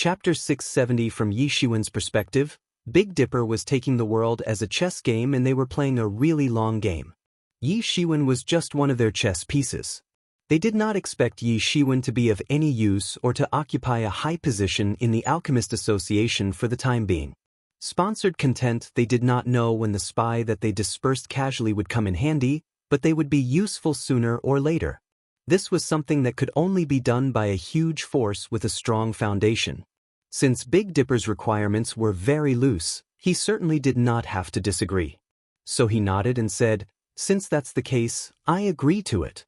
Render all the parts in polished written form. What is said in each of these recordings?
Chapter 670. From Yi Shiwen's perspective, Big Dipper was taking the world as a chess game and they were playing a really long game. Yi Shiwen was just one of their chess pieces. They did not expect Yi Shiwen to be of any use or to occupy a high position in the Alchemist Association for the time being. Sponsored content. They did not know when the spy that they dispersed casually would come in handy, but they would be useful sooner or later. This was something that could only be done by a huge force with a strong foundation. Since Big Dipper's requirements were very loose, he certainly did not have to disagree. So he nodded and said, "Since that's the case, I agree to it."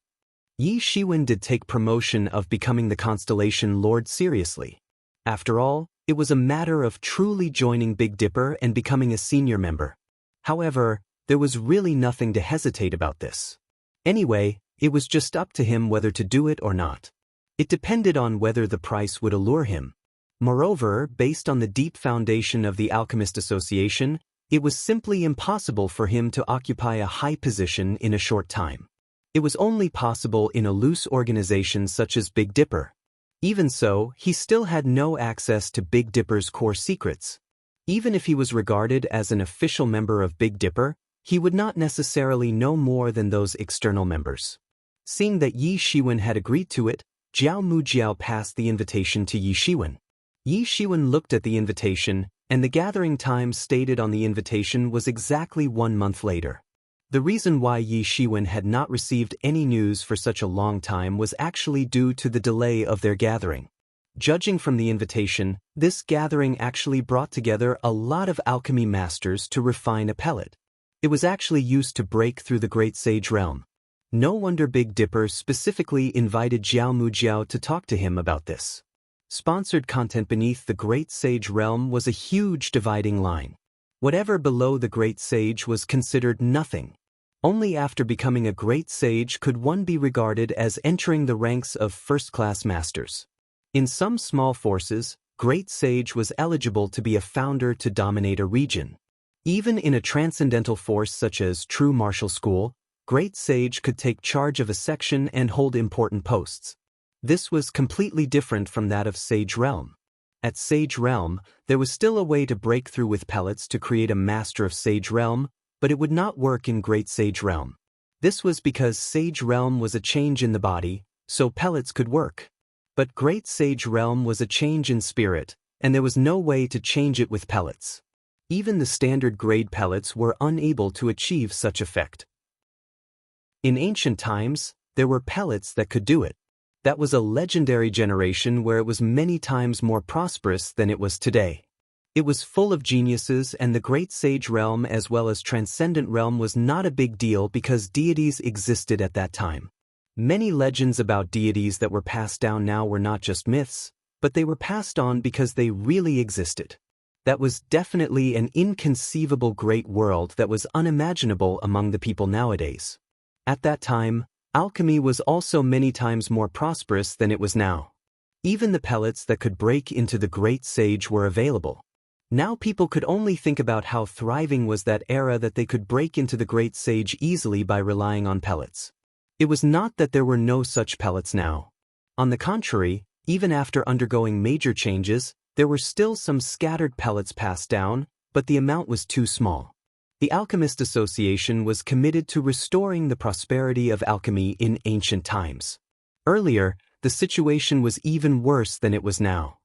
Yi Shiwen did take promotion of becoming the Constellation Lord seriously. After all, it was a matter of truly joining Big Dipper and becoming a senior member. However, there was really nothing to hesitate about this. Anyway, it was just up to him whether to do it or not. It depended on whether the price would allure him. Moreover, based on the deep foundation of the Alchemist Association, it was simply impossible for him to occupy a high position in a short time. It was only possible in a loose organization such as Big Dipper. Even so, he still had no access to Big Dipper's core secrets. Even if he was regarded as an official member of Big Dipper, he would not necessarily know more than those external members. Seeing that Yi Shiwen had agreed to it, Jiao Mujiao passed the invitation to Yi Shiwen. Yi Shiwen looked at the invitation, and the gathering time stated on the invitation was exactly 1 month later. The reason why Yi Shiwen had not received any news for such a long time was actually due to the delay of their gathering. Judging from the invitation, this gathering actually brought together a lot of alchemy masters to refine a pellet. It was actually used to break through the Great Sage Realm. No wonder Big Dipper specifically invited Jiao Mujiao to talk to him about this. Sponsored content. Beneath the Great Sage Realm was a huge dividing line. Whatever below the Great Sage was considered nothing. Only after becoming a Great Sage could one be regarded as entering the ranks of first-class masters. In some small forces, Great Sage was eligible to be a founder to dominate a region. Even in a transcendental force such as True Martial School, Great Sage could take charge of a section and hold important posts. This was completely different from that of Sage Realm. At Sage Realm, there was still a way to break through with pellets to create a Master of Sage Realm, but it would not work in Great Sage Realm. This was because Sage Realm was a change in the body, so pellets could work. But Great Sage Realm was a change in spirit, and there was no way to change it with pellets. Even the standard grade pellets were unable to achieve such effect. In ancient times, there were pellets that could do it. That was a legendary generation where it was many times more prosperous than it was today. It was full of geniuses, and the Great Sage Realm as well as Transcendent Realm was not a big deal because deities existed at that time. Many legends about deities that were passed down now were not just myths, but they were passed on because they really existed. That was definitely an inconceivable great world that was unimaginable among the people nowadays. At that time, alchemy was also many times more prosperous than it was now. Even the pellets that could break into the Great Sage were available. Now people could only think about how thriving was that era that they could break into the Great Sage easily by relying on pellets. It was not that there were no such pellets now. On the contrary, even after undergoing major changes, there were still some scattered pellets passed down, but the amount was too small. The Alchemist Association was committed to restoring the prosperity of alchemy in ancient times. Earlier, the situation was even worse than it was now.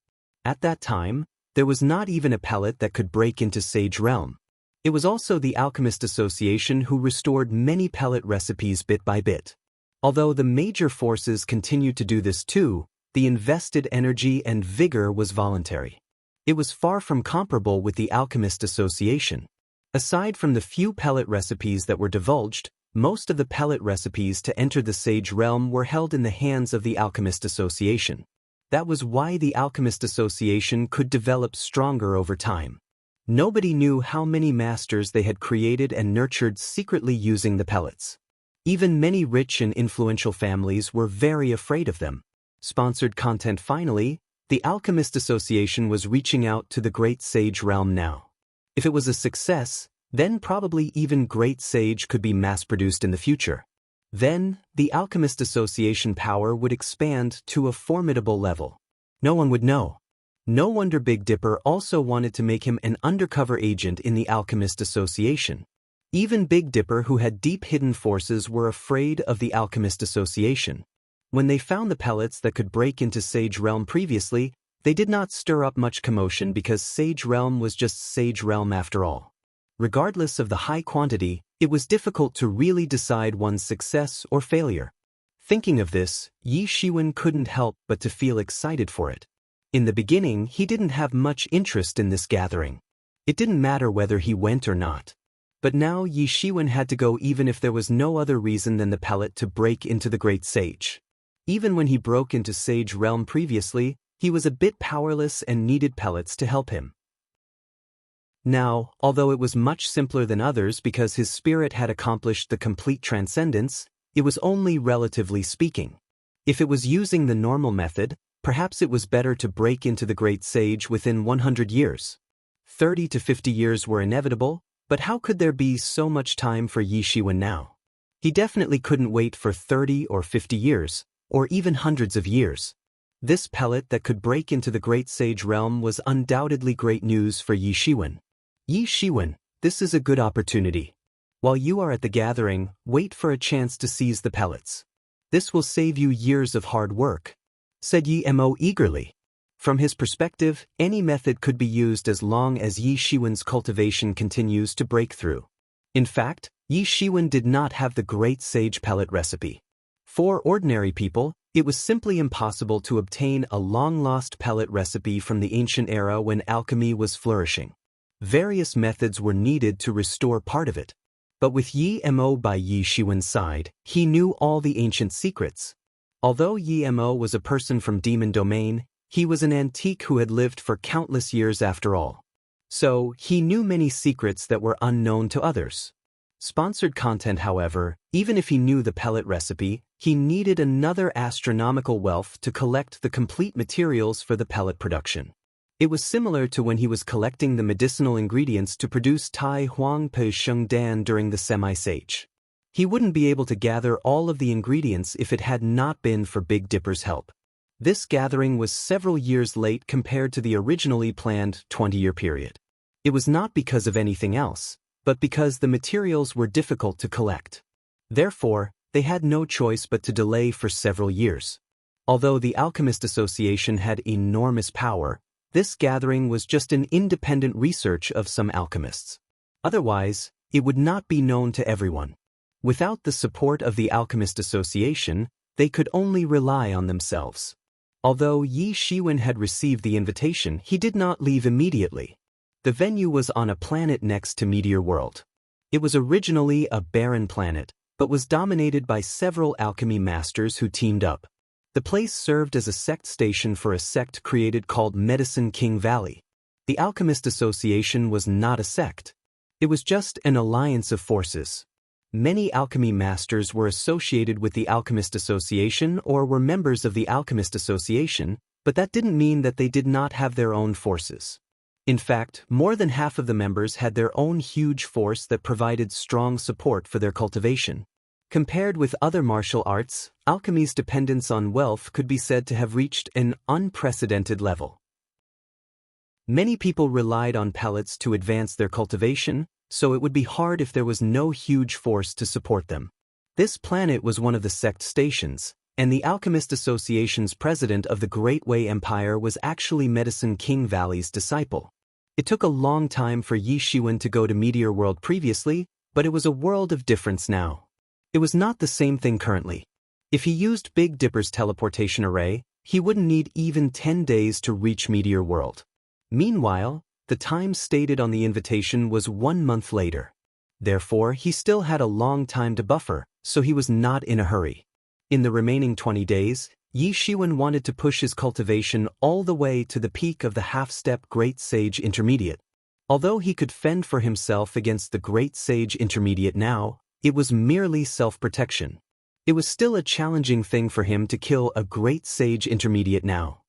At that time, there was not even a pellet that could break into Sage Realm. It was also the Alchemist Association who restored many pellet recipes bit by bit. Although the major forces continued to do this too, the invested energy and vigor was voluntary. It was far from comparable with the Alchemist Association. Aside from the few pellet recipes that were divulged, most of the pellet recipes to enter the Sage Realm were held in the hands of the Alchemist Association. That was why the Alchemist Association could develop stronger over time. Nobody knew how many masters they had created and nurtured secretly using the pellets. Even many rich and influential families were very afraid of them. Sponsored content. Finally, the Alchemist Association was reaching out to the Great Sage Realm now. If it was a success, then probably even Great Sage could be mass-produced in the future. Then, the Alchemist Association power would expand to a formidable level. No one would know. No wonder Big Dipper also wanted to make him an undercover agent in the Alchemist Association. Even Big Dipper, who had deep hidden forces, were afraid of the Alchemist Association. When they found the pellets that could break into Sage Realm previously, they did not stir up much commotion because Sage Realm was just Sage Realm after all. Regardless of the high quantity, it was difficult to really decide one's success or failure. Thinking of this, Yi Shiwen couldn't help but to feel excited for it. In the beginning, he didn't have much interest in this gathering. It didn't matter whether he went or not. But now Yi Shiwen had to go even if there was no other reason than the pellet to break into the Great Sage. Even when he broke into Sage Realm previously, he was a bit powerless and needed pellets to help him. Now, although it was much simpler than others because his spirit had accomplished the complete transcendence, it was only relatively speaking. If it was using the normal method, perhaps it was better to break into the Great Sage within 100 years. 30 to 50 years were inevitable, but how could there be so much time for Yi Shiwen now? He definitely couldn't wait for 30 or 50 years, or even hundreds of years. This pellet that could break into the Great Sage Realm was undoubtedly great news for Yi Shiwen. Yi Shiwen, this is a good opportunity. While you are at the gathering, wait for a chance to seize the pellets. This will save you years of hard work, said Yi Mo eagerly. From his perspective, any method could be used as long as Yi Shiwen's cultivation continues to break through. In fact, Yi Shiwen did not have the Great Sage pellet recipe. For ordinary people, it was simply impossible to obtain a long-lost pellet recipe from the ancient era when alchemy was flourishing. Various methods were needed to restore part of it. But with Yi Mo by Yi Shiwen's side, he knew all the ancient secrets. Although Yi Mo was a person from Demon Domain, he was an antique who had lived for countless years after all. So, he knew many secrets that were unknown to others. Sponsored content, however, even if he knew the pellet recipe, he needed another astronomical wealth to collect the complete materials for the pellet production. It was similar to when he was collecting the medicinal ingredients to produce Tai Huang Pe Sheng Dan during the Semi-Sage. He wouldn't be able to gather all of the ingredients if it had not been for Big Dipper's help. This gathering was several years late compared to the originally planned 20-year period. It was not because of anything else, but because the materials were difficult to collect. Therefore, they had no choice but to delay for several years. Although the Alchemist Association had enormous power, this gathering was just an independent research of some alchemists. Otherwise, it would not be known to everyone. Without the support of the Alchemist Association, they could only rely on themselves. Although Yi Shiwen had received the invitation, he did not leave immediately. The venue was on a planet next to Meteor World. It was originally a barren planet, but was dominated by several alchemy masters who teamed up. The place served as a sect station for a sect created called Medicine King Valley. The Alchemist Association was not a sect. It was just an alliance of forces. Many alchemy masters were associated with the Alchemist Association or were members of the Alchemist Association, but that didn't mean that they did not have their own forces. In fact, more than half of the members had their own huge force that provided strong support for their cultivation. Compared with other martial arts, alchemy's dependence on wealth could be said to have reached an unprecedented level. Many people relied on pellets to advance their cultivation, so it would be hard if there was no huge force to support them. This planet was one of the sect stations, and the Alchemist Association's president of the Great Wei Empire was actually Medicine King Valley's disciple. It took a long time for Yi Shiwen to go to Meteor World previously, but it was a world of difference now. It was not the same thing currently. If he used Big Dipper's teleportation array, he wouldn't need even 10 days to reach Meteor World. Meanwhile, the time stated on the invitation was 1 month later. Therefore, he still had a long time to buffer, so he was not in a hurry. In the remaining 20 days, Yi Shiwen wanted to push his cultivation all the way to the peak of the half-step Great Sage Intermediate. Although he could fend for himself against the Great Sage Intermediate now, it was merely self-protection. It was still a challenging thing for him to kill a Great Sage Intermediate now.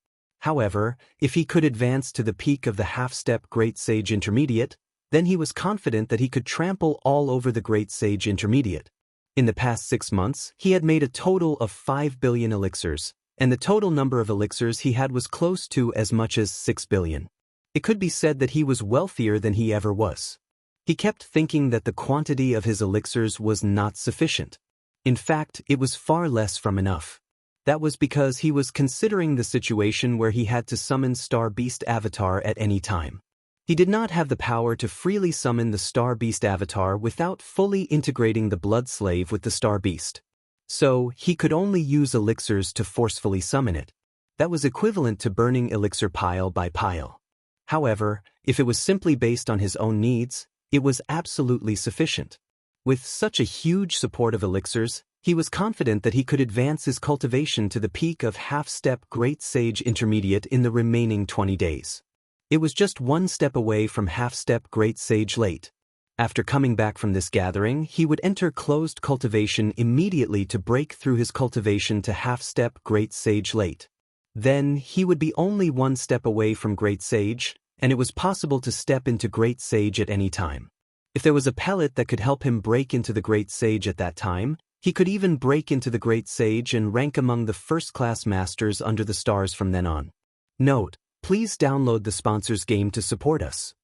However, if he could advance to the peak of the half-step Great Sage Intermediate, then he was confident that he could trample all over the Great Sage Intermediate. In the past 6 months, he had made a total of 5 billion elixirs, and the total number of elixirs he had was close to as much as 6 billion. It could be said that he was wealthier than he ever was. He kept thinking that the quantity of his elixirs was not sufficient. In fact, it was far less from enough. That was because he was considering the situation where he had to summon Star Beast Avatar at any time. He did not have the power to freely summon the Star Beast Avatar without fully integrating the Blood Slave with the Star Beast. So, he could only use elixirs to forcefully summon it. That was equivalent to burning elixir pile by pile. However, if it was simply based on his own needs, it was absolutely sufficient. With such a huge support of elixirs, he was confident that he could advance his cultivation to the peak of half-step Great Sage Intermediate in the remaining 20 days. It was just one step away from half-step Great Sage Late. After coming back from this gathering, he would enter closed cultivation immediately to break through his cultivation to half-step Great Sage Late. Then, he would be only one step away from Great Sage, and it was possible to step into Great Sage at any time. If there was a pellet that could help him break into the Great Sage at that time, he could even break into the Great Sage and rank among the first-class masters under the stars from then on. Note: please download the sponsor's game to support us.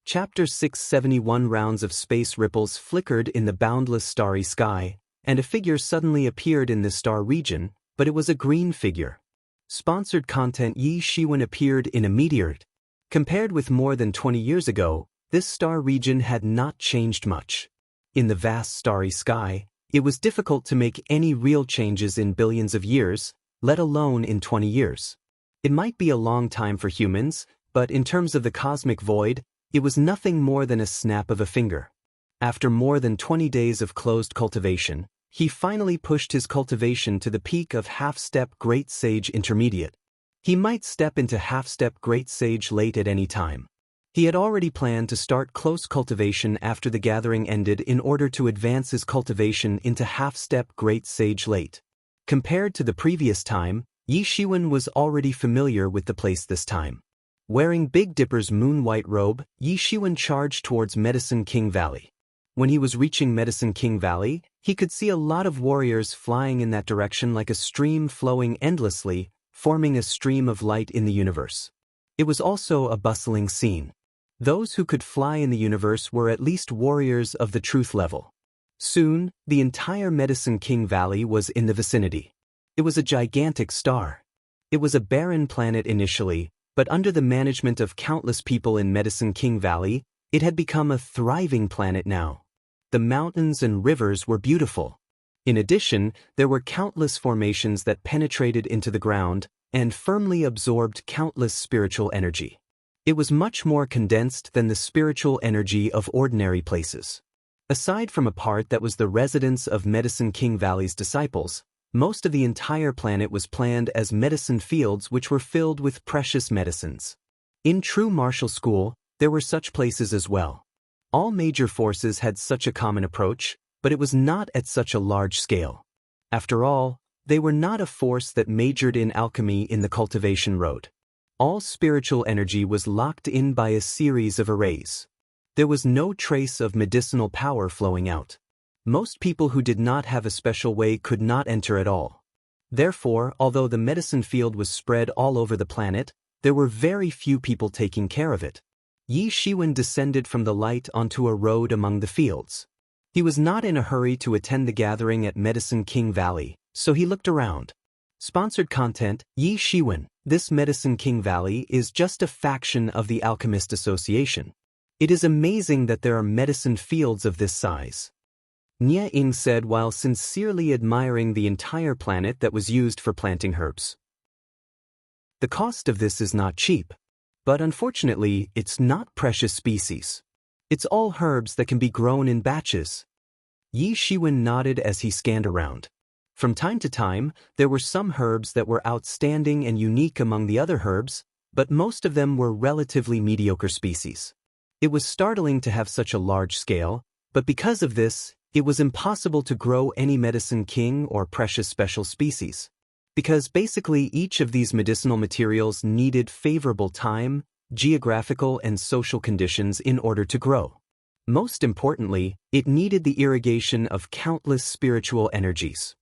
Chapter 671 Rounds of space ripples flickered in the boundless starry sky, and a figure suddenly appeared in this star region, but it was a green figure. Sponsored content: Yi Shiwen appeared in a meteorite. Compared with more than 20 years ago, this star region had not changed much. In the vast starry sky, it was difficult to make any real changes in billions of years, let alone in 20 years. It might be a long time for humans, but in terms of the cosmic void, it was nothing more than a snap of a finger. After more than 20 days of closed cultivation, he finally pushed his cultivation to the peak of half-step Great Sage Intermediate. He might step into half-step Great Sage Late at any time. He had already planned to start close cultivation after the gathering ended in order to advance his cultivation into half-step Great Sage Late. Compared to the previous time, Yi Shiwen was already familiar with the place this time. Wearing Big Dipper's moon-white robe, Yi Shiwen charged towards Medicine King Valley. When he was reaching Medicine King Valley, he could see a lot of warriors flying in that direction like a stream flowing endlessly, forming a stream of light in the universe. It was also a bustling scene. Those who could fly in the universe were at least warriors of the truth level. Soon, the entire Medicine King Valley was in the vicinity. It was a gigantic star. It was a barren planet initially, but under the management of countless people in Medicine King Valley, it had become a thriving planet now. The mountains and rivers were beautiful. In addition, there were countless formations that penetrated into the ground and firmly absorbed countless spiritual energy. It was much more condensed than the spiritual energy of ordinary places. Aside from a part that was the residence of Medicine King Valley's disciples, most of the entire planet was planned as medicine fields which were filled with precious medicines. In true martial school, there were such places as well. All major forces had such a common approach, but it was not at such a large scale. After all, they were not a force that majored in alchemy in the cultivation road. All spiritual energy was locked in by a series of arrays. There was no trace of medicinal power flowing out. Most people who did not have a special way could not enter at all. Therefore, although the medicine field was spread all over the planet, there were very few people taking care of it. Yi Shiwen descended from the light onto a road among the fields. He was not in a hurry to attend the gathering at Medicine King Valley, so he looked around. Sponsored content: Yi Shiwen. This Medicine King Valley is just a faction of the Alchemist Association. It is amazing that there are medicine fields of this size. Nie Ying said while sincerely admiring the entire planet that was used for planting herbs. The cost of this is not cheap, but unfortunately, it's not precious species. It's all herbs that can be grown in batches. Yi Shiwen nodded as he scanned around. From time to time, there were some herbs that were outstanding and unique among the other herbs, but most of them were relatively mediocre species. It was startling to have such a large scale, but because of this, it was impossible to grow any medicine king or precious special species. Because basically each of these medicinal materials needed favorable time, geographical and social conditions in order to grow. Most importantly, it needed the irrigation of countless spiritual energies.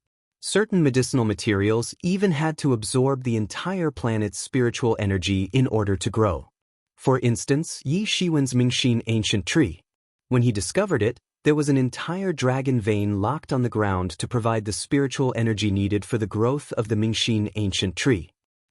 Certain medicinal materials even had to absorb the entire planet's spiritual energy in order to grow. For instance, Yi Shiwen's Mingxin ancient tree. When he discovered it, there was an entire dragon vein locked on the ground to provide the spiritual energy needed for the growth of the Mingxin ancient tree.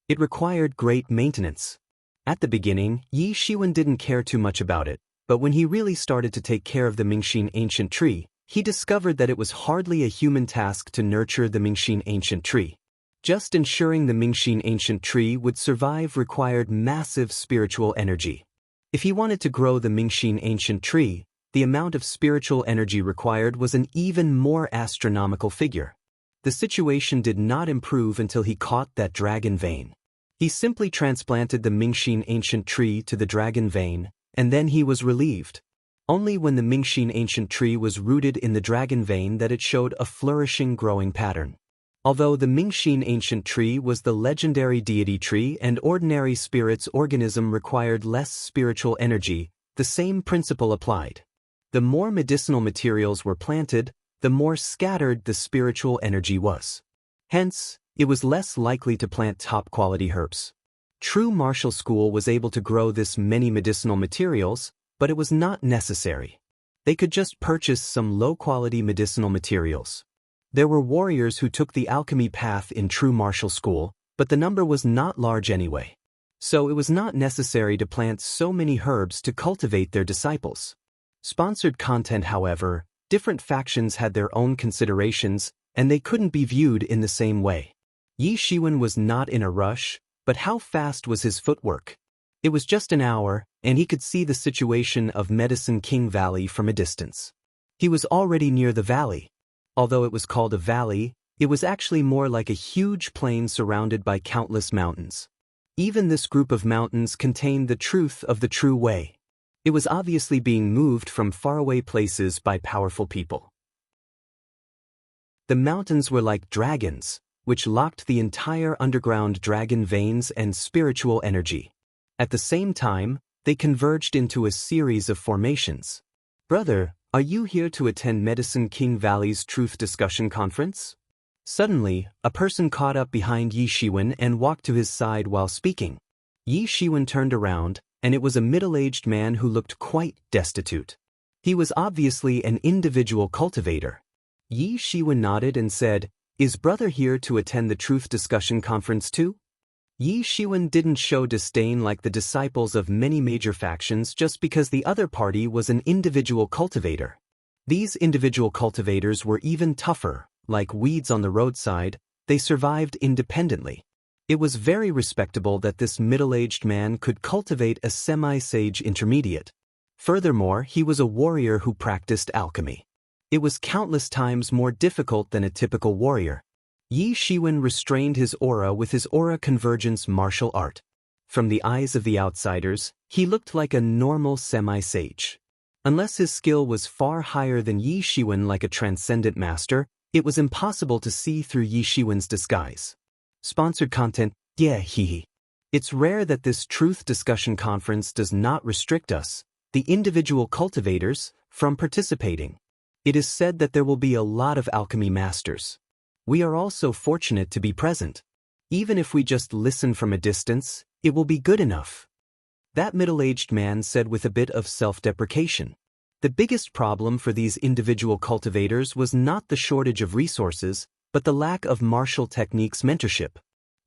It required great maintenance. At the beginning, Yi Shiwen didn't care too much about it, but when he really started to take care of the Mingxin ancient tree, he discovered that it was hardly a human task to nurture the Mingxin ancient tree. Just ensuring the Mingxin ancient tree would survive required massive spiritual energy. If he wanted to grow the Mingxin ancient tree, the amount of spiritual energy required was an even more astronomical figure. The situation did not improve until he caught that dragon vein. He simply transplanted the Mingxin ancient tree to the dragon vein, and then he was relieved. Only when the Mingxin ancient tree was rooted in the dragon vein that it showed a flourishing growing pattern. Although the Mingxin ancient tree was the legendary deity tree and ordinary spirit's organism required less spiritual energy, the same principle applied. The more medicinal materials were planted, the more scattered the spiritual energy was. Hence, it was less likely to plant top-quality herbs. True martial school was able to grow this many medicinal materials, but it was not necessary. They could just purchase some low-quality medicinal materials. There were warriors who took the alchemy path in true martial school, but the number was not large anyway. So it was not necessary to plant so many herbs to cultivate their disciples. Sponsored content, however, different factions had their own considerations, and they couldn't be viewed in the same way. Yi Shiwen was not in a rush, but how fast was his footwork? It was just an hour, and he could see the situation of Medicine King Valley from a distance. He was already near the valley. Although it was called a valley, it was actually more like a huge plain surrounded by countless mountains. Even this group of mountains contained the truth of the true way. It was obviously being moved from faraway places by powerful people. The mountains were like dragons, which locked the entire underground dragon veins and spiritual energy. At the same time, they converged into a series of formations. "Brother, are you here to attend Medicine King Valley's Truth Discussion Conference?" Suddenly, a person caught up behind Yi Shiwen and walked to his side while speaking. Yi Shiwen turned around, and it was a middle-aged man who looked quite destitute. He was obviously an individual cultivator. Yi Shiwen nodded and said, "Is brother here to attend the Truth Discussion Conference too?" Yi Shiwen didn't show disdain like the disciples of many major factions just because the other party was an individual cultivator. These individual cultivators were even tougher, like weeds on the roadside, they survived independently. It was very respectable that this middle-aged man could cultivate a semi-sage intermediate. Furthermore, he was a warrior who practiced alchemy. It was countless times more difficult than a typical warrior. Yi Shiwen restrained his aura with his aura convergence martial art. From the eyes of the outsiders, he looked like a normal semi-sage. Unless his skill was far higher than Yi Shiwen like a transcendent master, it was impossible to see through Yi Shiwen's disguise. Sponsored content, yeah hehe. It's rare that this truth discussion conference does not restrict us, the individual cultivators, from participating. It is said that there will be a lot of alchemy masters. We are also fortunate to be present. Even if we just listen from a distance, it will be good enough. That middle-aged man said with a bit of self-deprecation. The biggest problem for these individual cultivators was not the shortage of resources, but the lack of martial techniques mentorship.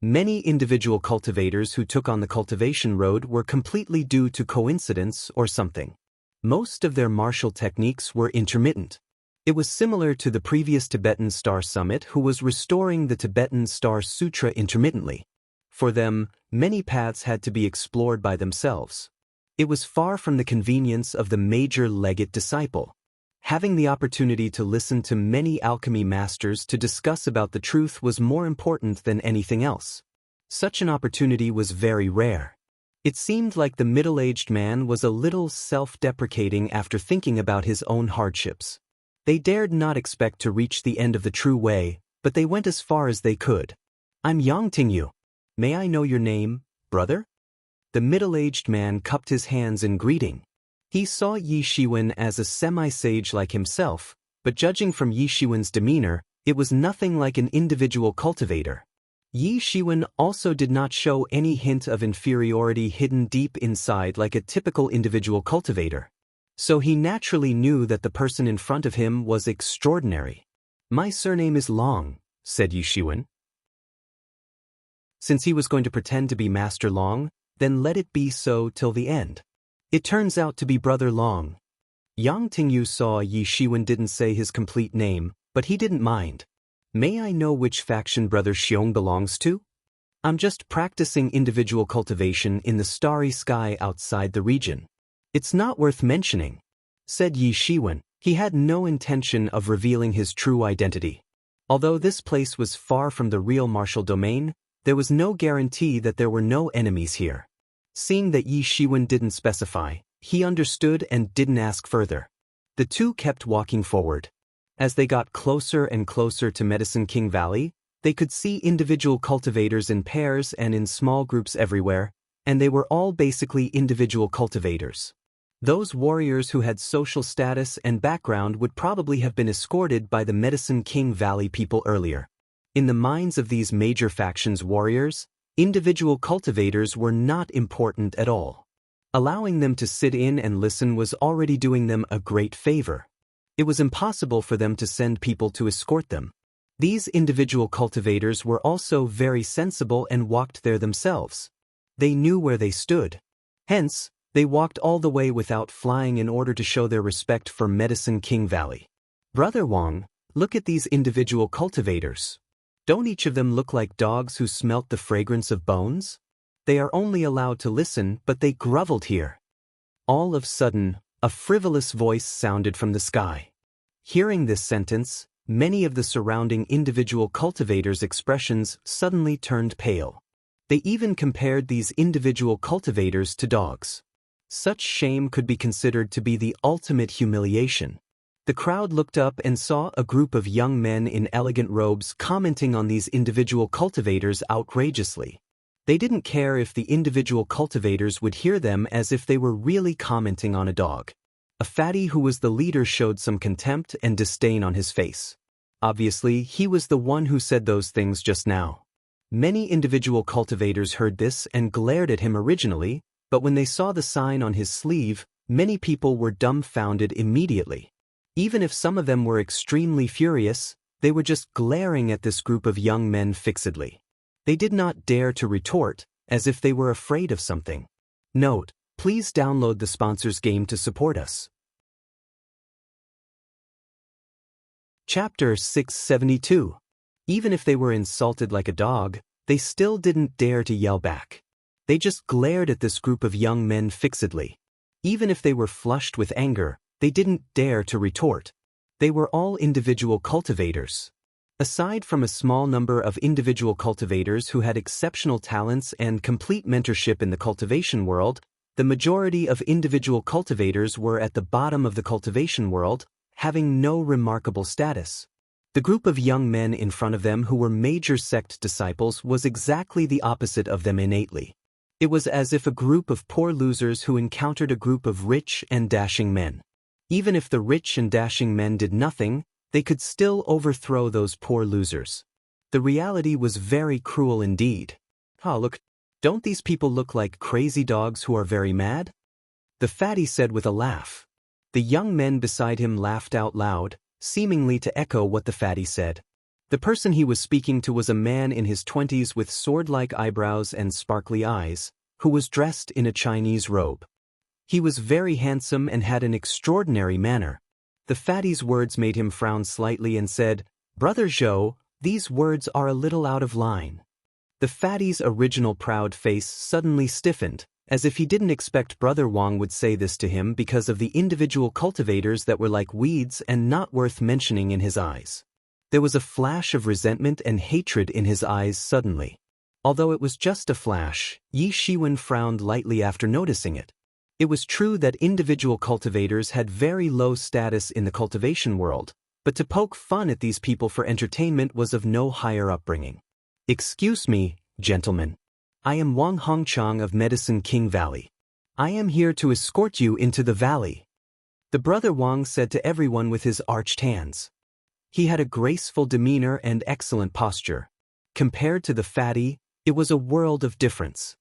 Many individual cultivators who took on the cultivation road were completely due to coincidence or something. Most of their martial techniques were intermittent. It was similar to the previous Tibetan Star Summit who was restoring the Tibetan Star Sutra intermittently. For them, many paths had to be explored by themselves. It was far from the convenience of the major legate disciple. Having the opportunity to listen to many alchemy masters to discuss about the truth was more important than anything else. Such an opportunity was very rare. It seemed like the middle-aged man was a little self-deprecating after thinking about his own hardships. They dared not expect to reach the end of the true way, but they went as far as they could. "I'm Yangting Yu. May I know your name, brother?" The middle-aged man cupped his hands in greeting. He saw Yi Shiwen as a semi-sage like himself, but judging from Yi Shiwen's demeanor, It was nothing like an individual cultivator. Yi Shiwen also did not show any hint of inferiority hidden deep inside like a typical individual cultivator. So he naturally knew that the person in front of him was extraordinary. "My surname is Long," said Yi Shiwen. Since he was going to pretend to be Master Long, then let it be so till the end. It turns out to be Brother Long. Yang Tingyu saw Yi Shiwen didn't say his complete name, but he didn't mind. "May I know which faction Brother Xiong belongs to? I'm just practicing individual cultivation in the starry sky outside the region. It's not worth mentioning," said Yi Shiwen. He had no intention of revealing his true identity. Although this place was far from the real martial domain, there was no guarantee that there were no enemies here. Seeing that Yi Shiwen didn't specify, he understood and didn't ask further. The two kept walking forward. As they got closer and closer to Medicine King Valley, they could see individual cultivators in pairs and in small groups everywhere, and they were all basically individual cultivators. Those warriors who had social status and background would probably have been escorted by the Medicine King Valley people earlier. In the minds of these major factions' warriors, individual cultivators were not important at all. Allowing them to sit in and listen was already doing them a great favor. It was impossible for them to send people to escort them. These individual cultivators were also very sensible and walked there themselves. They knew where they stood. Hence, they walked all the way without flying in order to show their respect for Medicine King Valley. "Brother Wang, look at these individual cultivators. Don't each of them look like dogs who smelt the fragrance of bones? They are only allowed to listen, but they groveled here." All of a sudden, a frivolous voice sounded from the sky. Hearing this sentence, many of the surrounding individual cultivators' expressions suddenly turned pale. They even compared these individual cultivators to dogs. Such shame could be considered to be the ultimate humiliation. The crowd looked up and saw a group of young men in elegant robes commenting on these individual cultivators outrageously. They didn't care if the individual cultivators would hear them as if they were really commenting on a dog. A fatty who was the leader showed some contempt and disdain on his face. Obviously, he was the one who said those things just now. Many individual cultivators heard this and glared at him originally, but when they saw the sign on his sleeve, many people were dumbfounded immediately. Even if some of them were extremely furious, they were just glaring at this group of young men fixedly. They did not dare to retort, as if they were afraid of something. Note: please download the sponsor's game to support us. Chapter 672. Even if they were insulted like a dog, they still didn't dare to yell back. They just glared at this group of young men fixedly. Even if they were flushed with anger, they didn't dare to retort. They were all individual cultivators. Aside from a small number of individual cultivators who had exceptional talents and complete mentorship in the cultivation world, the majority of individual cultivators were at the bottom of the cultivation world, having no remarkable status. The group of young men in front of them who were major sect disciples was exactly the opposite of them innately. It was as if a group of poor losers who encountered a group of rich and dashing men. Even if the rich and dashing men did nothing, they could still overthrow those poor losers. The reality was very cruel indeed. "Ah, look, don't these people look like crazy dogs who are very mad?" the fatty said with a laugh. The young men beside him laughed out loud, seemingly to echo what the fatty said. The person he was speaking to was a man in his 20s with sword-like eyebrows and sparkly eyes, who was dressed in a Chinese robe. He was very handsome and had an extraordinary manner. The fatty's words made him frown slightly and said, "Brother Zhou, these words are a little out of line." The fatty's original proud face suddenly stiffened, as if he didn't expect Brother Wang would say this to him because of the individual cultivators that were like weeds and not worth mentioning in his eyes. There was a flash of resentment and hatred in his eyes suddenly. Although it was just a flash, Yi Shiwen frowned lightly after noticing it. It was true that individual cultivators had very low status in the cultivation world, but to poke fun at these people for entertainment was of no higher upbringing. "Excuse me, gentlemen. I am Wang Hongchang of Medicine King Valley. I am here to escort you into the valley," the Brother Wang said to everyone with his arched hands. He had a graceful demeanor and excellent posture. Compared to the fatty, it was a world of difference.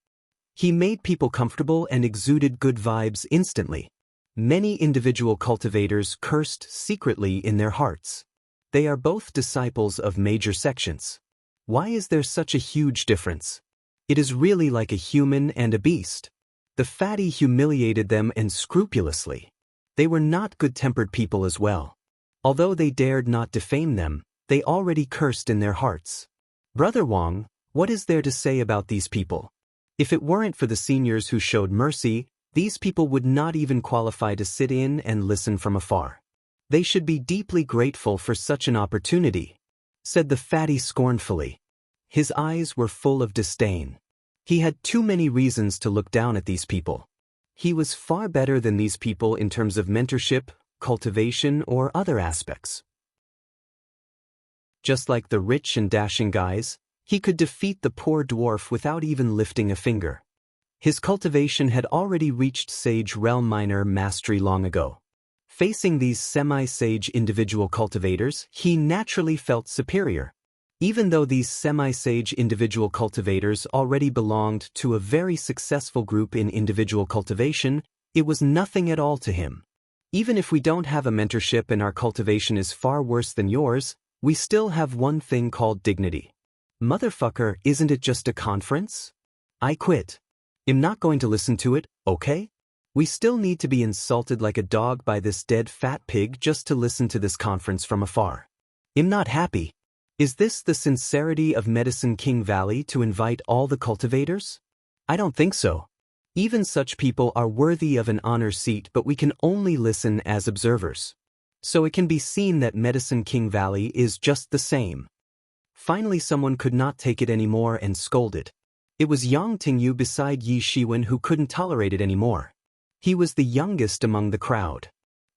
He made people comfortable and exuded good vibes instantly. Many individual cultivators cursed secretly in their hearts. They are both disciples of major sections. Why is there such a huge difference? It is really like a human and a beast. The fatty humiliated them and scrupulously. They were not good-tempered people as well. Although they dared not defame them, they already cursed in their hearts. Brother Wang, what is there to say about these people? If it weren't for the seniors who showed mercy, these people would not even qualify to sit in and listen from afar. They should be deeply grateful for such an opportunity, said the fatty scornfully. His eyes were full of disdain. He had too many reasons to look down at these people. He was far better than these people in terms of mentorship, cultivation, or other aspects. Just like the rich and dashing guys, he could defeat the poor dwarf without even lifting a finger. His cultivation had already reached Sage Realm Minor mastery long ago. Facing these semi-sage individual cultivators, he naturally felt superior. Even though these semi-sage individual cultivators already belonged to a very successful group in individual cultivation, it was nothing at all to him. Even if we don't have a mentorship and our cultivation is far worse than yours, we still have one thing called dignity. Motherfucker, isn't it just a conference? I quit. I'm not going to listen to it, okay? We still need to be insulted like a dog by this dead fat pig just to listen to this conference from afar. I'm not happy. Is this the sincerity of Medicine King Valley to invite all the cultivators? I don't think so. Even such people are worthy of an honor seat, but we can only listen as observers. So it can be seen that Medicine King Valley is just the same. Finally someone could not take it anymore and scolded. It was Yang Tingyu beside Yi Shiwen who couldn't tolerate it anymore. He was the youngest among the crowd.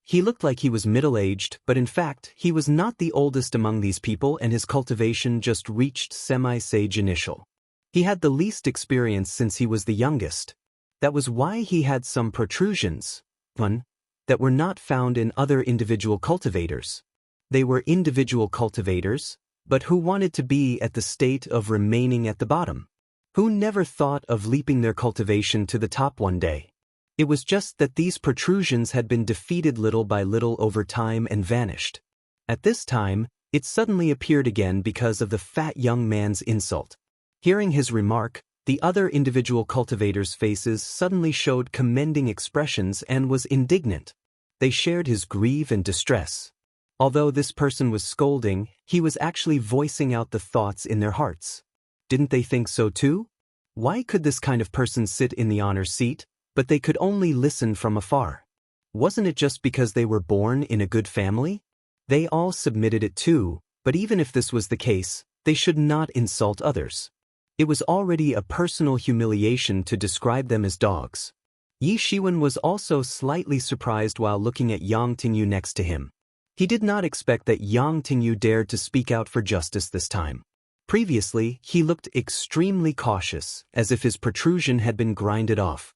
He looked like he was middle-aged, but in fact, he was not the oldest among these people and his cultivation just reached semi-sage initial. He had the least experience since he was the youngest. That was why he had some protrusions, that were not found in other individual cultivators. They were individual cultivators, but who wanted to be at the state of remaining at the bottom. Who never thought of leaping their cultivation to the top one day. It was just that these protrusions had been defeated little by little over time and vanished. At this time, it suddenly appeared again because of the fat young man's insult. Hearing his remark, the other individual cultivators' faces suddenly showed commending expressions and was indignant. They shared his grief and distress. Although this person was scolding, he was actually voicing out the thoughts in their hearts. Didn't they think so too? Why could this kind of person sit in the honor seat, but they could only listen from afar? Wasn't it just because they were born in a good family? They all submitted it too, but even if this was the case, they should not insult others. It was already a personal humiliation to describe them as dogs. Yi Shiwen was also slightly surprised while looking at Yang Tingyu next to him. He did not expect that Yang Tingyu dared to speak out for justice this time. Previously, he looked extremely cautious, as if his protrusion had been grinded off.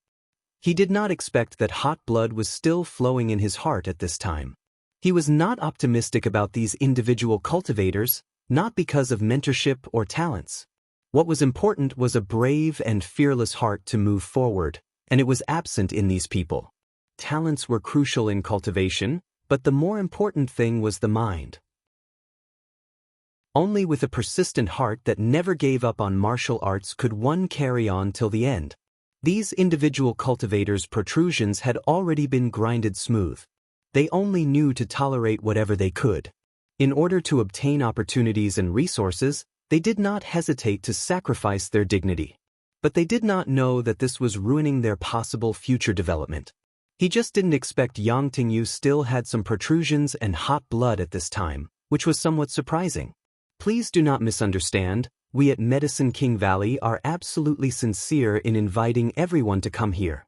He did not expect that hot blood was still flowing in his heart at this time. He was not optimistic about these individual cultivators, not because of mentorship or talents. What was important was a brave and fearless heart to move forward, and it was absent in these people. Talents were crucial in cultivation, but the more important thing was the mind. Only with a persistent heart that never gave up on martial arts could one carry on till the end. These individual cultivators' protrusions had already been grinded smooth. They only knew to tolerate whatever they could. In order to obtain opportunities and resources, they did not hesitate to sacrifice their dignity. But they did not know that this was ruining their possible future development. He just didn't expect Yang Tingyu still had some protrusions and hot blood at this time, which was somewhat surprising. Please do not misunderstand, we at Medicine King Valley are absolutely sincere in inviting everyone to come here.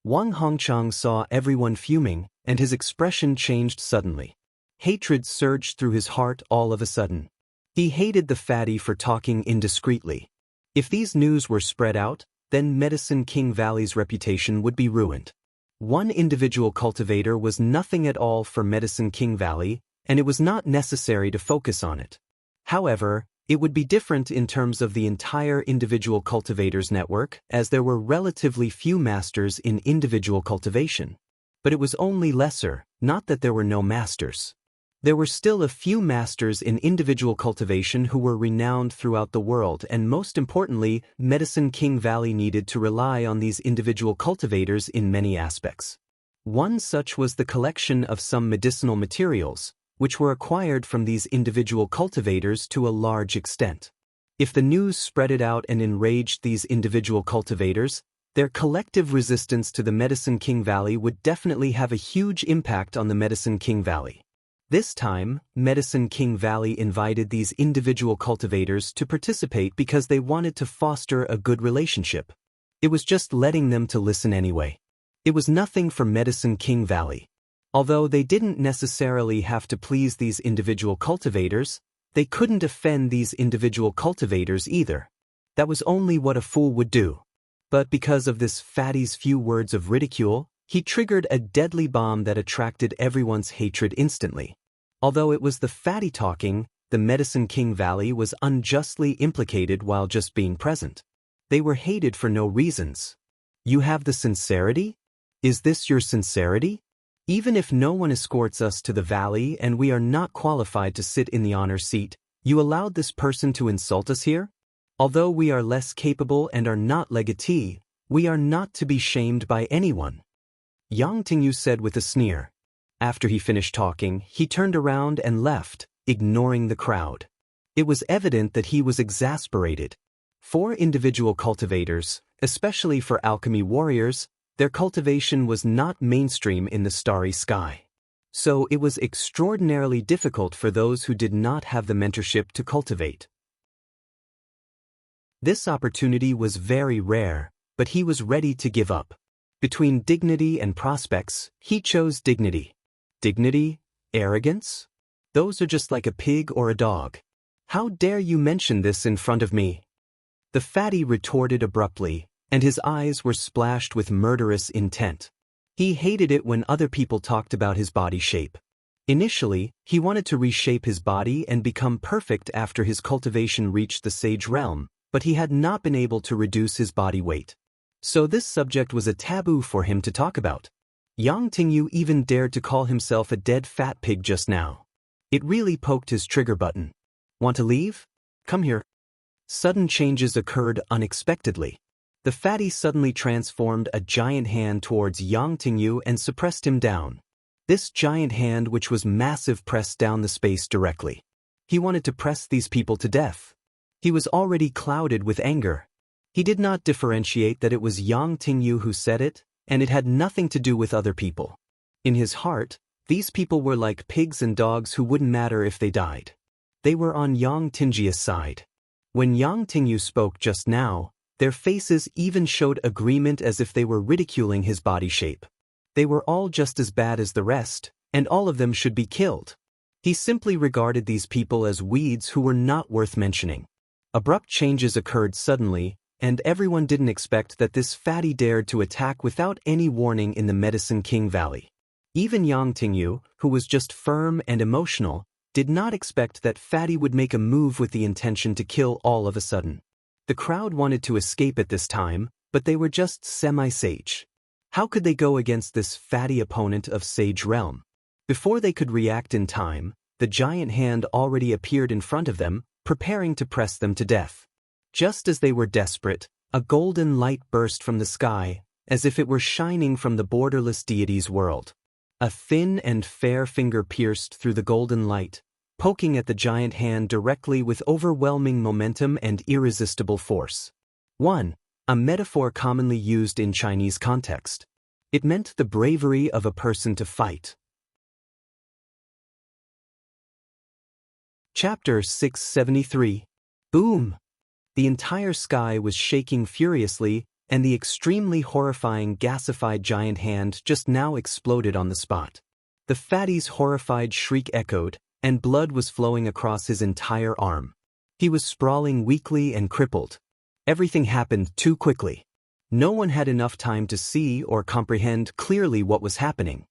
Wang Hongchang saw everyone fuming, and his expression changed suddenly. Hatred surged through his heart all of a sudden. He hated the fatty for talking indiscreetly. If these news were spread out, then Medicine King Valley's reputation would be ruined. One individual cultivator was nothing at all for Medicine King Valley, and it was not necessary to focus on it. However, it would be different in terms of the entire individual cultivators network, as there were relatively few masters in individual cultivation. But it was only lesser, not that there were no masters. There were still a few masters in individual cultivation who were renowned throughout the world, and most importantly, Medicine King Valley needed to rely on these individual cultivators in many aspects. One such was the collection of some medicinal materials, which were acquired from these individual cultivators to a large extent. If the news spread it out and enraged these individual cultivators, their collective resistance to the Medicine King Valley would definitely have a huge impact on the Medicine King Valley. This time, Medicine King Valley invited these individual cultivators to participate because they wanted to foster a good relationship. It was just letting them to listen anyway. It was nothing for Medicine King Valley. Although they didn't necessarily have to please these individual cultivators, they couldn't offend these individual cultivators either. That was only what a fool would do. But because of this fatty's few words of ridicule, he triggered a deadly bomb that attracted everyone's hatred instantly. Although it was the fatty talking, the Medicine King Valley was unjustly implicated while just being present. They were hated for no reasons. You have the sincerity? Is this your sincerity? Even if no one escorts us to the valley and we are not qualified to sit in the honor seat, you allowed this person to insult us here? Although we are less capable and are not legatee, we are not to be shamed by anyone. Yang Tingyu said with a sneer. After he finished talking, he turned around and left, ignoring the crowd. It was evident that he was exasperated. For individual cultivators, especially for alchemy warriors, their cultivation was not mainstream in the starry sky. So it was extraordinarily difficult for those who did not have the mentorship to cultivate. This opportunity was very rare, but he was ready to give up. Between dignity and prospects, he chose dignity. Dignity? Arrogance? Those are just like a pig or a dog. How dare you mention this in front of me? The fatty retorted abruptly, and his eyes were splashed with murderous intent. He hated it when other people talked about his body shape. Initially, he wanted to reshape his body and become perfect after his cultivation reached the sage realm, but he had not been able to reduce his body weight. So this subject was a taboo for him to talk about. Yang Tingyu even dared to call himself a dead fat pig just now. It really poked his trigger button. Want to leave? Come here. Sudden changes occurred unexpectedly. The fatty suddenly transformed a giant hand towards Yang Tingyu and suppressed him down. This giant hand, which was massive, pressed down the space directly. He wanted to press these people to death. He was already clouded with anger. He did not differentiate that it was Yang Tingyu who said it, and it had nothing to do with other people. In his heart, these people were like pigs and dogs who wouldn't matter if they died. They were on Yang Tingyu's side. When Yang Tingyu spoke just now, their faces even showed agreement as if they were ridiculing his body shape. They were all just as bad as the rest, and all of them should be killed. He simply regarded these people as weeds who were not worth mentioning. Abrupt changes occurred suddenly, and everyone didn't expect that this fatty dared to attack without any warning in the Medicine King Valley. Even Yang Tingyu, who was just firm and emotional, did not expect that fatty would make a move with the intention to kill all of a sudden. The crowd wanted to escape at this time, but they were just semi-sage. How could they go against this fatty opponent of Sage Realm? Before they could react in time, the giant hand already appeared in front of them, preparing to press them to death. Just as they were desperate, a golden light burst from the sky, as if it were shining from the borderless deity's world. A thin and fair finger pierced through the golden light, poking at the giant hand directly with overwhelming momentum and irresistible force. 1. A metaphor commonly used in Chinese context. It meant the bravery of a person to fight. Chapter 673. Boom! The entire sky was shaking furiously, and the extremely horrifying gasified giant hand just now exploded on the spot. The fatty's horrified shriek echoed, and blood was flowing across his entire arm. He was sprawling weakly and crippled. Everything happened too quickly. No one had enough time to see or comprehend clearly what was happening.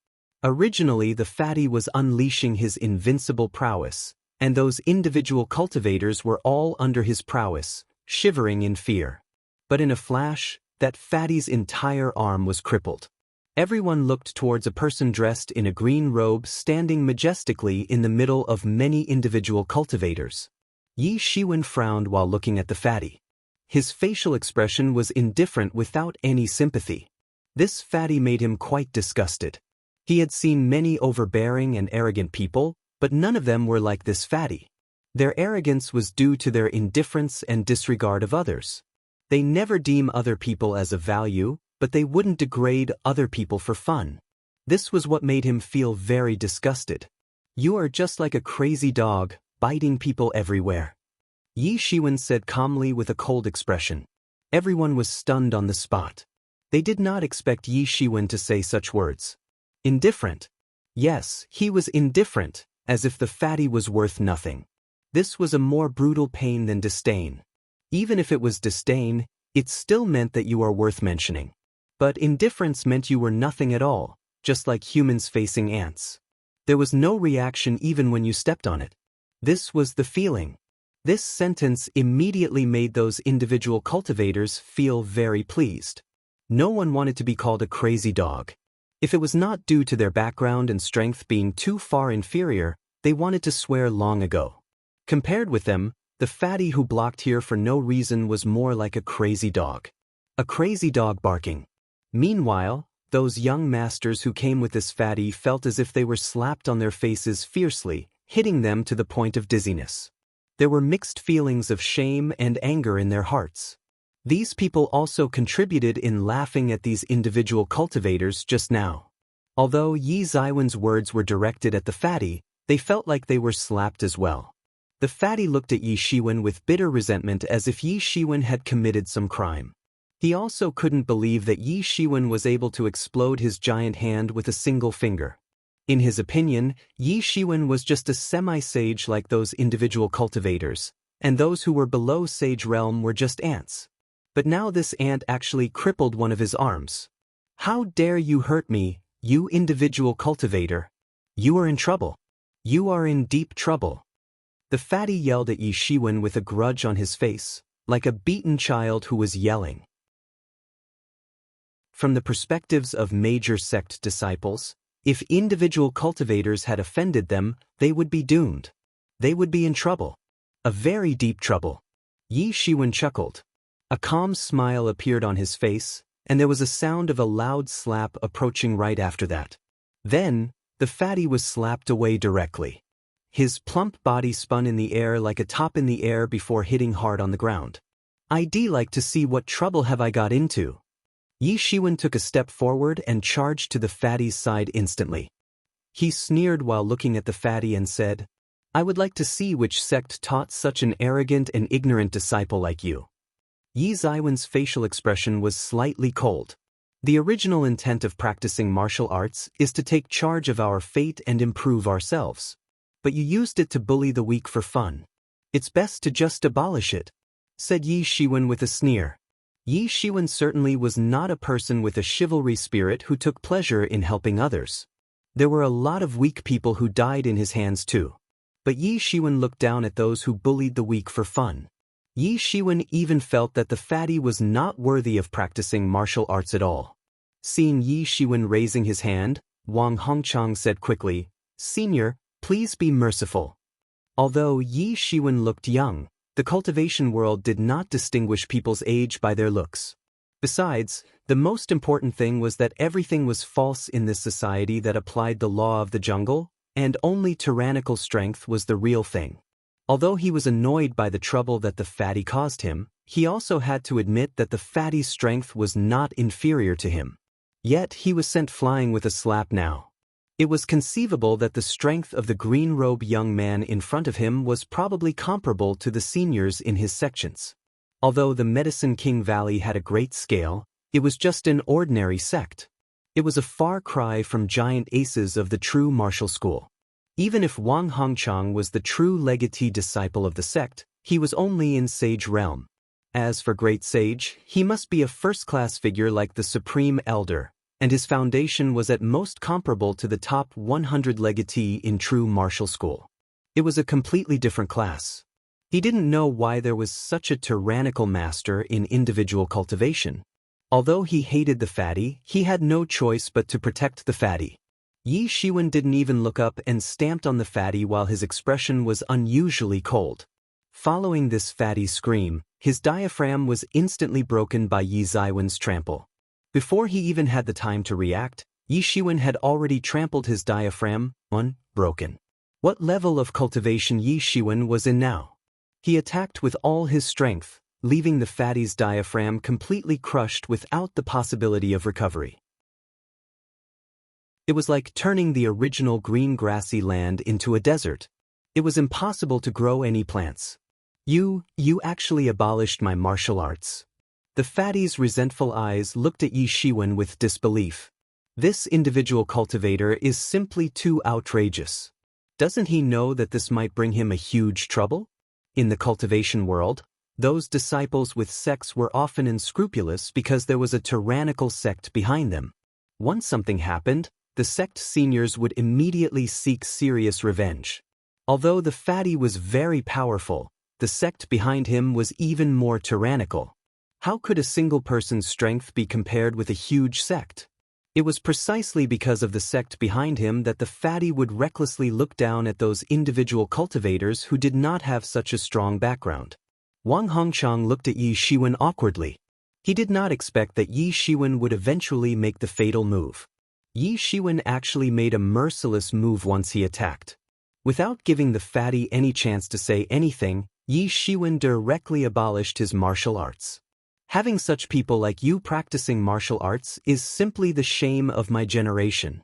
Originally, the fatty was unleashing his invincible prowess, and those individual cultivators were all under his prowess, shivering in fear. But in a flash, that fatty's entire arm was crippled. Everyone looked towards a person dressed in a green robe standing majestically in the middle of many individual cultivators. Yi Shiwen frowned while looking at the fatty. His facial expression was indifferent without any sympathy. This fatty made him quite disgusted. He had seen many overbearing and arrogant people, but none of them were like this fatty. Their arrogance was due to their indifference and disregard of others. They never deem other people as of value, but they wouldn't degrade other people for fun. This was what made him feel very disgusted. You are just like a crazy dog, biting people everywhere. Yi Shiwen said calmly with a cold expression. Everyone was stunned on the spot. They did not expect Yi Shiwen to say such words. Indifferent. Yes, he was indifferent, as if the fatty was worth nothing. This was a more brutal pain than disdain. Even if it was disdain, it still meant that you are worth mentioning. But indifference meant you were nothing at all, just like humans facing ants. There was no reaction even when you stepped on it. This was the feeling. This sentence immediately made those individual cultivators feel very pleased. No one wanted to be called a crazy dog. If it was not due to their background and strength being too far inferior, they wanted to swear long ago. Compared with them, the fatty who blocked here for no reason was more like a crazy dog. A crazy dog barking. Meanwhile, those young masters who came with this fatty felt as if they were slapped on their faces fiercely, hitting them to the point of dizziness. There were mixed feelings of shame and anger in their hearts. These people also contributed in laughing at these individual cultivators just now. Although Yi Ziwen's words were directed at the fatty, they felt like they were slapped as well. The fatty looked at Yi Shiwen with bitter resentment as if Yi Shiwen had committed some crime. He also couldn't believe that Yi Shiwen was able to explode his giant hand with a single finger. In his opinion, Yi Shiwen was just a semi-sage like those individual cultivators, and those who were below sage realm were just ants. But now this ant actually crippled one of his arms. How dare you hurt me, you individual cultivator? You are in trouble. You are in deep trouble. The fatty yelled at Yi Shiwen with a grudge on his face, like a beaten child who was yelling. From the perspectives of major sect disciples, if individual cultivators had offended them, they would be doomed. They would be in trouble. A very deep trouble. Yi Shiwen chuckled. A calm smile appeared on his face, and there was a sound of a loud slap approaching right after that. Then, the fatty was slapped away directly. His plump body spun in the air like a top in the air before hitting hard on the ground. I'd like to see what trouble have I got into. Yi Shiwen took a step forward and charged to the fatty's side instantly. He sneered while looking at the fatty and said, I would like to see which sect taught such an arrogant and ignorant disciple like you. Yi Ziwen's facial expression was slightly cold. The original intent of practicing martial arts is to take charge of our fate and improve ourselves. But you used it to bully the weak for fun. It's best to just abolish it, said Yi Shiwen with a sneer. Yi Shiwen certainly was not a person with a chivalry spirit who took pleasure in helping others. There were a lot of weak people who died in his hands too. But Yi Shiwen looked down at those who bullied the weak for fun. Yi Shiwen even felt that the fatty was not worthy of practicing martial arts at all. Seeing Yi Shiwen raising his hand, Wang Hongchang said quickly, Senior, please be merciful. Although Yi Shiwen looked young, the cultivation world did not distinguish people's age by their looks. Besides, the most important thing was that everything was false in this society that applied the law of the jungle, and only tyrannical strength was the real thing. Although he was annoyed by the trouble that the fatty caused him, he also had to admit that the fatty's strength was not inferior to him. Yet he was sent flying with a slap now. It was conceivable that the strength of the green-robed young man in front of him was probably comparable to the seniors in his sections. Although the Medicine King Valley had a great scale, it was just an ordinary sect. It was a far cry from giant aces of the true martial school. Even if Wang Hongchang was the true legatee disciple of the sect, he was only in sage realm. As for great sage, he must be a first-class figure like the Supreme Elder, and his foundation was at most comparable to the top 100 legatee in true martial school. It was a completely different class. He didn't know why there was such a tyrannical master in individual cultivation. Although he hated the fatty, he had no choice but to protect the fatty. Yi Shiwen didn't even look up and stamped on the fatty while his expression was unusually cold. Following this fatty scream, his diaphragm was instantly broken by Yi Ziwen's trample. Before he even had the time to react, Yi Shiwen had already trampled his diaphragm, broken. What level of cultivation Yi Shiwen was in now? He attacked with all his strength, leaving the fatty's diaphragm completely crushed without the possibility of recovery. It was like turning the original green grassy land into a desert. It was impossible to grow any plants. You actually abolished my martial arts. The fatty's resentful eyes looked at Yi Shiwen with disbelief. This individual cultivator is simply too outrageous. Doesn't he know that this might bring him a huge trouble? In the cultivation world, those disciples with sects were often unscrupulous because there was a tyrannical sect behind them. Once something happened, the sect seniors would immediately seek serious revenge. Although the fatty was very powerful, the sect behind him was even more tyrannical. How could a single person's strength be compared with a huge sect? It was precisely because of the sect behind him that the fatty would recklessly look down at those individual cultivators who did not have such a strong background. Wang Hongqiang looked at Yi Shiwen awkwardly. He did not expect that Yi Shiwen would eventually make the fatal move. Yi Shiwen actually made a merciless move once he attacked. Without giving the fatty any chance to say anything, Yi Shiwen directly abolished his martial arts. Having such people like you practicing martial arts is simply the shame of my generation.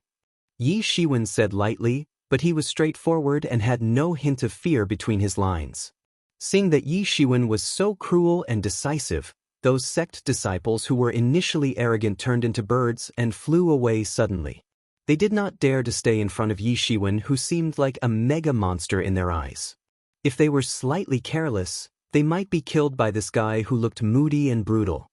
Yi Shiwen said lightly, but he was straightforward and had no hint of fear between his lines. Seeing that Yi Shiwen was so cruel and decisive, those sect disciples who were initially arrogant turned into birds and flew away suddenly. They did not dare to stay in front of Yi Shiwen, who seemed like a mega monster in their eyes. If they were slightly careless, they might be killed by this guy who looked moody and brutal.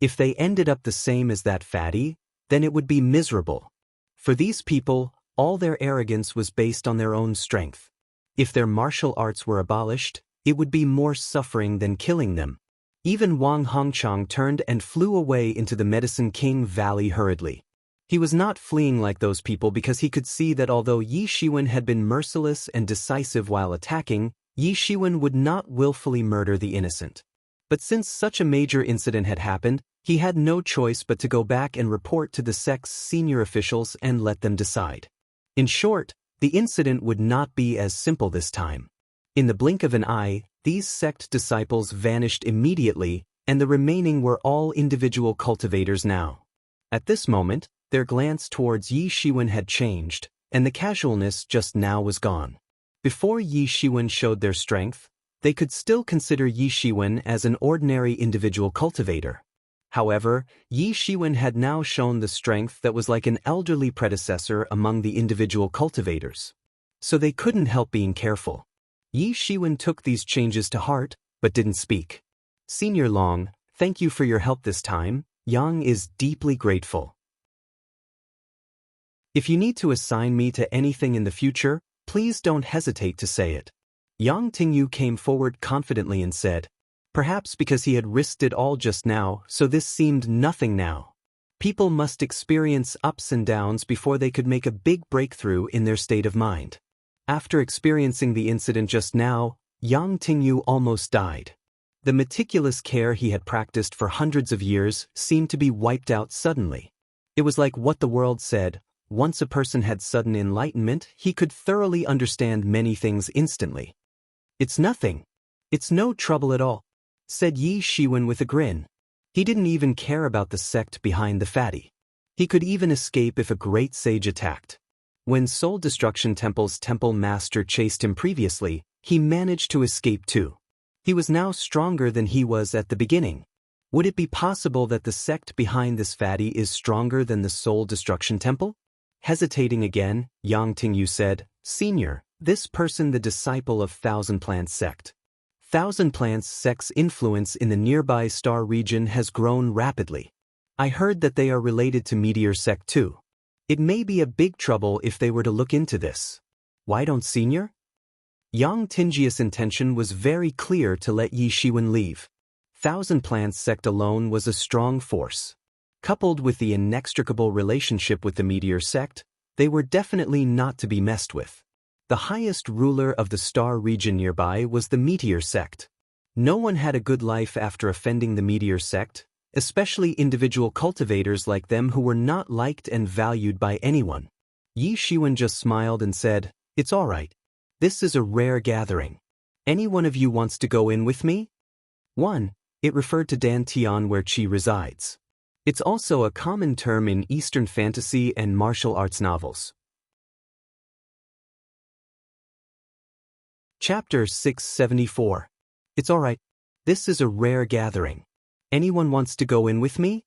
If they ended up the same as that fatty, then it would be miserable. For these people, all their arrogance was based on their own strength. If their martial arts were abolished, it would be more suffering than killing them. Even Wang Hongqiang turned and flew away into the Medicine King Valley hurriedly. He was not fleeing like those people because he could see that although Yi Shiwen had been merciless and decisive while attacking, Yi Shiwen would not willfully murder the innocent. But since such a major incident had happened, he had no choice but to go back and report to the sect's senior officials and let them decide. In short, the incident would not be as simple this time. In the blink of an eye, these sect disciples vanished immediately, and the remaining were all individual cultivators now. At this moment, their glance towards Yi Shiwen had changed, and the casualness just now was gone. Before Yi Shiwen showed their strength, they could still consider Yi Shiwen as an ordinary individual cultivator. However, Yi Shiwen had now shown the strength that was like an elderly predecessor among the individual cultivators. So they couldn't help being careful. Yi Shiwen took these changes to heart, but didn't speak. Senior Long, thank you for your help this time. Yang is deeply grateful. If you need to assign me to anything in the future, please don't hesitate to say it. Yang Tingyu came forward confidently and said, perhaps because he had risked it all just now, so this seemed nothing now. People must experience ups and downs before they could make a big breakthrough in their state of mind. After experiencing the incident just now, Yang Tingyu almost died. The meticulous care he had practiced for hundreds of years seemed to be wiped out suddenly. It was like what the world said. Once a person had sudden enlightenment, he could thoroughly understand many things instantly. It's nothing. It's no trouble at all, said Yi Shiwen with a grin. He didn't even care about the sect behind the fatty. He could even escape if a great sage attacked. When Soul Destruction Temple's temple master chased him previously, he managed to escape too. He was now stronger than he was at the beginning. Would it be possible that the sect behind this fatty is stronger than the Soul Destruction Temple? Hesitating again, Yang Tingyu said, Senior, this person the disciple of Thousand Plants sect. Thousand Plants sect's influence in the nearby star region has grown rapidly. I heard that they are related to Meteor Sect too. It may be a big trouble if they were to look into this. Why don't Senior? Yang Tingji's intention was very clear to let Yi Shiwen leave. Thousand Plants Sect alone was a strong force. Coupled with the inextricable relationship with the Meteor Sect, they were definitely not to be messed with. The highest ruler of the star region nearby was the Meteor Sect. No one had a good life after offending the Meteor Sect, especially individual cultivators like them who were not liked and valued by anyone. Yi Shiwen just smiled and said, "It's all right. This is a rare gathering. Any one of you wants to go in with me?" 1. It referred to Dan Tian where Qi resides. It's also a common term in Eastern fantasy and martial arts novels. Chapter 674. It's all right. This is a rare gathering. Anyone wants to go in with me?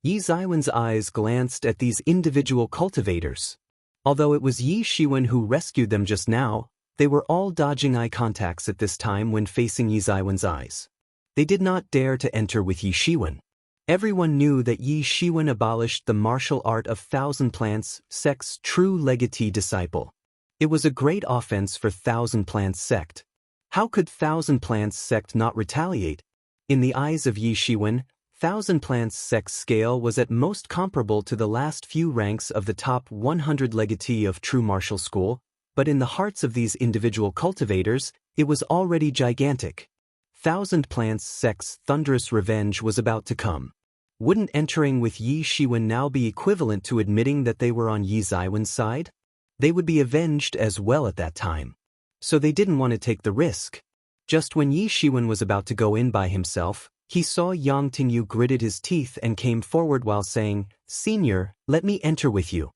Yi Ziwen's eyes glanced at these individual cultivators. Although it was Yi Shiwen who rescued them just now, they were all dodging eye contacts at this time when facing Yi Ziwen's eyes. They did not dare to enter with Yi Shiwen. Everyone knew that Yi Shiwen abolished the martial art of Thousand Plants Sect's true legatee disciple. It was a great offense for Thousand Plants Sect. How could Thousand Plants Sect not retaliate? In the eyes of Yi Shiwen, Thousand Plants Sect's scale was at most comparable to the last few ranks of the top 100 legatee of true martial school, but in the hearts of these individual cultivators, it was already gigantic. Thousand Plants Sect's thunderous revenge was about to come. Wouldn't entering with Yi Shiwen now be equivalent to admitting that they were on Yi Ziwen's side? They would be avenged as well at that time. So they didn't want to take the risk. Just when Yi Shiwen was about to go in by himself, he saw Yang Tingyu gritted his teeth and came forward while saying, "Senior, let me enter with you."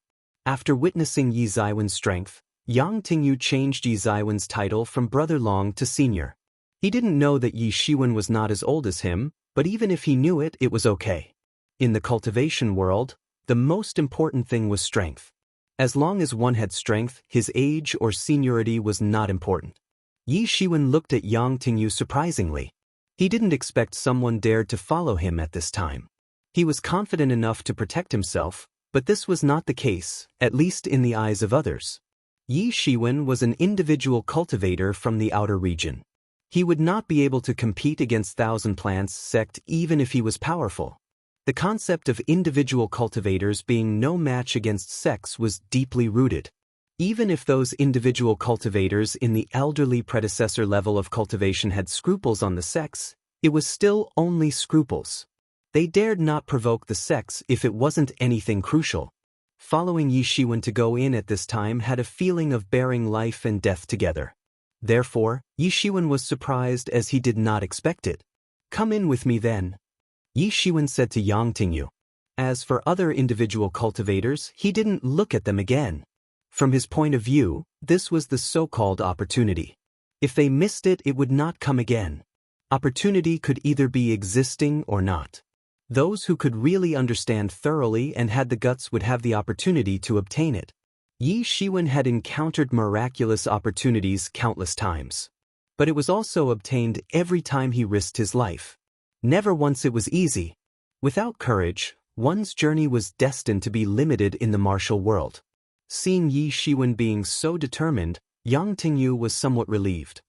After witnessing Yi Ziwen's strength, Yang Tingyu changed Yi Ziwen's title from Brother Long to Senior. He didn't know that Yi Shiwen was not as old as him, but even if he knew it, it was okay. In the cultivation world, the most important thing was strength. As long as one had strength, his age or seniority was not important. Yi Shiwen looked at Yang Tingyu surprisingly. He didn't expect someone dared to follow him at this time. He was confident enough to protect himself, but this was not the case, at least in the eyes of others. Yi Shiwen was an individual cultivator from the outer region. He would not be able to compete against Thousand Plants Sect even if he was powerful. The concept of individual cultivators being no match against sects was deeply rooted. Even if those individual cultivators in the elderly predecessor level of cultivation had scruples on the sects, it was still only scruples. They dared not provoke the sects if it wasn't anything crucial. Following Yi Shiwen to go in at this time had a feeling of bearing life and death together. Therefore, Yi Shiwen was surprised as he did not expect it. "Come in with me then," Yi Shiwen said to Yang Tingyu. As for other individual cultivators, he didn't look at them again. From his point of view, this was the so-called opportunity. If they missed it, it would not come again. Opportunity could either be existing or not. Those who could really understand thoroughly and had the guts would have the opportunity to obtain it. Yi Shiwen had encountered miraculous opportunities countless times. But it was also obtained every time he risked his life. Never once it was easy. Without courage, one's journey was destined to be limited in the martial world. Seeing Yi Shiwen being so determined, Yang Tingyu was somewhat relieved.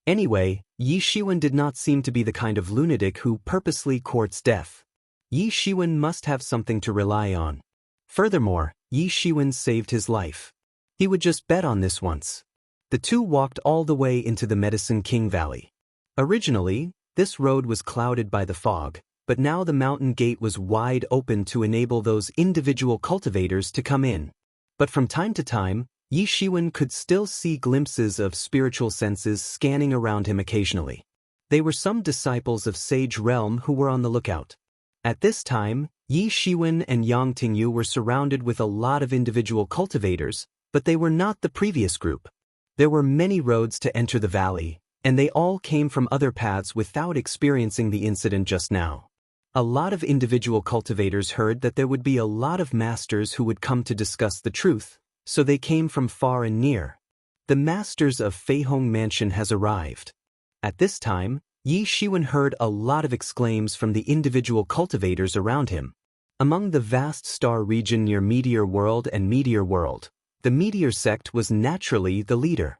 Anyway, Yi Shiwen did not seem to be the kind of lunatic who purposely courts death. Yi Shiwen must have something to rely on. Furthermore, Yi Shiwen saved his life. He would just bet on this once. The two walked all the way into the Medicine King Valley. Originally, this road was clouded by the fog, but now the mountain gate was wide open to enable those individual cultivators to come in. But from time to time, Yi Shiwen could still see glimpses of spiritual senses scanning around him occasionally. They were some disciples of Sage Realm who were on the lookout. At this time, Yi Shiwen and Yang Tingyu were surrounded with a lot of individual cultivators, but they were not the previous group. There were many roads to enter the valley, and they all came from other paths without experiencing the incident just now. A lot of individual cultivators heard that there would be a lot of masters who would come to discuss the truth, so they came from far and near. The masters of Feihong Mansion has arrived. At this time, Yi Shiwen heard a lot of exclaims from the individual cultivators around him. Among the vast star region near Meteor World and Meteor World, the Meteor sect was naturally the leader.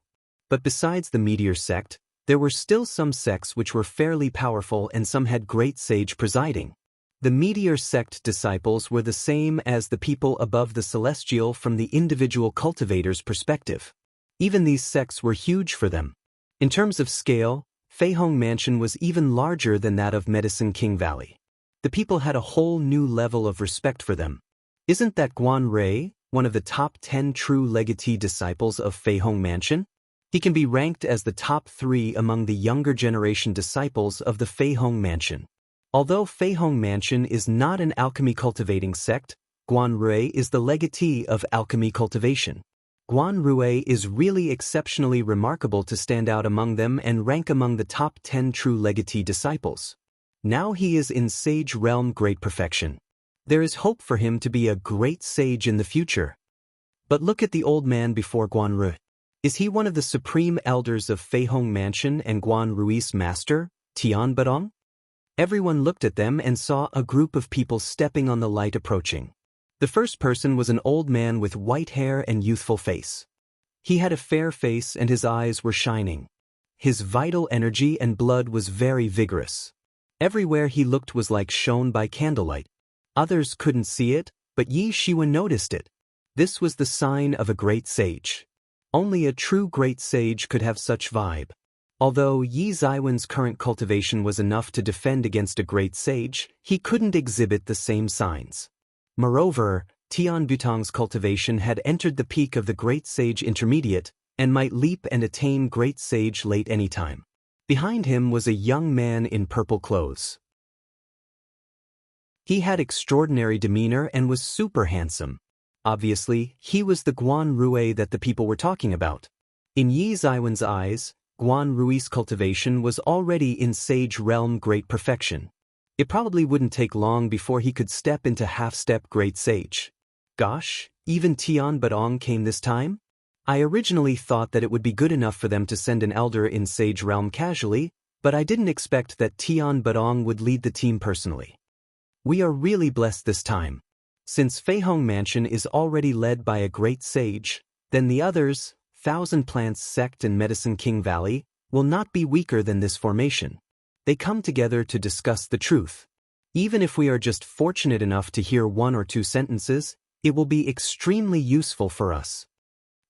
But besides the Meteor sect, there were still some sects which were fairly powerful and some had great sage presiding. The Meteor sect disciples were the same as the people above the celestial from the individual cultivator's perspective. Even these sects were huge for them. In terms of scale, Feihong Mansion was even larger than that of Medicine King Valley. The people had a whole new level of respect for them. Isn't that Guan Rui, one of the top 10 true legatee disciples of Feihong Mansion? He can be ranked as the top 3 among the younger generation disciples of the Feihong Mansion. Although Feihong Mansion is not an alchemy cultivating sect, Guan Rui is the legatee of alchemy cultivation. Guan Rui is really exceptionally remarkable to stand out among them and rank among the top 10 true legatee disciples. Now he is in Sage Realm Great Perfection. There is hope for him to be a great sage in the future. But look at the old man before Guan Rui. Is he one of the supreme elders of Feihong Mansion and Guan Rui's master, Tian Badong? Everyone looked at them and saw a group of people stepping on the light approaching. The first person was an old man with white hair and youthful face. He had a fair face and his eyes were shining. His vital energy and blood was very vigorous. Everywhere he looked was like shone by candlelight. Others couldn't see it, but Yi Shiwen noticed it. This was the sign of a great sage. Only a true great sage could have such vibe. Although Yi Ziwen's current cultivation was enough to defend against a great sage, he couldn't exhibit the same signs. Moreover, Tian Butong's cultivation had entered the peak of the Great Sage Intermediate, and might leap and attain Great Sage late anytime. Behind him was a young man in purple clothes. He had extraordinary demeanor and was super handsome. Obviously, he was the Guan Rui that the people were talking about. In Yi Ziwen's eyes, Guan Rui's cultivation was already in Sage Realm Great Perfection. It probably wouldn't take long before he could step into half-step Great Sage. Gosh, even Tian Badong came this time? I originally thought that it would be good enough for them to send an elder in Sage Realm casually, but I didn't expect that Tian Badong would lead the team personally. We are really blessed this time. Since Feihong Mansion is already led by a great sage, then the others, Thousand Plants Sect and Medicine King Valley, will not be weaker than this formation. They come together to discuss the truth. Even if we are just fortunate enough to hear 1 or 2 sentences, it will be extremely useful for us.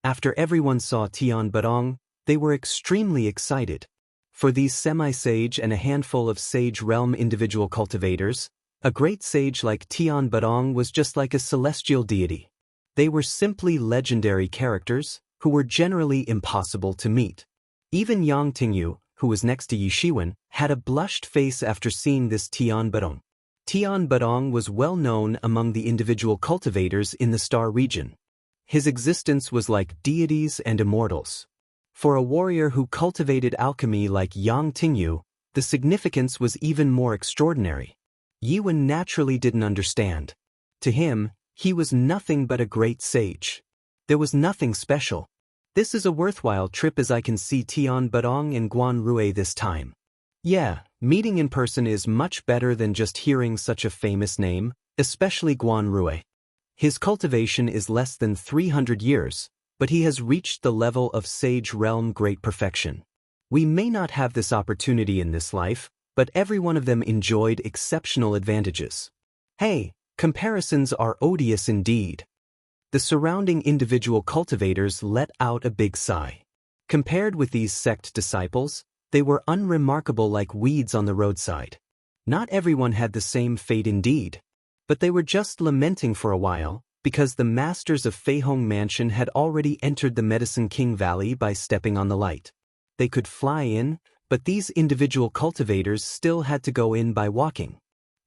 After everyone saw Tian Badong, they were extremely excited. For these semi-sage and a handful of Sage Realm individual cultivators, a great sage like Tian Badong was just like a celestial deity. They were simply legendary characters, who were generally impossible to meet. Even Yang Tingyu, who was next to Yi Shiwen, had a blushed face after seeing this Tian Badong. Tian Badong was well known among the individual cultivators in the star region. His existence was like deities and immortals. For a warrior who cultivated alchemy like Yang Tingyu, the significance was even more extraordinary. Yiwen naturally didn't understand. To him, he was nothing but a great sage. There was nothing special. This is a worthwhile trip as I can see Tian Badong and Guan Rui this time. Yeah, meeting in person is much better than just hearing such a famous name, especially Guan Rui. His cultivation is less than 300 years, but he has reached the level of Sage Realm Great Perfection. We may not have this opportunity in this life, but every one of them enjoyed exceptional advantages. Hey, comparisons are odious indeed. The surrounding individual cultivators let out a big sigh. Compared with these sect disciples, they were unremarkable like weeds on the roadside. Not everyone had the same fate indeed. But they were just lamenting for a while, because the masters of Feihong Mansion had already entered the Medicine King Valley by stepping on the light. They could fly in, but these individual cultivators still had to go in by walking.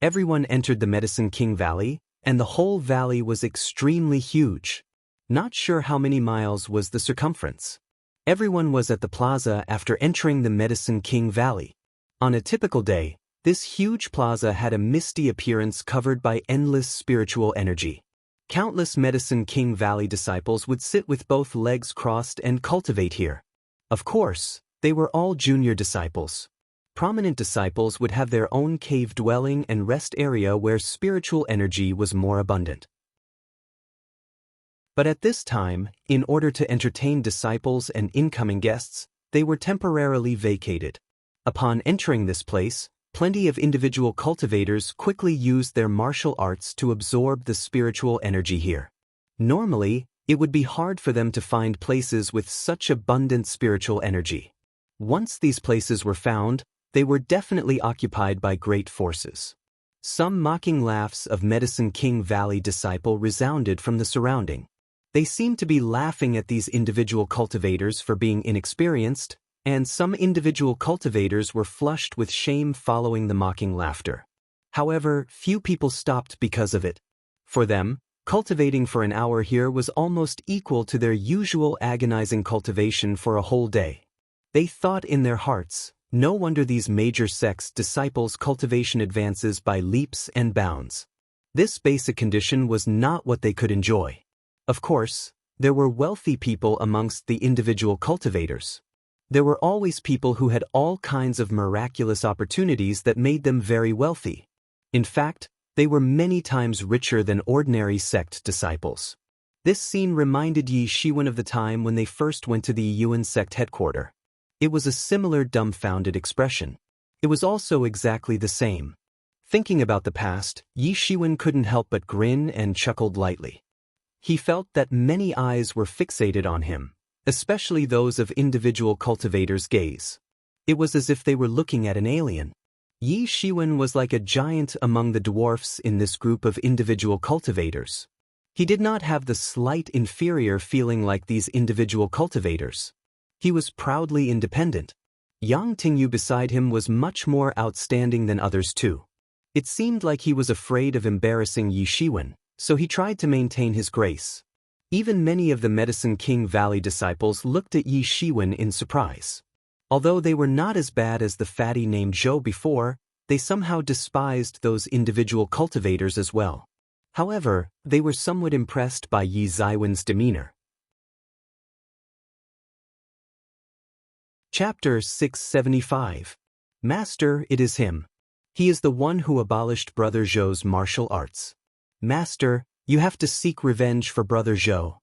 Everyone entered the Medicine King Valley, and the whole valley was extremely huge. Not sure how many miles was the circumference. Everyone was at the plaza after entering the Medicine King Valley. On a typical day, this huge plaza had a misty appearance covered by endless spiritual energy. Countless Medicine King Valley disciples would sit with both legs crossed and cultivate here. Of course, they were all junior disciples. prominent disciples would have their own cave dwelling and rest area where spiritual energy was more abundant. But at this time, in order to entertain disciples and incoming guests, they were temporarily vacated. Upon entering this place, plenty of individual cultivators quickly used their martial arts to absorb the spiritual energy here. Normally, it would be hard for them to find places with such abundant spiritual energy. Once these places were found, they were definitely occupied by great forces. Some mocking laughs of Medicine King Valley disciple resounded from the surrounding. They seemed to be laughing at these individual cultivators for being inexperienced, and some individual cultivators were flushed with shame following the mocking laughter. However, few people stopped because of it. For them, cultivating for an hour here was almost equal to their usual agonizing cultivation for a whole day. They thought in their hearts, no wonder these major sects' disciples' cultivation advances by leaps and bounds. This basic condition was not what they could enjoy. Of course, there were wealthy people amongst the individual cultivators. There were always people who had all kinds of miraculous opportunities that made them very wealthy. In fact, they were many times richer than ordinary sect disciples. This scene reminded Yi Shiwen of the time when they first went to the Yuan sect headquarters. It was a similar dumbfounded expression. It was also exactly the same. Thinking about the past, Yi Shiwen couldn't help but grin and chuckled lightly. He felt that many eyes were fixated on him, especially those of individual cultivators' gaze. It was as if they were looking at an alien. Yi Shiwen was like a giant among the dwarfs in this group of individual cultivators. He did not have the slight inferior feeling like these individual cultivators. He was proudly independent. Yang Tingyu beside him was much more outstanding than others too. It seemed like he was afraid of embarrassing Yi Shiwen, so he tried to maintain his grace. Even many of the Medicine King Valley disciples looked at Yi Shiwen in surprise. Although they were not as bad as the fatty named Zhou before, they somehow despised those individual cultivators as well. However, they were somewhat impressed by Yi Ziwen's demeanor. Chapter 675. Master, it is him. He is the one who abolished Brother Zhou's martial arts. Master, you have to seek revenge for Brother Zhou.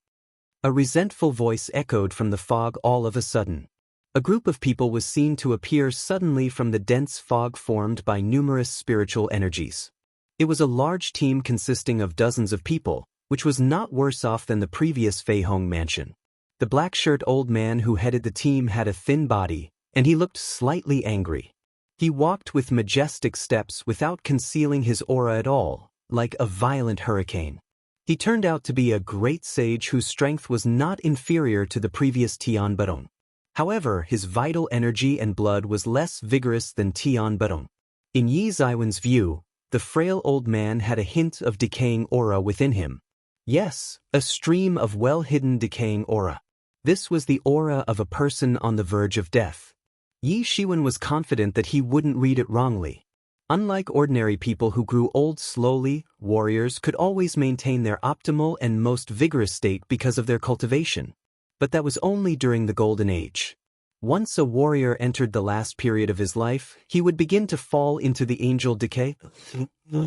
A resentful voice echoed from the fog all of a sudden. A group of people was seen to appear suddenly from the dense fog formed by numerous spiritual energies. It was a large team consisting of dozens of people, which was not worse off than the previous Fei Hong mansion. The black-shirt old man who headed the team had a thin body, and he looked slightly angry. He walked with majestic steps without concealing his aura at all, like a violent hurricane. He turned out to be a great sage whose strength was not inferior to the previous Tian Barong. However, his vital energy and blood was less vigorous than Tian Barong. In Yi Ziwen's view, the frail old man had a hint of decaying aura within him. Yes, a stream of well-hidden decaying aura. This was the aura of a person on the verge of death. Yi Shiwen was confident that he wouldn't read it wrongly. Unlike ordinary people who grew old slowly, warriors could always maintain their optimal and most vigorous state because of their cultivation. But that was only during the Golden Age. Once a warrior entered the last period of his life, he would begin to fall into the angel decay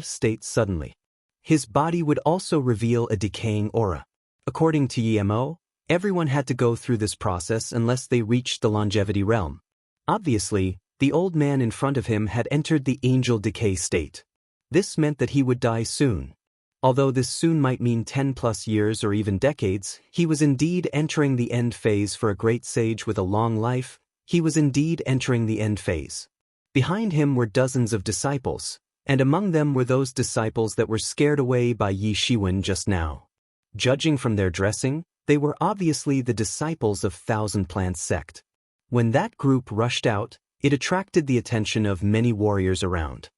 state suddenly. His body would also reveal a decaying aura. According to Yemo, everyone had to go through this process unless they reached the longevity realm. Obviously, the old man in front of him had entered the angel decay state. This meant that he would die soon. Although this soon might mean 10+ years or even decades, he was indeed entering the end phase. For a great sage with a long life, he was indeed entering the end phase. Behind him were dozens of disciples, and among them were those disciples that were scared away by Yi Shiwen just now. Judging from their dressing, they were obviously the disciples of Thousand Plants sect. When that group rushed out, it attracted the attention of many warriors around.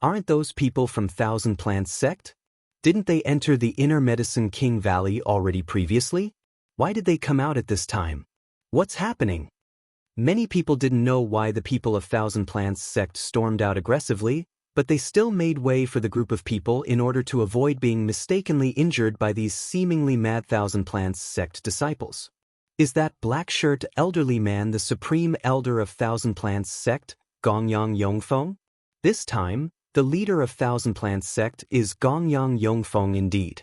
Aren't those people from Thousand Plants sect? Didn't they enter the inner Medicine King Valley already previously? Why did they come out at this time? What's happening? Many people didn't know why the people of Thousand Plants sect stormed out aggressively, but they still made way for the group of people in order to avoid being mistakenly injured by these seemingly mad Thousand Plants sect disciples. Is that black-shirt elderly man the supreme elder of Thousand Plants sect? Gongyang Yongfeng? This time, the leader of Thousand Plants sect is Gongyang Yongfeng indeed.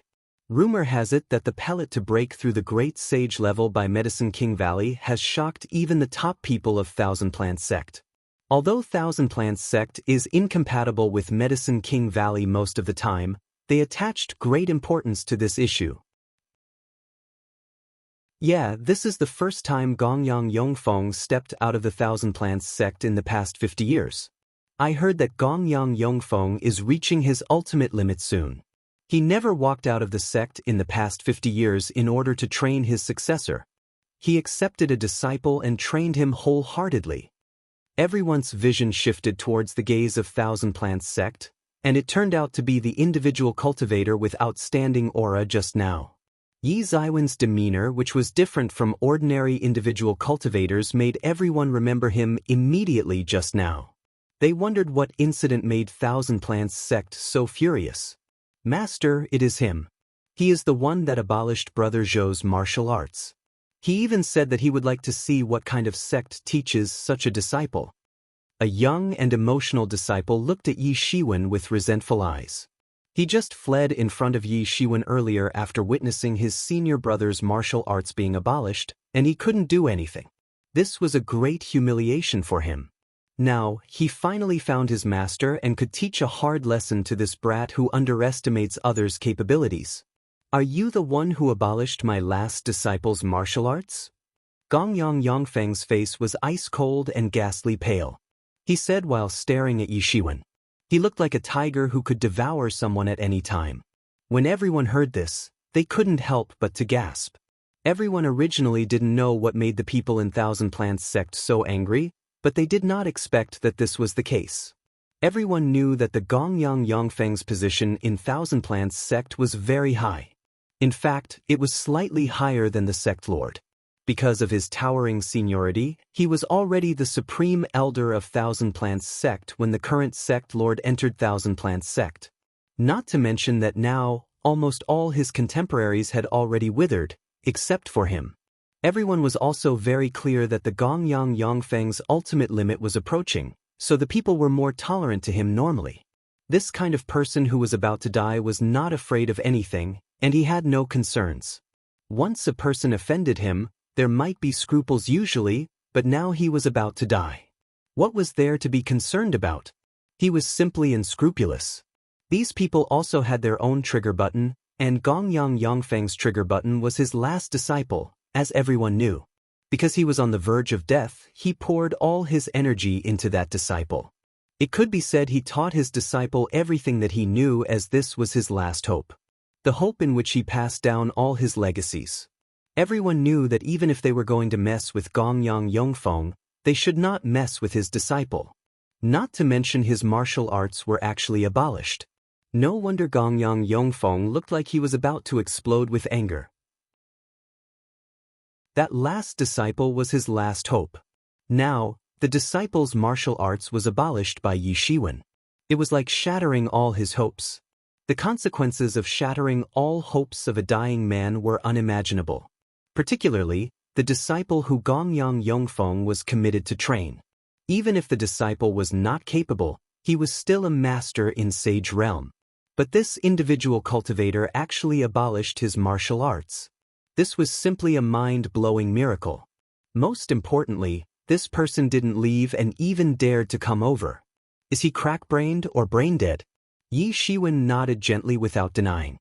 Rumor has it that the pellet to break through the Great Sage level by Medicine King Valley has shocked even the top people of Thousand Plants sect. Although Thousand Plants sect is incompatible with Medicine King Valley most of the time, they attached great importance to this issue. Yeah, this is the first time Gongyang Yongfeng stepped out of the Thousand Plants sect in the past 50 years. I heard that Gongyang Yongfeng is reaching his ultimate limit soon. He never walked out of the sect in the past 50 years in order to train his successor. He accepted a disciple and trained him wholeheartedly. Everyone's vision shifted towards the gaze of Thousand Plants sect, and it turned out to be the individual cultivator with outstanding aura just now. Yi Ziwen's demeanor, which was different from ordinary individual cultivators, made everyone remember him immediately just now. They wondered what incident made Thousand Plants sect so furious. Master, it is him. He is the one that abolished Brother Zhou's martial arts. He even said that he would like to see what kind of sect teaches such a disciple. A young and emotional disciple looked at Yi Shiwen with resentful eyes. He just fled in front of Yi Shiwen earlier after witnessing his senior brother's martial arts being abolished, and he couldn't do anything. This was a great humiliation for him. Now, he finally found his master and could teach a hard lesson to this brat who underestimates others' capabilities. Are you the one who abolished my last disciple's martial arts? Gongyang Yongfeng's face was ice-cold and ghastly pale. He said while staring at Yi Shiwen. He looked like a tiger who could devour someone at any time. When everyone heard this, they couldn't help but to gasp. Everyone originally didn't know what made the people in Thousand Plants sect so angry, but they did not expect that this was the case. Everyone knew that the Gongyang Yongfeng's position in Thousand Plants sect was very high. In fact, it was slightly higher than the sect lord. Because of his towering seniority, he was already the supreme elder of Thousand Plants sect when the current sect lord entered Thousand Plants sect. Not to mention that now, almost all his contemporaries had already withered, except for him. Everyone was also very clear that the Gongyang Yongfeng's ultimate limit was approaching, so the people were more tolerant to him normally. This kind of person who was about to die was not afraid of anything, and he had no concerns. Once a person offended him, there might be scruples usually, but now he was about to die. What was there to be concerned about? He was simply unscrupulous. These people also had their own trigger button, and Gongyang Yongfeng's trigger button was his last disciple, as everyone knew. Because he was on the verge of death, he poured all his energy into that disciple. It could be said he taught his disciple everything that he knew, as this was his last hope. The hope in which he passed down all his legacies. Everyone knew that even if they were going to mess with Gongyang Yongfeng, they should not mess with his disciple. Not to mention his martial arts were actually abolished. No wonder Gongyang Yongfeng looked like he was about to explode with anger. That last disciple was his last hope. Now, the disciple's martial arts was abolished by Yi Shiwen. It was like shattering all his hopes. The consequences of shattering all hopes of a dying man were unimaginable. Particularly, the disciple who Gongyang Yongfeng was committed to train. Even if the disciple was not capable, he was still a master in Sage Realm. But this individual cultivator actually abolished his martial arts. This was simply a mind-blowing miracle. Most importantly, this person didn't leave and even dared to come over. Is he crack-brained or brain-dead? Yi Shiwen nodded gently without denying.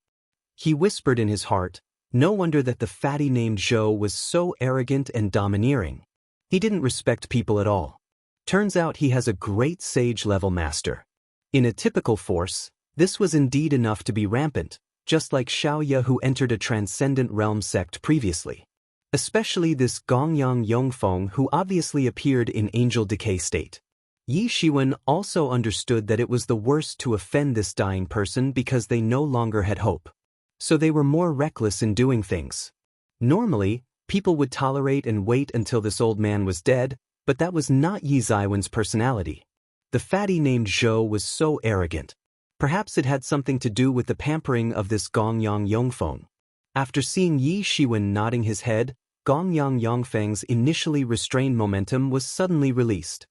He whispered in his heart, no wonder that the fatty named Zhou was so arrogant and domineering. He didn't respect people at all. Turns out he has a great sage-level master. In a typical force, this was indeed enough to be rampant, just like Xiaoya who entered a transcendent realm sect previously. Especially this Gongyang Yongfeng who obviously appeared in angel decay state. Yi Shiwen also understood that it was the worst to offend this dying person because they no longer had hope. So they were more reckless in doing things. Normally, people would tolerate and wait until this old man was dead, but that was not Yi Ziwen's personality. The fatty named Zhou was so arrogant. Perhaps it had something to do with the pampering of this Gongyang Yongfeng. After seeing Yi Shiwen nodding his head, Gongyang Yongfeng's initially restrained momentum was suddenly released.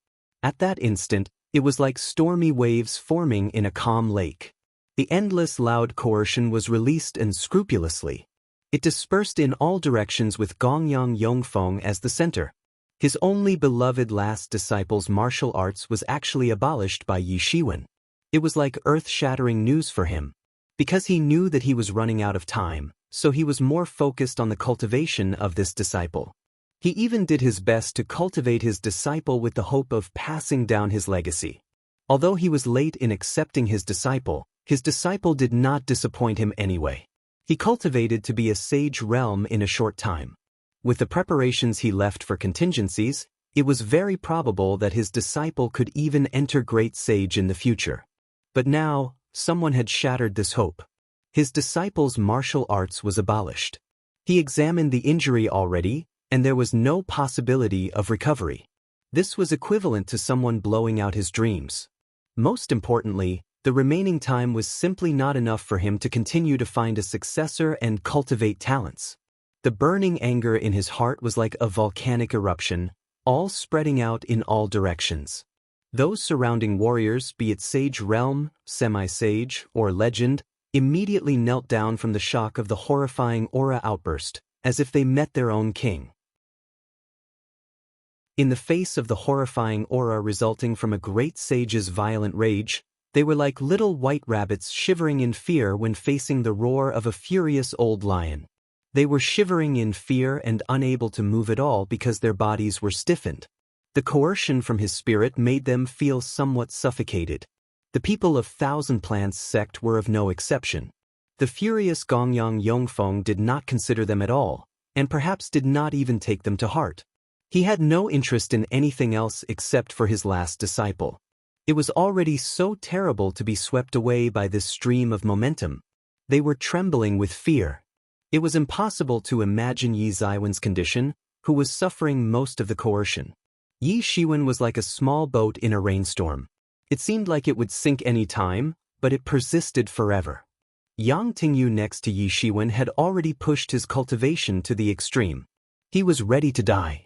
At that instant, it was like stormy waves forming in a calm lake. The endless loud coercion was released unscrupulously. It dispersed in all directions with Gongyang Yongfeng as the center. His only beloved last disciple's martial arts was actually abolished by Yi Shiwen. It was like earth-shattering news for him. Because he knew that he was running out of time, so he was more focused on the cultivation of this disciple. He even did his best to cultivate his disciple with the hope of passing down his legacy. Although he was late in accepting his disciple did not disappoint him anyway. He cultivated to be a sage realm in a short time. With the preparations he left for contingencies, it was very probable that his disciple could even enter great sage in the future. But now, someone had shattered this hope. His disciple's martial arts was abolished. He examined the injury already, and there was no possibility of recovery. This was equivalent to someone blowing out his dreams. Most importantly, the remaining time was simply not enough for him to continue to find a successor and cultivate talents. The burning anger in his heart was like a volcanic eruption, all spreading out in all directions. Those surrounding warriors, be it sage realm, semi-sage, or legend, immediately knelt down from the shock of the horrifying aura outburst, as if they met their own king. In the face of the horrifying aura resulting from a great sage's violent rage, they were like little white rabbits shivering in fear when facing the roar of a furious old lion. They were shivering in fear and unable to move at all because their bodies were stiffened. The coercion from his spirit made them feel somewhat suffocated. The people of Thousand Plants sect were of no exception. The furious Gongyang Yongfeng did not consider them at all, and perhaps did not even take them to heart. He had no interest in anything else except for his last disciple. It was already so terrible to be swept away by this stream of momentum. They were trembling with fear. It was impossible to imagine Yi Ziwen's condition, who was suffering most of the coercion. Yi Shiwen was like a small boat in a rainstorm. It seemed like it would sink any time, but it persisted forever. Yang Tingyu next to Yi Shiwen had already pushed his cultivation to the extreme. He was ready to die.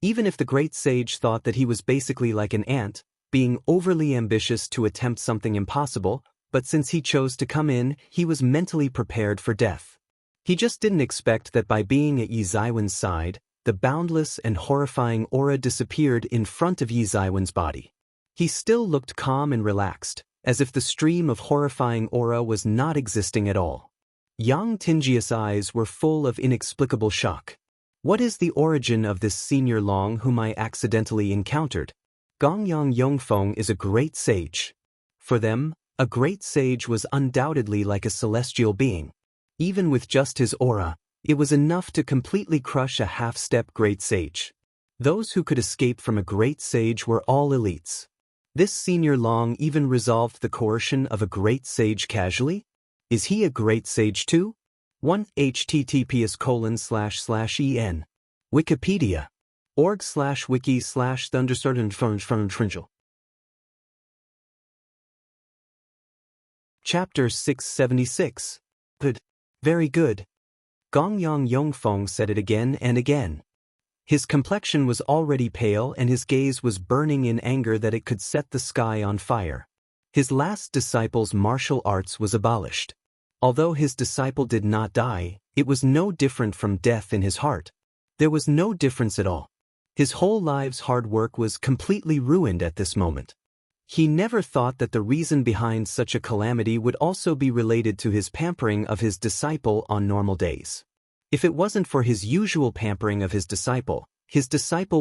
Even if the great sage thought that he was basically like an ant, being overly ambitious to attempt something impossible, but since he chose to come in, he was mentally prepared for death. He just didn't expect that by being at Yi Ziwen's side, the boundless and horrifying aura disappeared in front of Yi Ziwen's body. He still looked calm and relaxed, as if the stream of horrifying aura was not existing at all. Yang Tingyi's eyes were full of inexplicable shock. What is the origin of this Senior Long whom I accidentally encountered? Gongyang Yongfeng is a great sage. For them, a great sage was undoubtedly like a celestial being. Even with just his aura, it was enough to completely crush a half-step great sage. Those who could escape from a great sage were all elites. This Senior Long even resolved the coercion of a great sage casually? Is he a great sage too? 1 https://en Wikipedia org/wiki/thunderstorm. Chapter 676. Good. Very good. Gongyang Yongfeng said it again and again. His complexion was already pale and his gaze was burning in anger that it could set the sky on fire. His last disciple's martial arts was abolished. Although his disciple did not die, it was no different from death in his heart. There was no difference at all. His whole life's hard work was completely ruined at this moment. He never thought that the reason behind such a calamity would also be related to his pampering of his disciple on normal days. If it wasn't for his usual pampering of his disciple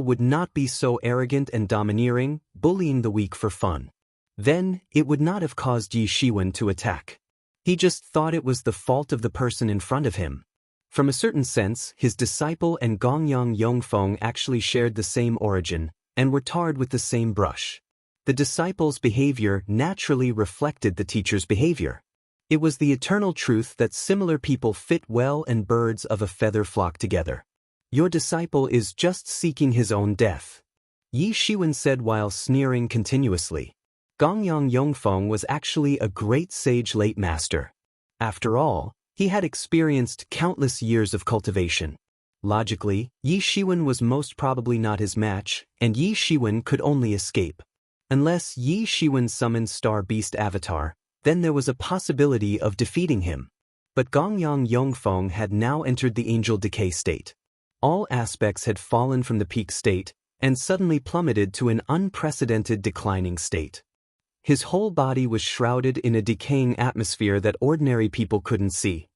would not be so arrogant and domineering, bullying the weak for fun. Then, it would not have caused Yi Shiwen to attack. He just thought it was the fault of the person in front of him. From a certain sense, his disciple and Gongyang Yongfeng actually shared the same origin, and were tarred with the same brush. The disciple's behavior naturally reflected the teacher's behavior. It was the eternal truth that similar people fit well and birds of a feather flock together. Your disciple is just seeking his own death. Yi Shiwen said while sneering continuously. Gongyang Yongfeng was actually a great sage late master. After all, he had experienced countless years of cultivation. Logically, Yi Shiwen was most probably not his match, and Yi Shiwen could only escape. Unless Yi Shiwen summoned Star Beast Avatar, then there was a possibility of defeating him. But Gongyang Yongfeng had now entered the Angel Decay state. All aspects had fallen from the peak state, and suddenly plummeted to an unprecedented declining state. His whole body was shrouded in a decaying atmosphere that ordinary people couldn't see.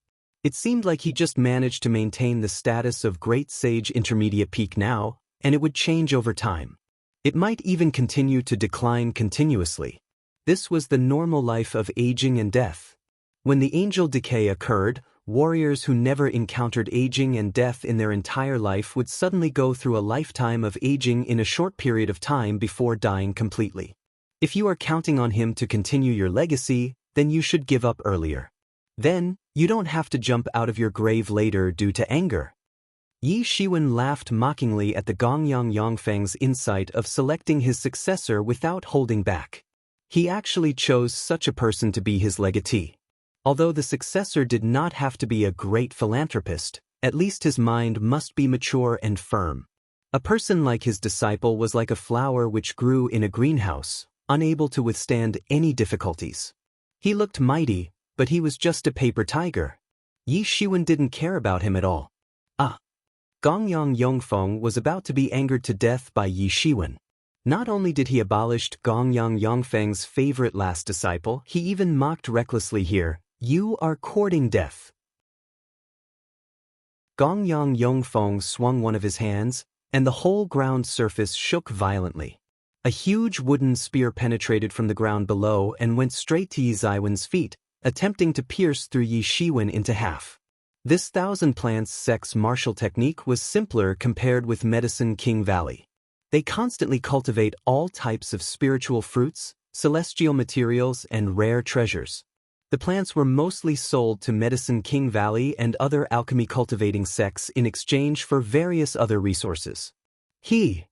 It seemed like he just managed to maintain the status of Great Sage Intermediate Peak now, and it would change over time. It might even continue to decline continuously. This was the normal life of aging and death. When the Angel Decay occurred, warriors who never encountered aging and death in their entire life would suddenly go through a lifetime of aging in a short period of time before dying completely. If you are counting on him to continue your legacy, then you should give up earlier. Then, you don't have to jump out of your grave later due to anger. Yi Shiwen laughed mockingly at the Gongyang Yongfeng's insight of selecting his successor without holding back. He actually chose such a person to be his legatee. Although the successor did not have to be a great philanthropist, at least his mind must be mature and firm. A person like his disciple was like a flower which grew in a greenhouse, unable to withstand any difficulties. He looked mighty, but he was just a paper tiger. Yi Shiwen didn't care about him at all. Gongyang Yongfeng was about to be angered to death by Yi Shiwen. Not only did he abolish Gongyang Yongfeng's favorite last disciple, he even mocked recklessly here, "You are courting death." Gongyang Yongfeng swung one of his hands, and the whole ground surface shook violently. A huge wooden spear penetrated from the ground below and went straight to Yi Ziwen's feet, attempting to pierce through Yi Shiwen into half. This Thousand Plants sect's martial technique was simpler compared with Medicine King Valley. They constantly cultivate all types of spiritual fruits, celestial materials, and rare treasures. The plants were mostly sold to Medicine King Valley and other alchemy cultivating sects in exchange for various other resources. Yi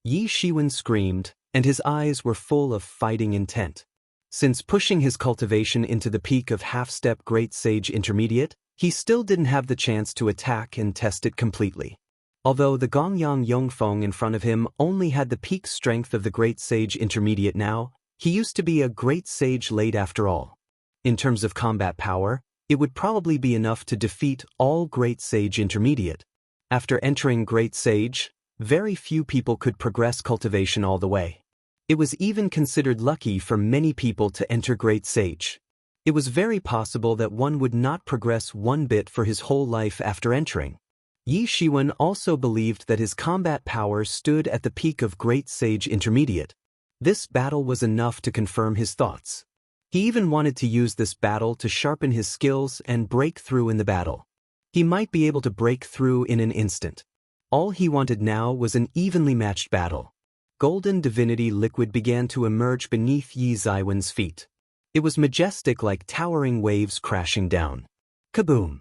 Shiwen screamed, and his eyes were full of fighting intent. Since pushing his cultivation into the peak of half-step Great Sage Intermediate, he still didn't have the chance to attack and test it completely. Although the Gongyang Yongfeng in front of him only had the peak strength of the Great Sage Intermediate now, he used to be a Great Sage late after all. In terms of combat power, it would probably be enough to defeat all Great Sage Intermediate. After entering Great Sage, very few people could progress cultivation all the way. It was even considered lucky for many people to enter Great Sage. It was very possible that one would not progress one bit for his whole life after entering. Yi Shiwen also believed that his combat power stood at the peak of Great Sage Intermediate. This battle was enough to confirm his thoughts. He even wanted to use this battle to sharpen his skills and break through in the battle. He might be able to break through in an instant. All he wanted now was an evenly matched battle. Golden divinity liquid began to emerge beneath Yi Ziwen's feet. It was majestic like towering waves crashing down. Kaboom!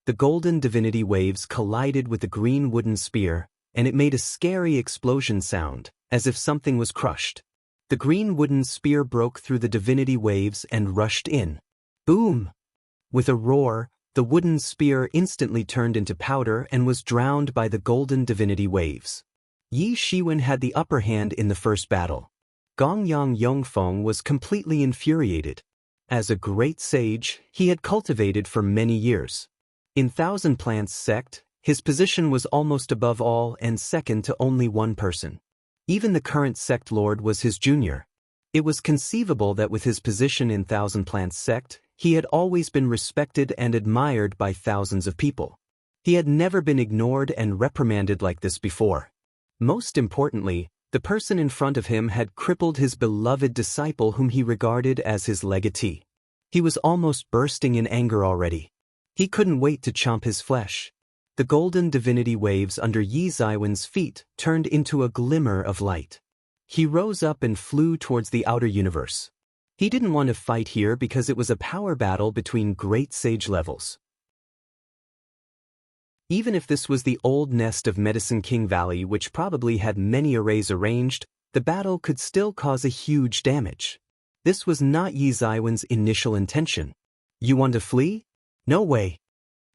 The golden divinity waves collided with the green wooden spear, and it made a scary explosion sound, as if something was crushed. The green wooden spear broke through the divinity waves and rushed in. Boom! With a roar, the wooden spear instantly turned into powder and was drowned by the golden divinity waves. Yi Shiwen had the upper hand in the first battle. Gongyang Yongfeng was completely infuriated. As a great sage, he had cultivated for many years. In Thousand Plants sect, his position was almost above all and second to only one person. Even the current sect lord was his junior. It was conceivable that with his position in Thousand Plants sect, he had always been respected and admired by thousands of people. He had never been ignored and reprimanded like this before. Most importantly, the person in front of him had crippled his beloved disciple whom he regarded as his legatee. He was almost bursting in anger already. He couldn't wait to chomp his flesh. The golden divinity waves under Yi Ziwen's feet turned into a glimmer of light. He rose up and flew towards the outer universe. He didn't want to fight here because it was a power battle between great sage levels. Even if this was the old nest of Medicine King Valley, which probably had many arrays arranged, the battle could still cause a huge damage. This was not Yi Ziwen's initial intention. You want to flee? No way.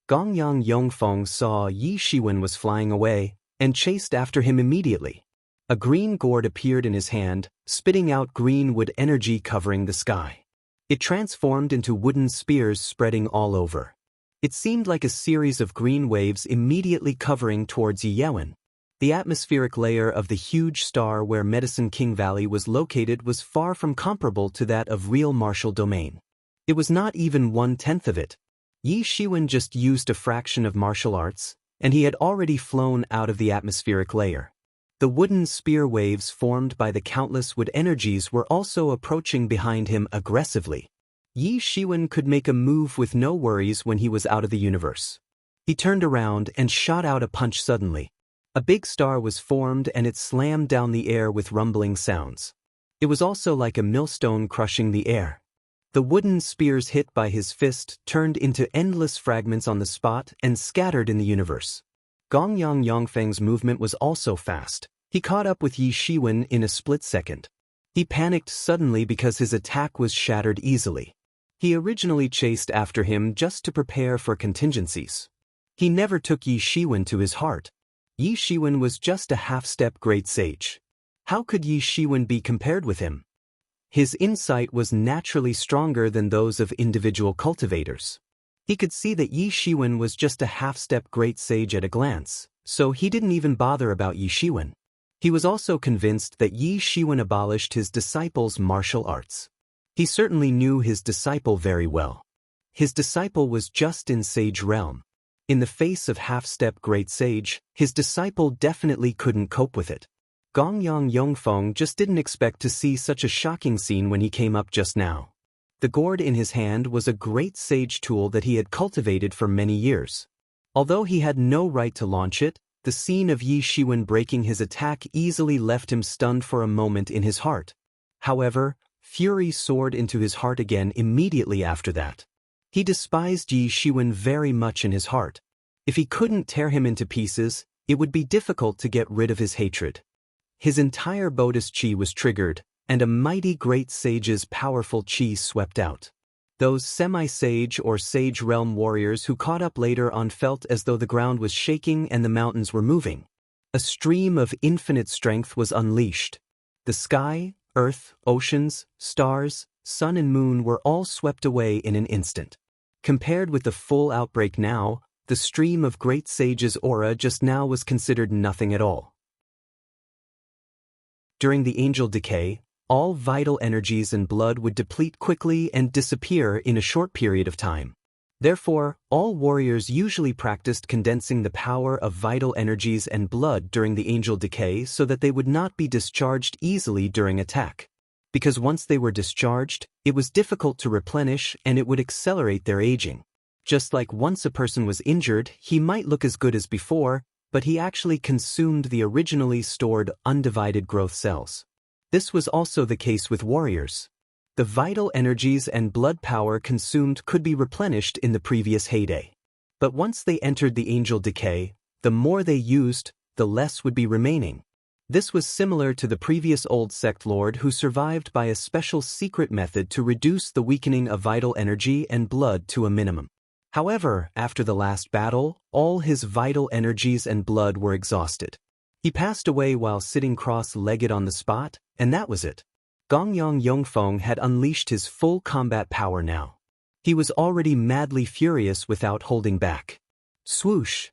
Gongyang Yongfeng saw Yi Shiwen was flying away, and chased after him immediately. A green gourd appeared in his hand, spitting out green wood energy covering the sky. It transformed into wooden spears spreading all over. It seemed like a series of green waves immediately covering towards Yewen. The atmospheric layer of the huge star where Medicine King Valley was located was far from comparable to that of real Martial Domain. It was not even 1/10 of it. Yi Shiwen just used a fraction of martial arts, and he had already flown out of the atmospheric layer. The wooden spear waves formed by the countless wood energies were also approaching behind him aggressively. Yi Shiwen could make a move with no worries when he was out of the universe. He turned around and shot out a punch suddenly. A big star was formed and it slammed down the air with rumbling sounds. It was also like a millstone crushing the air. The wooden spears hit by his fist turned into endless fragments on the spot and scattered in the universe. Gongyang Yongfeng's movement was also fast. He caught up with Yi Shiwen in a split second. He panicked suddenly because his attack was shattered easily. He originally chased after him just to prepare for contingencies. He never took Yi Shiwen to his heart. Yi Shiwen was just a half-step great sage. How could Yi Shiwen be compared with him? His insight was naturally stronger than those of individual cultivators. He could see that Yi Shiwen was just a half-step great sage at a glance, so he didn't even bother about Yi Shiwen. He was also convinced that Yi Shiwen abolished his disciple's martial arts. He certainly knew his disciple very well. His disciple was just in sage realm. In the face of half-step great sage, his disciple definitely couldn't cope with it. Gongyang Yongfeng just didn't expect to see such a shocking scene when he came up just now. The gourd in his hand was a great sage tool that he had cultivated for many years. Although he had no right to launch it, the scene of Yi Shiwen breaking his attack easily left him stunned for a moment in his heart. However, fury soared into his heart again immediately after that. He despised Yi Shiwen very much in his heart. If he couldn't tear him into pieces, it would be difficult to get rid of his hatred. His entire Bodhis Chi was triggered, and a mighty great sage's powerful chi swept out. Those semi-sage or sage realm warriors who caught up later on felt as though the ground was shaking and the mountains were moving. A stream of infinite strength was unleashed. The sky, earth, oceans, stars, sun and moon were all swept away in an instant. Compared with the full outbreak now, the stream of great sage's aura just now was considered nothing at all. During the angel decay, all vital energies and blood would deplete quickly and disappear in a short period of time. Therefore, all warriors usually practiced condensing the power of vital energies and blood during the angel decay so that they would not be discharged easily during attack. Because once they were discharged, it was difficult to replenish and it would accelerate their aging. Just like once a person was injured, he might look as good as before, but he actually consumed the originally stored undivided growth cells. This was also the case with warriors. The vital energies and blood power consumed could be replenished in the previous heyday. But once they entered the angel decay, the more they used, the less would be remaining. This was similar to the previous old sect lord who survived by a special secret method to reduce the weakening of vital energy and blood to a minimum. However, after the last battle, all his vital energies and blood were exhausted. He passed away while sitting cross-legged on the spot, and that was it. Gongyang Yongfeng had unleashed his full combat power now. He was already madly furious without holding back. Swoosh!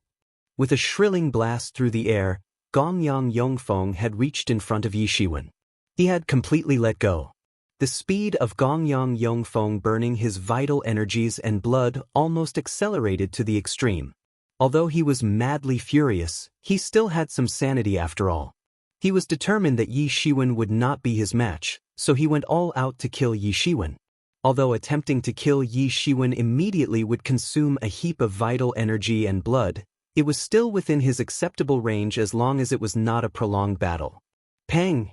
With a shrilling blast through the air, Gongyang Yongfeng had reached in front of Yi Shiwen. He had completely let go. The speed of Gongyang Yongfeng burning his vital energies and blood almost accelerated to the extreme. Although he was madly furious, he still had some sanity after all. He was determined that Yi Shiwen would not be his match, so he went all out to kill Yi Shiwen. Although attempting to kill Yi Shiwen immediately would consume a heap of vital energy and blood, it was still within his acceptable range as long as it was not a prolonged battle. Pang!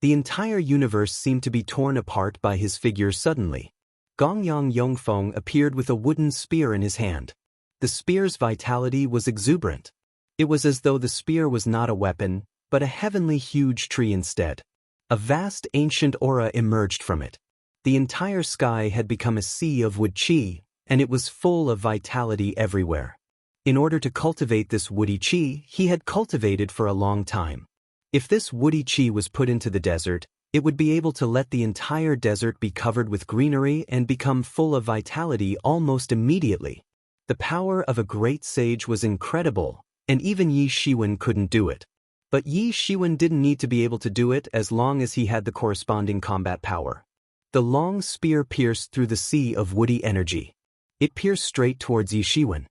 The entire universe seemed to be torn apart by his figure suddenly. Gongyang Yongfeng appeared with a wooden spear in his hand. The spear's vitality was exuberant. It was as though the spear was not a weapon, but a heavenly huge tree instead. A vast ancient aura emerged from it. The entire sky had become a sea of wood chi, and it was full of vitality everywhere. In order to cultivate this woody chi, he had cultivated for a long time. If this woody chi was put into the desert, it would be able to let the entire desert be covered with greenery and become full of vitality almost immediately. The power of a great sage was incredible, and even Yi Shiwen couldn't do it. But Yi Shiwen didn't need to be able to do it as long as he had the corresponding combat power. The long spear pierced through the sea of woody energy. It pierced straight towards Yi Shiwen.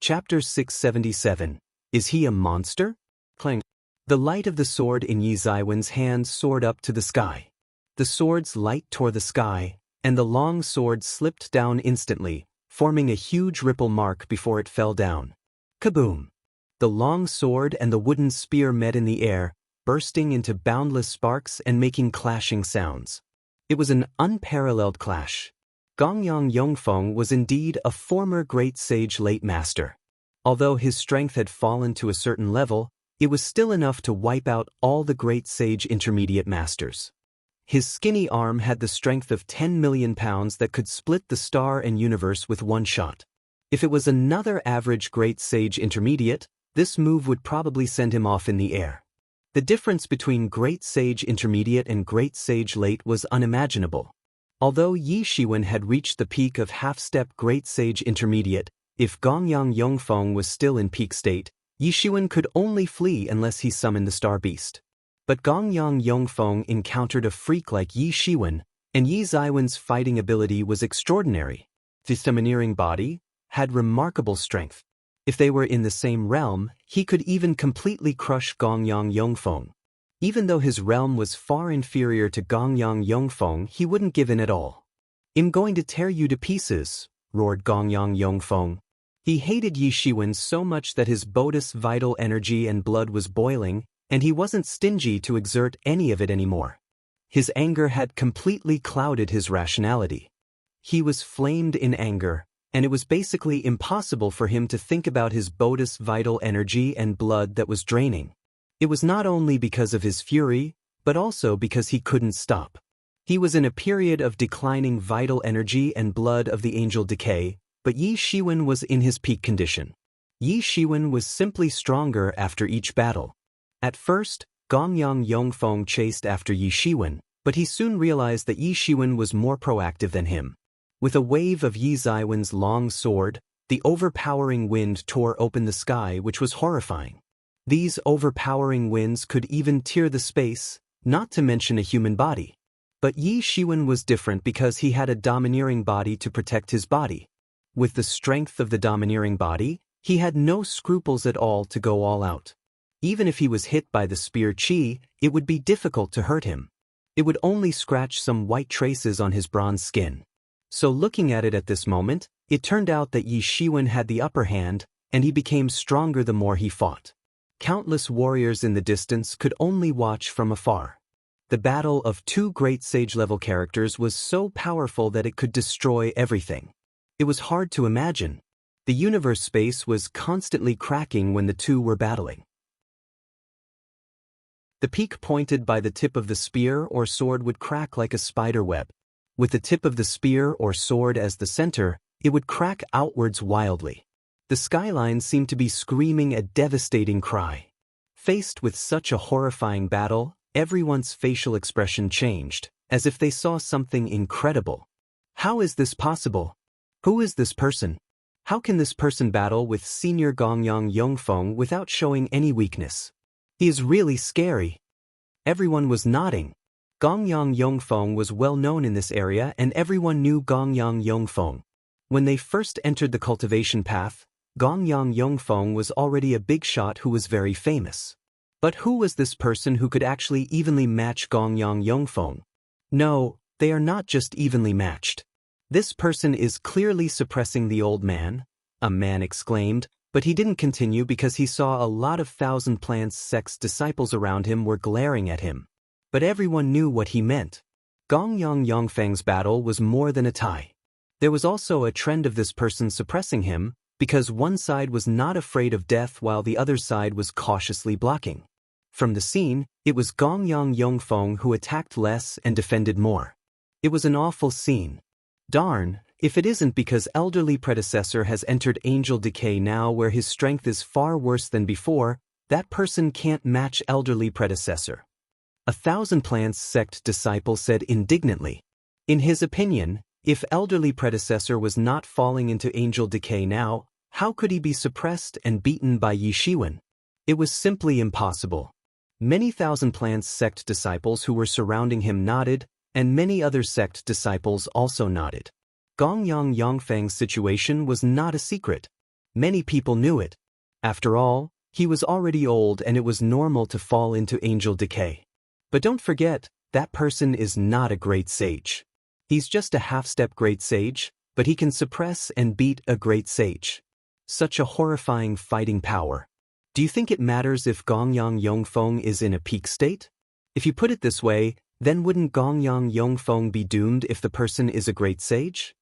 Chapter 677. Is he a monster? Clang. The light of the sword in Yi Ziwen's hand soared up to the sky. The sword's light tore the sky, and the long sword slipped down instantly, forming a huge ripple mark before it fell down. Kaboom! The long sword and the wooden spear met in the air, bursting into boundless sparks and making clashing sounds. It was an unparalleled clash. Gongyang Yongfeng was indeed a former great sage late master. Although his strength had fallen to a certain level, it was still enough to wipe out all the great sage intermediate masters. His skinny arm had the strength of 10 million pounds that could split the star and universe with one shot. If it was another average great sage intermediate, this move would probably send him off in the air. The difference between great sage intermediate and great sage late was unimaginable. Although Yi Shiwen had reached the peak of half-step great sage intermediate, if Gongyang Yongfeng was still in peak state, Yi Shiwen could only flee unless he summoned the star beast. But Gongyang Yongfeng encountered a freak like Yi Shiwen, and Yi Ziwen's fighting ability was extraordinary. His domineering body had remarkable strength. If they were in the same realm, he could even completely crush Gongyang Yongfeng. Even though his realm was far inferior to Gongyang Yongfeng, he wouldn't give in at all. "I'm going to tear you to pieces," roared Gongyang Yongfeng. He hated Yi Shiwen so much that his bodhi's vital energy and blood was boiling, and he wasn't stingy to exert any of it anymore. His anger had completely clouded his rationality. He was flamed in anger, and it was basically impossible for him to think about his bodhi's vital energy and blood that was draining. It was not only because of his fury, but also because he couldn't stop. He was in a period of declining vital energy and blood of the angel decay, but Yi Shiwen was in his peak condition. Yi Shiwen was simply stronger after each battle. At first, Gongyang Yongfeng chased after Yi Shiwen, but he soon realized that Yi Shiwen was more proactive than him. With a wave of Yi Ziwen's long sword, the overpowering wind tore open the sky, which was horrifying. These overpowering winds could even tear the space, not to mention a human body. But Yi Shiwen was different because he had a domineering body to protect his body. With the strength of the domineering body, he had no scruples at all to go all out. Even if he was hit by the spear chi, it would be difficult to hurt him. It would only scratch some white traces on his bronze skin. So looking at it at this moment, it turned out that Yi Shiwen had the upper hand, and he became stronger the more he fought. Countless warriors in the distance could only watch from afar. The battle of two great sage-level characters was so powerful that it could destroy everything. It was hard to imagine. The universe space was constantly cracking when the two were battling. The peak pointed by the tip of the spear or sword would crack like a spider web. With the tip of the spear or sword as the center, it would crack outwards wildly. The skyline seemed to be screaming a devastating cry. Faced with such a horrifying battle, everyone's facial expression changed, as if they saw something incredible. How is this possible? Who is this person? How can this person battle with senior Gongyang Yongfeng without showing any weakness? He is really scary. Everyone was nodding. Gongyang Yongfeng was well known in this area and everyone knew Gongyang Yongfeng. When they first entered the cultivation path, Gongyang Yongfeng was already a big shot who was very famous. But who was this person who could actually evenly match Gongyang Yongfeng? No, they are not just evenly matched. This person is clearly suppressing the old man, a man exclaimed, but he didn't continue because he saw a lot of Thousand Plants sect's disciples around him were glaring at him. But everyone knew what he meant. Gongyang Yongfeng's battle was more than a tie. There was also a trend of this person suppressing him, because one side was not afraid of death while the other side was cautiously blocking. From the scene, it was Gongyang Yongfeng who attacked less and defended more. It was an awful scene. Darn, If it isn't because elderly predecessor has entered angel decay now where his strength is far worse than before, that person can't match elderly predecessor. A Thousand Plants sect disciple said indignantly. In his opinion, if elderly predecessor was not falling into angel decay now, how could he be suppressed and beaten by Yi Shiwen? It was simply impossible. Many Thousand Plants sect disciples who were surrounding him nodded, and many other sect disciples also nodded. Gongyang Yongfang's situation was not a secret. Many people knew it. After all, he was already old and it was normal to fall into angel decay. But don't forget, that person is not a great sage. He's just a half-step great sage, but he can suppress and beat a great sage. Such a horrifying fighting power. Do you think it matters if Gongyang Yongfeng is in a peak state? If you put it this way, then wouldn't Gongyang Yongfeng be doomed if the person is a great sage?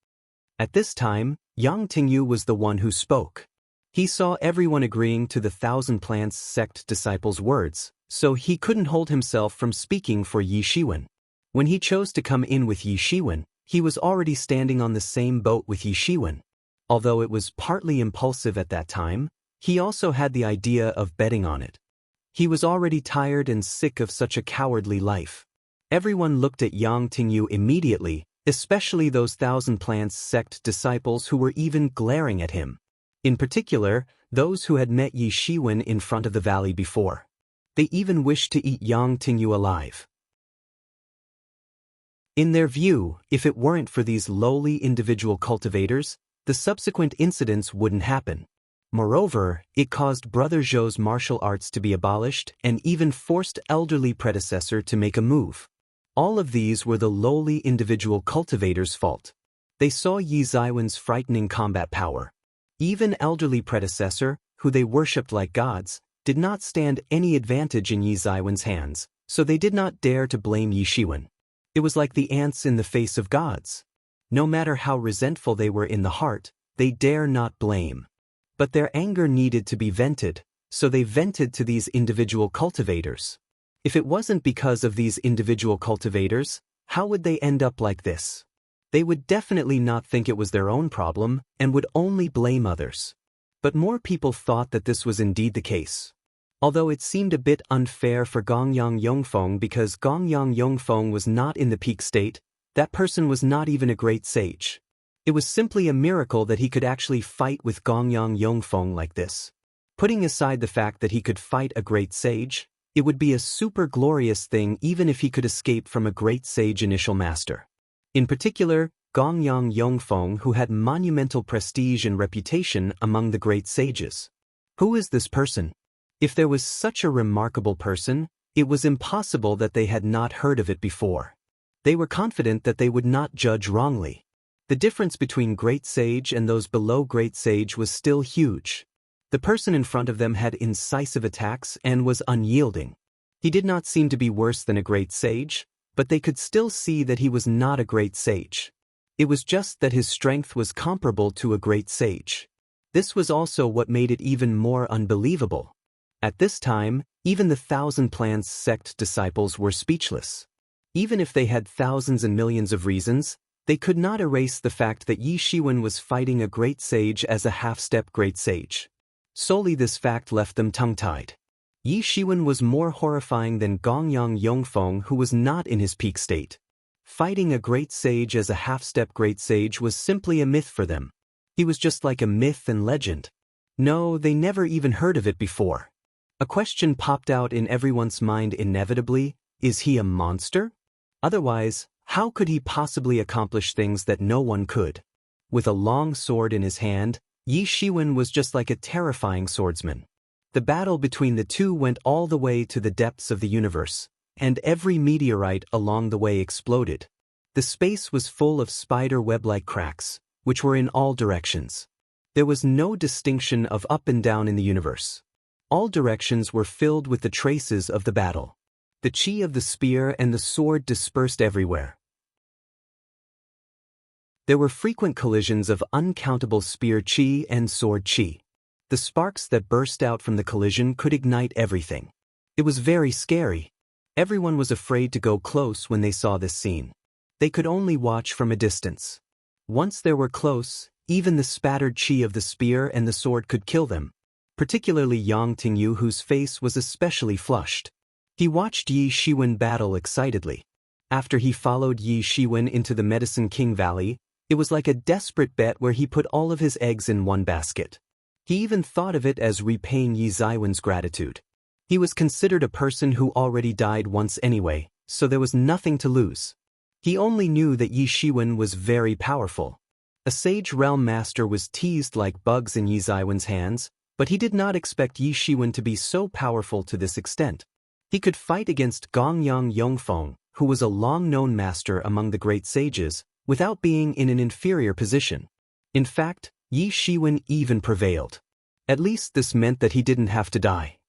At this time, Yang Tingyu was the one who spoke. He saw everyone agreeing to the Thousand Plants sect disciples' words, so he couldn't hold himself from speaking for Yi Shiwen. When he chose to come in with Yi Shiwen, he was already standing on the same boat with Yi Shiwen. Although it was partly impulsive at that time, he also had the idea of betting on it. He was already tired and sick of such a cowardly life. Everyone looked at Yang Tingyu immediately, especially those Thousand Plants sect disciples who were even glaring at him. In particular, those who had met Yi Shiwen in front of the valley before. They even wished to eat Yang Tingyu alive. In their view, if it weren't for these lowly individual cultivators, the subsequent incidents wouldn't happen. Moreover, it caused Brother Zhou's martial arts to be abolished and even forced elderly predecessor to make a move. All of these were the lowly individual cultivators' fault. They saw Yi Ziwen's frightening combat power. Even elderly predecessor, who they worshipped like gods, did not stand any advantage in Yi Ziwen's hands, so they did not dare to blame Yi Shiwen. It was like the ants in the face of gods. No matter how resentful they were in the heart, they dare not blame. But their anger needed to be vented, so they vented to these individual cultivators. If it wasn't because of these individual cultivators, how would they end up like this? They would definitely not think it was their own problem and would only blame others. But more people thought that this was indeed the case. Although it seemed a bit unfair for Gongyang Yongfeng because Gongyang Yongfeng was not in the peak state, that person was not even a great sage. It was simply a miracle that he could actually fight with Gongyang Yongfeng like this. Putting aside the fact that he could fight a great sage, it would be a super glorious thing even if he could escape from a great sage initial master. In particular, Gongyang Yongfeng, who had monumental prestige and reputation among the great sages. Who is this person? If there was such a remarkable person, it was impossible that they had not heard of it before. They were confident that they would not judge wrongly. The difference between great sage and those below great sage was still huge. The person in front of them had incisive attacks and was unyielding. He did not seem to be worse than a great sage, but they could still see that he was not a great sage. It was just that his strength was comparable to a great sage. This was also what made it even more unbelievable. At this time, even the Thousand Plants sect disciples were speechless. Even if they had thousands and millions of reasons, they could not erase the fact that Yi Shiwen was fighting a great sage as a half-step great sage. Solely this fact left them tongue-tied. Yi Shiwen was more horrifying than Gongyang Yongfeng, who was not in his peak state. Fighting a great sage as a half-step great sage was simply a myth for them. He was just like a myth and legend. No, they never even heard of it before. A question popped out in everyone's mind inevitably: is he a monster? Otherwise, how could he possibly accomplish things that no one could? With a long sword in his hand, Yi Shiwen was just like a terrifying swordsman. The battle between the two went all the way to the depths of the universe, and every meteorite along the way exploded. The space was full of spider web-like cracks, which were in all directions. There was no distinction of up and down in the universe. All directions were filled with the traces of the battle. The chi of the spear and the sword dispersed everywhere. There were frequent collisions of uncountable spear chi and sword chi. The sparks that burst out from the collision could ignite everything. It was very scary. Everyone was afraid to go close when they saw this scene. They could only watch from a distance. Once they were close, even the spattered chi of the spear and the sword could kill them, particularly Yang Tingyu, whose face was especially flushed. He watched Yi Shiwen battle excitedly. After he followed Yi Shiwen into the Medicine King Valley, it was like a desperate bet where he put all of his eggs in one basket. He even thought of it as repaying Yi Zaiwen's gratitude. He was considered a person who already died once anyway, so there was nothing to lose. He only knew that Yi Shiwen was very powerful. A Sage Realm Master was teased like bugs in Yi Zaiwen's hands, but he did not expect Yi Shiwen to be so powerful to this extent. He could fight against Gongyang Yongfeng, who was a long-known master among the great sages, without being in an inferior position. In fact, Yi Shiwen even prevailed. At least this meant that he didn't have to die.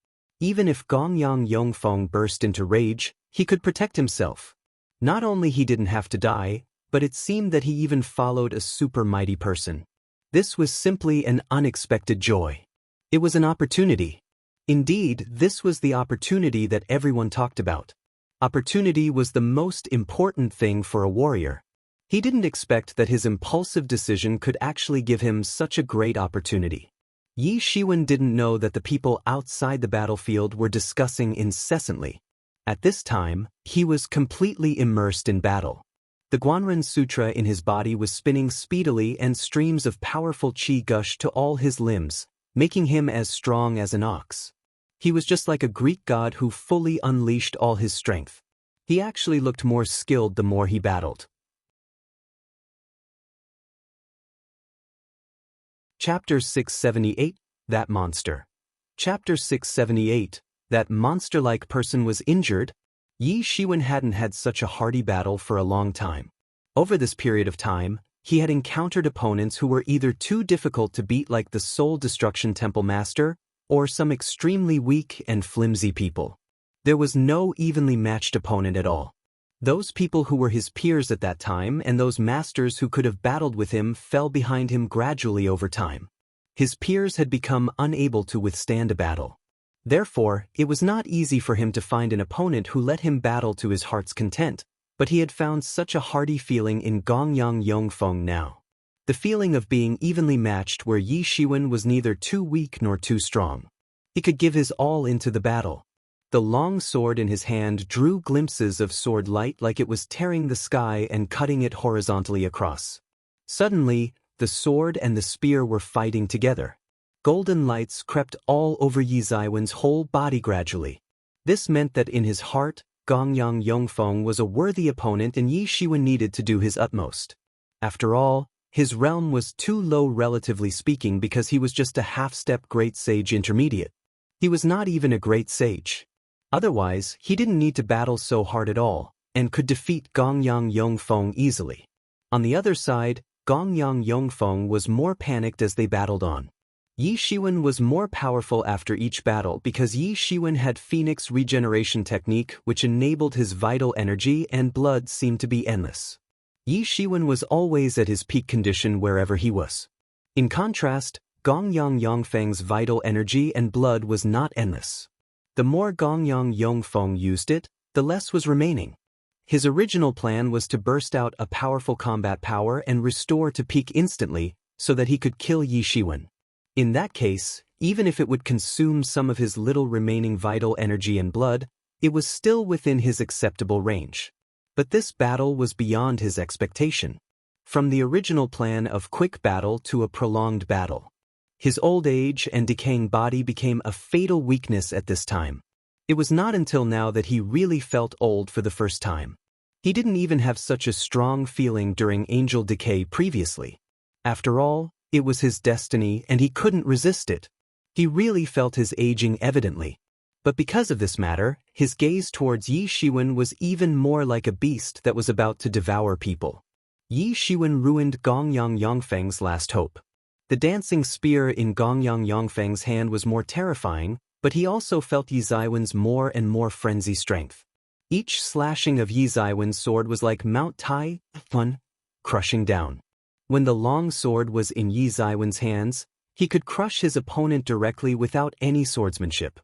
Even if Gongyang Yongfeng burst into rage, he could protect himself. Not only he didn't have to die, but it seemed that he even followed a super mighty person. This was simply an unexpected joy. It was an opportunity. Indeed, this was the opportunity that everyone talked about. Opportunity was the most important thing for a warrior. He didn't expect that his impulsive decision could actually give him such a great opportunity. Yi Shiwen didn't know that the people outside the battlefield were discussing incessantly. At this time, he was completely immersed in battle. The Guanren Sutra in his body was spinning speedily, and streams of powerful qi gushed to all his limbs, making him as strong as an ox. He was just like a Greek god who fully unleashed all his strength. He actually looked more skilled the more he battled. Chapter 678, That Monster. Chapter 678, That monster-like person was injured. Yi Shiwen hadn't had such a hearty battle for a long time. Over this period of time, he had encountered opponents who were either too difficult to beat, like the Soul Destruction Temple Master, or some extremely weak and flimsy people. There was no evenly matched opponent at all. Those people who were his peers at that time and those masters who could have battled with him fell behind him gradually over time. His peers had become unable to withstand a battle. Therefore, it was not easy for him to find an opponent who let him battle to his heart's content, but he had found such a hearty feeling in Gongyang Yongfeng now. The feeling of being evenly matched where Yi Shiwen was neither too weak nor too strong. He could give his all into the battle. The long sword in his hand drew glimpses of sword light like it was tearing the sky and cutting it horizontally across. Suddenly, the sword and the spear were fighting together. Golden lights crept all over Yi Zaiwen's whole body gradually. This meant that in his heart, Gongyang Yongfeng was a worthy opponent and Yi Shiwen needed to do his utmost. After all, his realm was too low relatively speaking because he was just a half-step great sage intermediate. He was not even a great sage. Otherwise, he didn't need to battle so hard at all, and could defeat Gongyang Yongfeng easily. On the other side, Gongyang Yongfeng was more panicked as they battled on. Yi Shiwen was more powerful after each battle because Yi Shiwen had Phoenix regeneration technique which enabled his vital energy and blood seemed to be endless. Yi Shiwen was always at his peak condition wherever he was. In contrast, Gongyang Yongfeng's vital energy and blood was not endless. The more Gongyang Yongfeng used it, the less was remaining. His original plan was to burst out a powerful combat power and restore to peak instantly so that he could kill Yi Shiwen. In that case, even if it would consume some of his little remaining vital energy and blood, it was still within his acceptable range. But this battle was beyond his expectation. From the original plan of quick battle to a prolonged battle. His old age and decaying body became a fatal weakness at this time. It was not until now that he really felt old for the first time. He didn't even have such a strong feeling during angel decay previously. After all, it was his destiny and he couldn't resist it. He really felt his aging evidently. But because of this matter, his gaze towards Yi Shiwen was even more like a beast that was about to devour people. Yi Shiwen ruined Gongyang Yongfeng's last hope. The dancing spear in Gongyang Yongfeng's hand was more terrifying, but he also felt Yi Zaiwen's more and more frenzy strength. Each slashing of Yi Zaiwen's sword was like Mount Tai Fun crushing down. When the long sword was in Yi Zaiwen's hands, he could crush his opponent directly without any swordsmanship.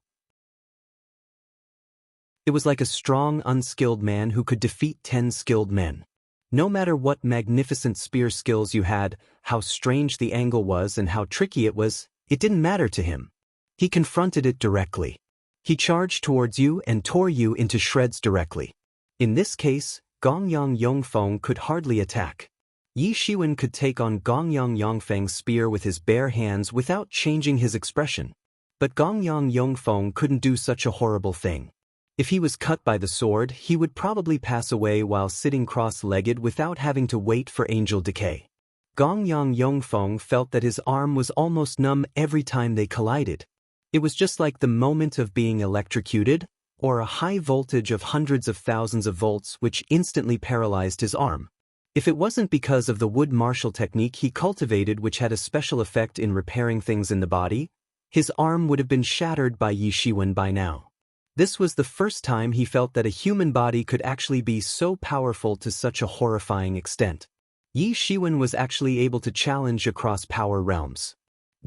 It was like a strong, unskilled man who could defeat 10 skilled men. No matter what magnificent spear skills you had, how strange the angle was and how tricky it was, it didn't matter to him. He confronted it directly. He charged towards you and tore you into shreds directly. In this case, Gongyang Yongfeng could hardly attack. Yi Shiwen could take on Gongyang Yongfeng's spear with his bare hands without changing his expression. But Gongyang Yongfeng couldn't do such a horrible thing. If he was cut by the sword, he would probably pass away while sitting cross-legged without having to wait for angel decay. Gongyang Yongfeng felt that his arm was almost numb every time they collided. It was just like the moment of being electrocuted, or a high voltage of hundreds of thousands of volts which instantly paralyzed his arm. If it wasn't because of the wood martial technique he cultivated which had a special effect in repairing things in the body, his arm would have been shattered by Yi Shiwen by now. This was the first time he felt that a human body could actually be so powerful to such a horrifying extent. Yi Shiwen was actually able to challenge across power realms.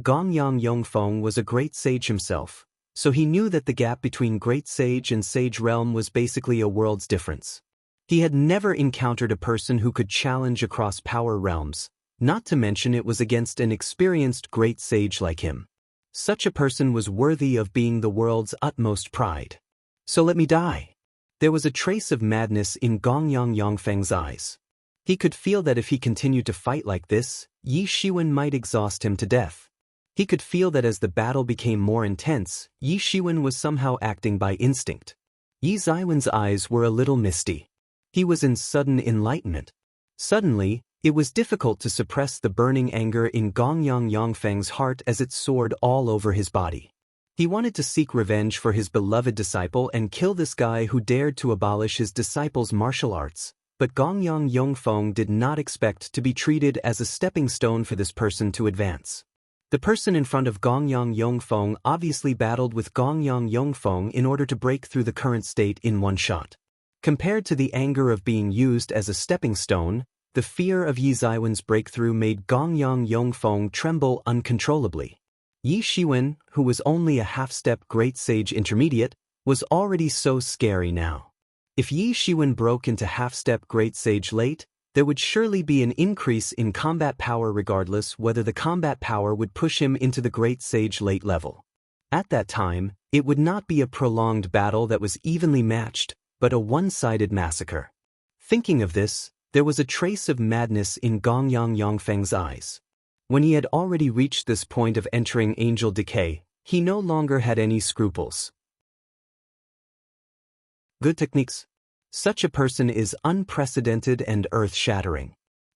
Gongyang Yongfeng was a great sage himself, so he knew that the gap between great sage and sage realm was basically a world's difference. He had never encountered a person who could challenge across power realms, not to mention it was against an experienced great sage like him. Such a person was worthy of being the world's utmost pride. So let me die. There was a trace of madness in Gongyang Yongfeng's eyes. He could feel that if he continued to fight like this, Yi Shiwen might exhaust him to death. He could feel that as the battle became more intense, Yi Shiwen was somehow acting by instinct. Yi Ziwen's eyes were a little misty. He was in sudden enlightenment. Suddenly, it was difficult to suppress the burning anger in Gongyang Yongfeng's heart as it soared all over his body. He wanted to seek revenge for his beloved disciple and kill this guy who dared to abolish his disciple's martial arts, but Gongyang Yongfeng did not expect to be treated as a stepping stone for this person to advance. The person in front of Gongyang Yongfeng obviously battled with Gongyang Yongfeng in order to break through the current state in one shot. Compared to the anger of being used as a stepping stone, the fear of Yi Ziwen's breakthrough made Gongyang Yongfeng tremble uncontrollably. Yi Shiwen, who was only a half-step great sage intermediate, was already so scary now. If Yi Shiwen broke into half-step great sage late, there would surely be an increase in combat power regardless whether the combat power would push him into the great sage late level. At that time, it would not be a prolonged battle that was evenly matched, but a one-sided massacre. Thinking of this, there was a trace of madness in Gongyang Yongfeng's eyes. When he had already reached this point of entering angel decay, he no longer had any scruples. Good techniques. Such a person is unprecedented and earth-shattering.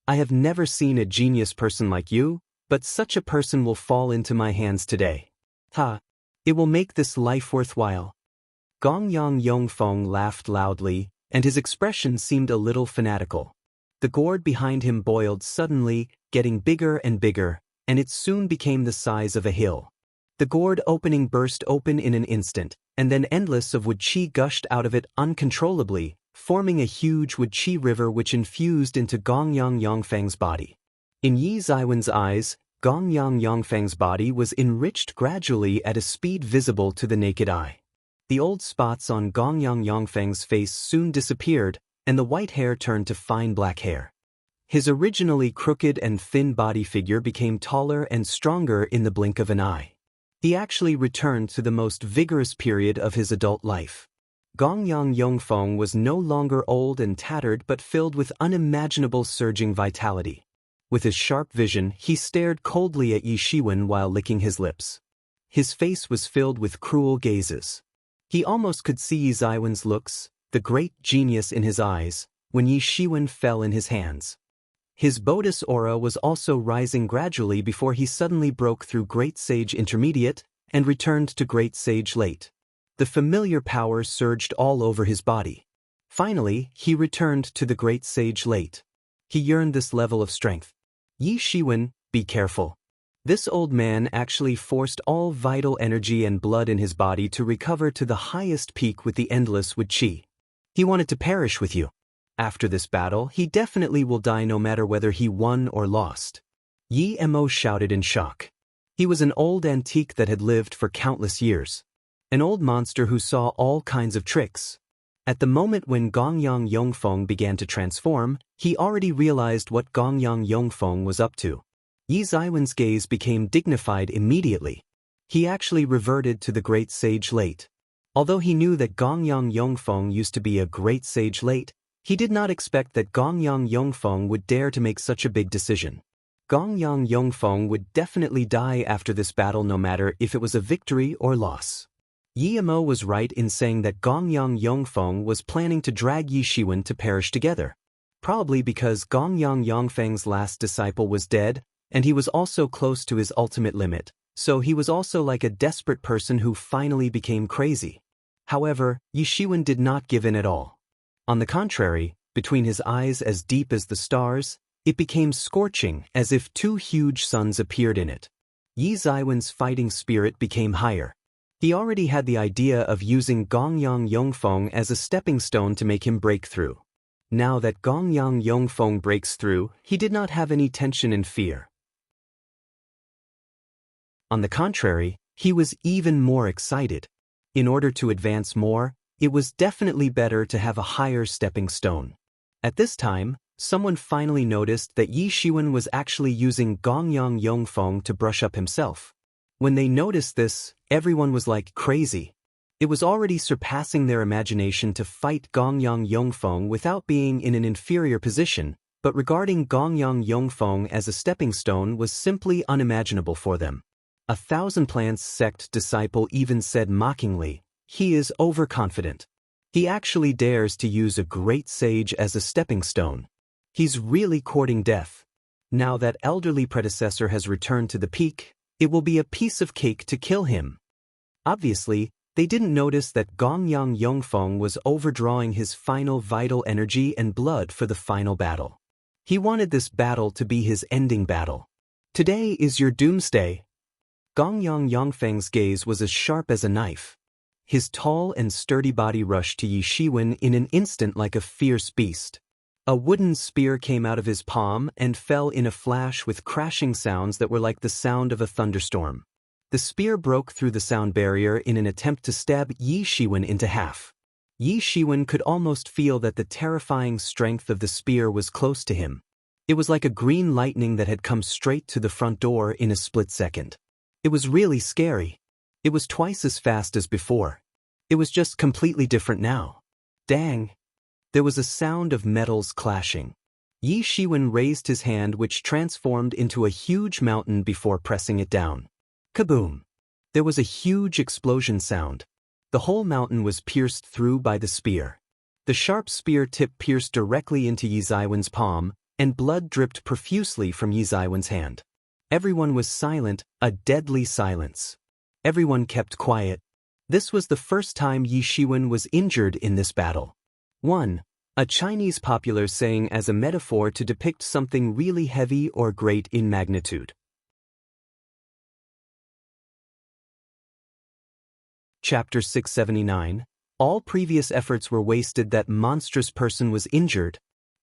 I have never seen a genius person like you, but such a person will fall into my hands today. Ha! It will make this life worthwhile. Gongyang Yongfeng laughed loudly, and his expression seemed a little fanatical. The gourd behind him boiled suddenly, getting bigger and bigger, and it soon became the size of a hill. The gourd opening burst open in an instant, and then endless of wood qi gushed out of it uncontrollably, forming a huge wood qi river which infused into Gongyang Yongfeng's body. In Yi Ziwen's eyes, Gongyang Yongfeng's body was enriched gradually at a speed visible to the naked eye. The old spots on Gongyang Yongfeng's face soon disappeared, and the white hair turned to fine black hair. His originally crooked and thin body figure became taller and stronger in the blink of an eye. He actually returned to the most vigorous period of his adult life. Gongyang Yongfeng was no longer old and tattered but filled with unimaginable surging vitality. With his sharp vision, he stared coldly at Yi Shiwen while licking his lips. His face was filled with cruel gazes. He almost could see Yi Ziwen's looks, the great genius in his eyes, when Yi Shiwen fell in his hands. His Bodhis aura was also rising gradually before he suddenly broke through Great Sage Intermediate and returned to Great Sage Late. The familiar power surged all over his body. Finally, he returned to the Great Sage Late. He yearned this level of strength. Yi Shiwen, be careful. This old man actually forced all vital energy and blood in his body to recover to the highest peak with the endless wood qi. He wanted to perish with you. After this battle, he definitely will die no matter whether he won or lost. Yi Mo shouted in shock. He was an old antique that had lived for countless years. An old monster who saw all kinds of tricks. At the moment when Gongyang Yongfeng began to transform, he already realized what Gongyang Yongfeng was up to. Yi Zaiwen's gaze became dignified immediately. He actually reverted to the great sage late. Although he knew that Gongyang Yongfeng used to be a great sage late, he did not expect that Gongyang Yongfeng would dare to make such a big decision. Gongyang Yongfeng would definitely die after this battle no matter if it was a victory or loss. Yi Amo was right in saying that Gongyang Yongfeng was planning to drag Yi Shiwen to perish together. Probably because Gongyang Yongfeng's last disciple was dead, and he was also close to his ultimate limit, so he was also like a desperate person who finally became crazy. However, Yi Shiwen did not give in at all. On the contrary, between his eyes as deep as the stars, it became scorching as if two huge suns appeared in it. Yi Zaiwen's fighting spirit became higher. He already had the idea of using Gongyang Yongfeng as a stepping stone to make him break through. Now that Gongyang Yongfeng breaks through, he did not have any tension and fear. On the contrary, he was even more excited. In order to advance more, it was definitely better to have a higher stepping stone. At this time, someone finally noticed that Yi Shiwen was actually using Gongyang Yongfeng to brush up himself. When they noticed this, everyone was like crazy. It was already surpassing their imagination to fight Gongyang Yongfeng without being in an inferior position, but regarding Gongyang Yongfeng as a stepping stone was simply unimaginable for them. A Thousand Plants sect disciple even said mockingly, "He is overconfident. He actually dares to use a great sage as a stepping stone. He's really courting death. Now that elderly predecessor has returned to the peak, it will be a piece of cake to kill him." Obviously, they didn't notice that Gongyang Yongfeng was overdrawing his final vital energy and blood for the final battle. He wanted this battle to be his ending battle. Today is your doomsday. Gongyang Yongfeng's gaze was as sharp as a knife. His tall and sturdy body rushed to Yi Shiwen in an instant like a fierce beast. A wooden spear came out of his palm and fell in a flash with crashing sounds that were like the sound of a thunderstorm. The spear broke through the sound barrier in an attempt to stab Yi Shiwen into half. Yi Shiwen could almost feel that the terrifying strength of the spear was close to him. It was like a green lightning that had come straight to the front door in a split second. It was really scary. It was twice as fast as before. It was just completely different now. Dang! There was a sound of metals clashing. Yi Shiwen raised his hand, which transformed into a huge mountain before pressing it down. Kaboom! There was a huge explosion sound. The whole mountain was pierced through by the spear. The sharp spear tip pierced directly into Yi Zaiwen's palm, and blood dripped profusely from Yi Zaiwen's hand. Everyone was silent, a deadly silence. Everyone kept quiet. This was the first time Yi Shiwen was injured in this battle. 1. A Chinese popular saying as a metaphor to depict something really heavy or great in magnitude. Chapter 679. All previous efforts were wasted. That monstrous person was injured.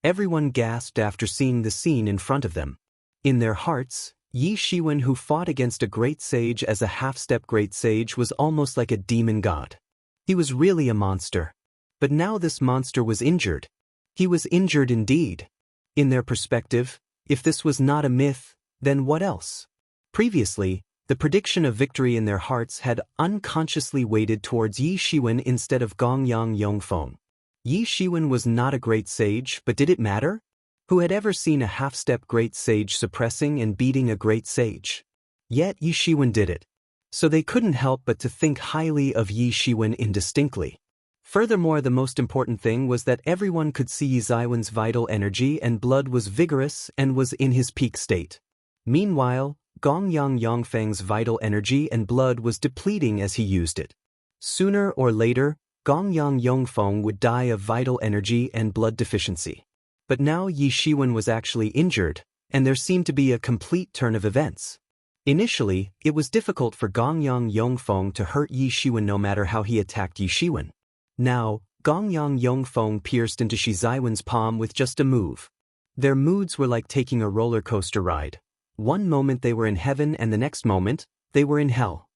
Everyone gasped after seeing the scene in front of them. In their hearts, Yi Shiwen, who fought against a great sage as a half-step great sage, was almost like a demon god. He was really a monster. But now this monster was injured. He was injured indeed. In their perspective, if this was not a myth, then what else? Previously, the prediction of victory in their hearts had unconsciously weighted towards Yi Shiwen instead of Gongyang Yongfeng. Yi Shiwen was not a great sage, but did it matter? Who had ever seen a half-step great sage suppressing and beating a great sage? Yet Yi Shiwen did it. So they couldn't help but to think highly of Yi Shiwen indistinctly. Furthermore, the most important thing was that everyone could see Yi Zaiwen's vital energy and blood was vigorous and was in his peak state. Meanwhile, Gongyang Yongfeng's vital energy and blood was depleting as he used it. Sooner or later, Gongyang Yongfeng would die of vital energy and blood deficiency. But now Yi Shiwen was actually injured, and there seemed to be a complete turn of events. Initially, it was difficult for Gongyang Yongfeng to hurt Yi Shiwen no matter how he attacked Yi Shiwen. Now, Gongyang Yongfeng pierced into Yi Zaiwen's palm with just a move. Their moods were like taking a roller coaster ride. One moment they were in heaven and the next moment, they were in hell.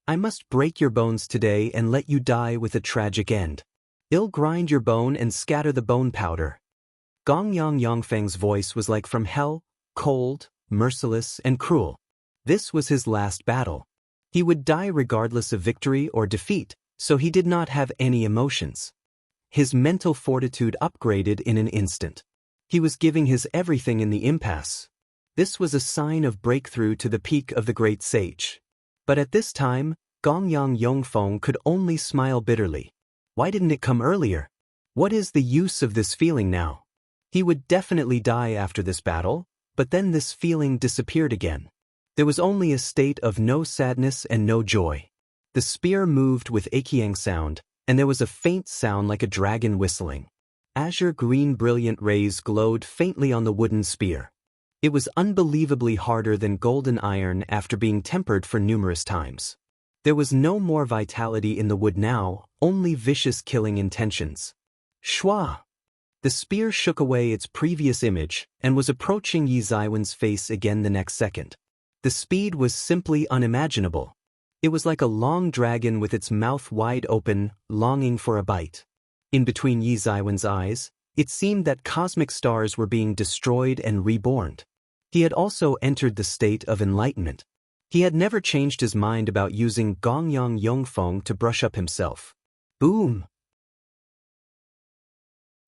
I must break your bones today and let you die with a tragic end. I'll grind your bone and scatter the bone powder. Gong Yang Yongfeng's voice was like from hell, cold, merciless, and cruel. This was his last battle. He would die regardless of victory or defeat, so he did not have any emotions. His mental fortitude upgraded in an instant. He was giving his everything in the impasse. This was a sign of breakthrough to the peak of the great sage. But at this time, Gong Yang Yongfeng could only smile bitterly. Why didn't it come earlier? What is the use of this feeling now? He would definitely die after this battle, but then this feeling disappeared again. There was only a state of no sadness and no joy. The spear moved with achiang sound, and there was a faint sound like a dragon whistling. Azure green brilliant rays glowed faintly on the wooden spear. It was unbelievably harder than golden iron after being tempered for numerous times. There was no more vitality in the wood now, only vicious killing intentions. Shua! The spear shook away its previous image and was approaching Yi Zaiwen's face again the next second. The speed was simply unimaginable. It was like a long dragon with its mouth wide open, longing for a bite. In between Yi Zaiwen's eyes, it seemed that cosmic stars were being destroyed and reborn. He had also entered the state of enlightenment. He had never changed his mind about using Gong Yang Yongfeng to brush up himself. Boom!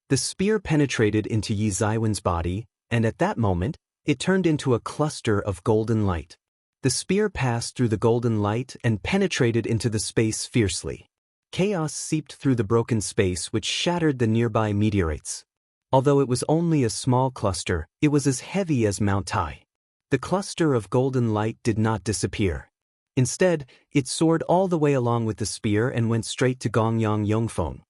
The spear penetrated into Yi Zaiwen's body, and at that moment, it turned into a cluster of golden light. The spear passed through the golden light and penetrated into the space fiercely. Chaos seeped through the broken space which shattered the nearby meteorites. Although it was only a small cluster, it was as heavy as Mount Tai. The cluster of golden light did not disappear. Instead, it soared all the way along with the spear and went straight to Gong Yang Yongfeng.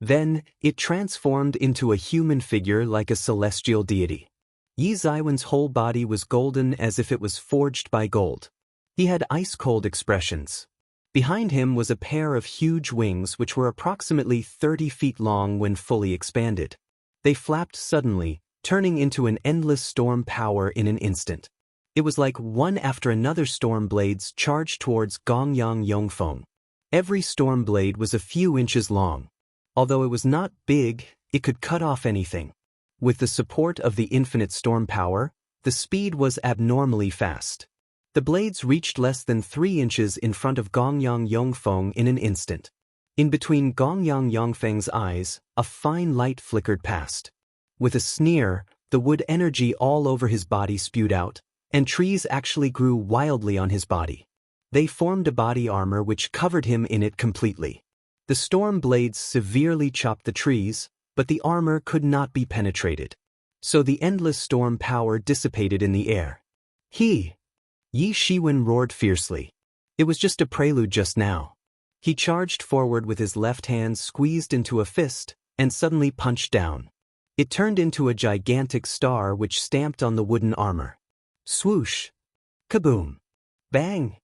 Then, it transformed into a human figure like a celestial deity. Yi Zaiwen's whole body was golden as if it was forged by gold. He had ice-cold expressions. Behind him was a pair of huge wings which were approximately 30 feet long when fully expanded. They flapped suddenly, turning into an endless storm power in an instant. It was like one after another storm blades charged towards Gong Yang Yongfeng. Every storm blade was a few inches long. Although it was not big, it could cut off anything. With the support of the infinite storm power, the speed was abnormally fast. The blades reached less than 3 inches in front of Gong Yang Yongfeng in an instant. In between Gong Yang Yongfeng's eyes, a fine light flickered past. With a sneer, the wood energy all over his body spewed out, and trees actually grew wildly on his body. They formed a body armor which covered him in it completely. The storm blades severely chopped the trees, but the armor could not be penetrated. So the endless storm power dissipated in the air. Yi Shiwen roared fiercely. It was just a prelude just now. He charged forward with his left hand squeezed into a fist, and suddenly punched down. It turned into a gigantic star which stamped on the wooden armor. Swoosh! Kaboom! Bang!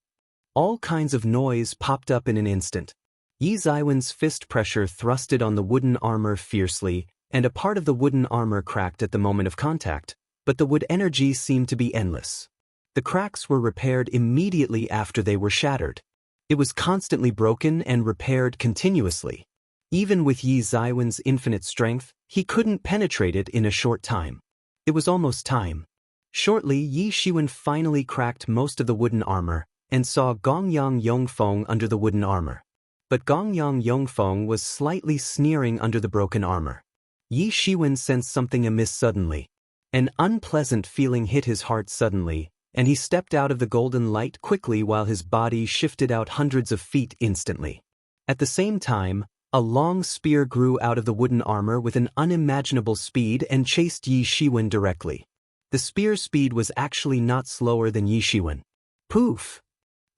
All kinds of noise popped up in an instant. Yi Zaiwen's fist pressure thrusted on the wooden armor fiercely, and a part of the wooden armor cracked at the moment of contact, but the wood energy seemed to be endless. The cracks were repaired immediately after they were shattered. It was constantly broken and repaired continuously. Even with Yi Zaiwen's infinite strength, he couldn't penetrate it in a short time. It was almost time. Shortly, Yi Shiwen finally cracked most of the wooden armor, and saw Gong Yang Yongfeng under the wooden armor. But Gong Yang Yongfeng was slightly sneering under the broken armor. Yi Shiwen sensed something amiss suddenly. An unpleasant feeling hit his heart suddenly, and he stepped out of the golden light quickly while his body shifted out hundreds of feet instantly. At the same time, a long spear grew out of the wooden armor with an unimaginable speed and chased Yi Shiwen directly. The spear's speed was actually not slower than Yi Shiwen. Poof!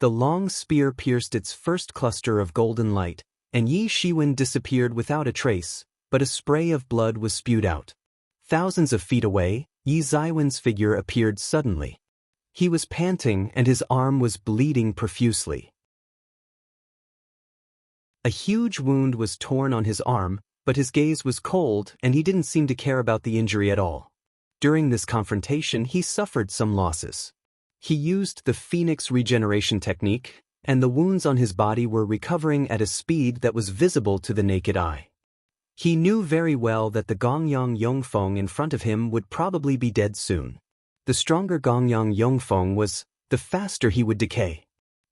The long spear pierced its first cluster of golden light, and Yi Shiwen disappeared without a trace, but a spray of blood was spewed out. Thousands of feet away, Yi Zaiwen's figure appeared suddenly. He was panting and his arm was bleeding profusely. A huge wound was torn on his arm, but his gaze was cold and he didn't seem to care about the injury at all. During this confrontation, he suffered some losses. He used the Phoenix regeneration technique, and the wounds on his body were recovering at a speed that was visible to the naked eye. He knew very well that the Gongyang Yongfeng in front of him would probably be dead soon. The stronger Gongyang Yongfeng was, the faster he would decay.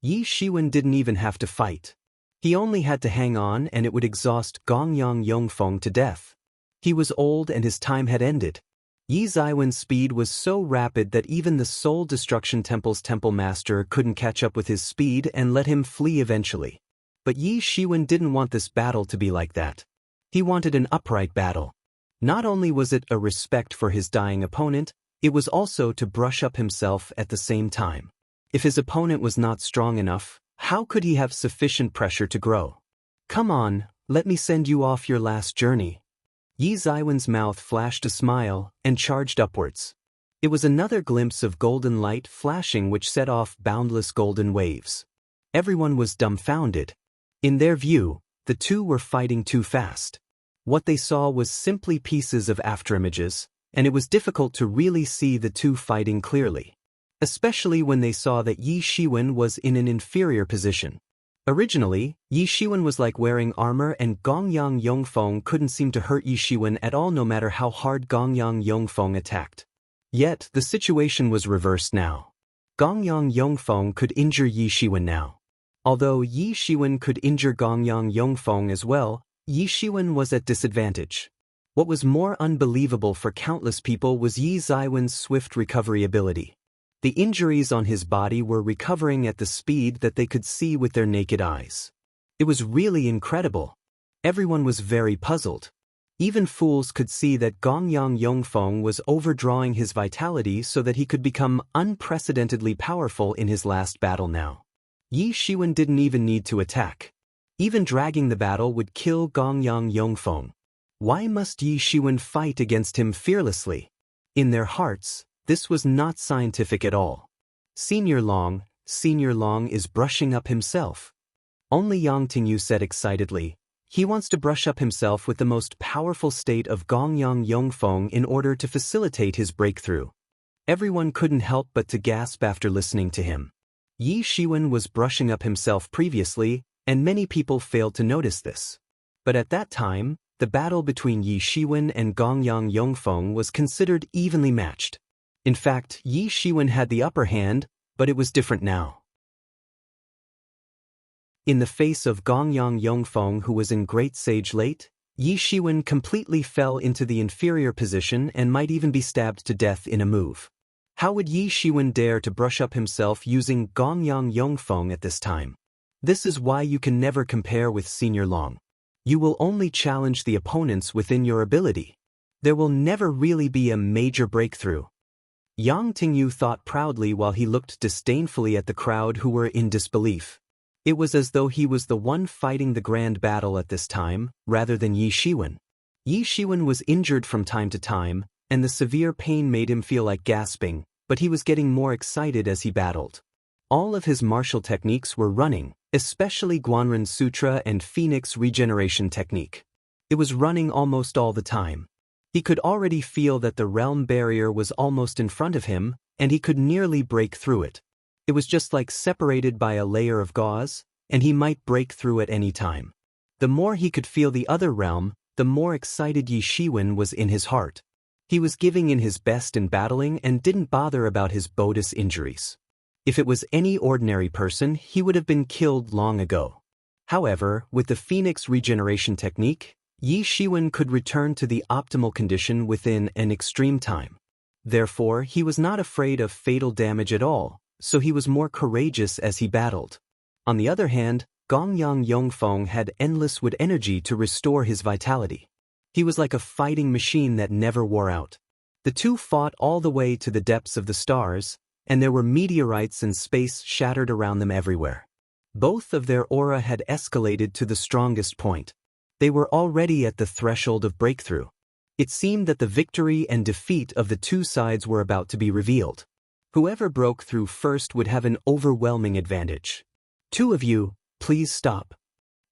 Yi Shiwen didn't even have to fight. He only had to hang on and it would exhaust Gongyang Yongfeng to death. He was old and his time had ended. Yi Ziwen's speed was so rapid that even the Soul Destruction Temple's temple master couldn't catch up with his speed and let him flee eventually. But Yi Shiwen didn't want this battle to be like that. He wanted an upright battle. Not only was it a respect for his dying opponent, it was also to brush up himself at the same time. If his opponent was not strong enough, how could he have sufficient pressure to grow? Come on, let me send you off your last journey. Yi Ziwen's mouth flashed a smile and charged upwards. It was another glimpse of golden light flashing which set off boundless golden waves. Everyone was dumbfounded. In their view, the two were fighting too fast. What they saw was simply pieces of afterimages, and it was difficult to really see the two fighting clearly. Especially when they saw that Yi Shiwen was in an inferior position. Originally, Yi Shiwen was like wearing armor and Gongyang Yongfeng couldn't seem to hurt Yi Shiwen at all no matter how hard Gongyang Yongfeng attacked. Yet, the situation was reversed now. Gongyang Yongfeng could injure Yi Shiwen now. Although Yi Shiwen could injure Gongyang Yongfeng as well, Yi Shiwen was at disadvantage. What was more unbelievable for countless people was Yi Ziwen's swift recovery ability. The injuries on his body were recovering at the speed that they could see with their naked eyes. It was really incredible. Everyone was very puzzled. Even fools could see that Gongyang Yongfeng was overdrawing his vitality so that he could become unprecedentedly powerful in his last battle now. Yi Shiwen didn't even need to attack. Even dragging the battle would kill Gongyang Yongfeng. Why must Yi Shiwen fight against him fearlessly? In their hearts, this was not scientific at all. Senior Long is brushing up himself. Only Yang Tingyu said excitedly, he wants to brush up himself with the most powerful state of Gongyang Yongfeng in order to facilitate his breakthrough. Everyone couldn't help but to gasp after listening to him. Yi Shiwen was brushing up himself previously, and many people failed to notice this. But at that time, the battle between Yi Shiwen and Gongyang Yongfeng was considered evenly matched. In fact, Yi Shiwen had the upper hand, but it was different now. In the face of Gongyang Yongfeng, who was in great sage late, Yi Shiwen completely fell into the inferior position and might even be stabbed to death in a move. How would Yi Shiwen dare to brush up himself using Gongyang Yongfeng at this time? This is why you can never compare with Senior Long. You will only challenge the opponents within your ability. There will never really be a major breakthrough. Yang Tingyu thought proudly while he looked disdainfully at the crowd who were in disbelief. It was as though he was the one fighting the grand battle at this time, rather than Yi Shiwen. Yi Shiwen was injured from time to time, and the severe pain made him feel like gasping, but he was getting more excited as he battled. All of his martial techniques were running, especially Guanren Sutra and Phoenix Regeneration Technique. It was running almost all the time. He could already feel that the realm barrier was almost in front of him, and he could nearly break through it. It was just like separated by a layer of gauze, and he might break through at any time. The more he could feel the other realm, the more excited Yi Shiwen was in his heart. He was giving in his best in battling and didn't bother about his Bodis injuries. If it was any ordinary person, he would have been killed long ago. However, with the Phoenix Regeneration Technique, Yi Shiwen could return to the optimal condition within an extreme time. Therefore, he was not afraid of fatal damage at all, so he was more courageous as he battled. On the other hand, Gongyang Yongfeng had endless wood energy to restore his vitality. He was like a fighting machine that never wore out. The two fought all the way to the depths of the stars, and there were meteorites and space shattered around them everywhere. Both of their aura had escalated to the strongest point. They were already at the threshold of breakthrough. It seemed that the victory and defeat of the two sides were about to be revealed. Whoever broke through first would have an overwhelming advantage. Two of you, please stop.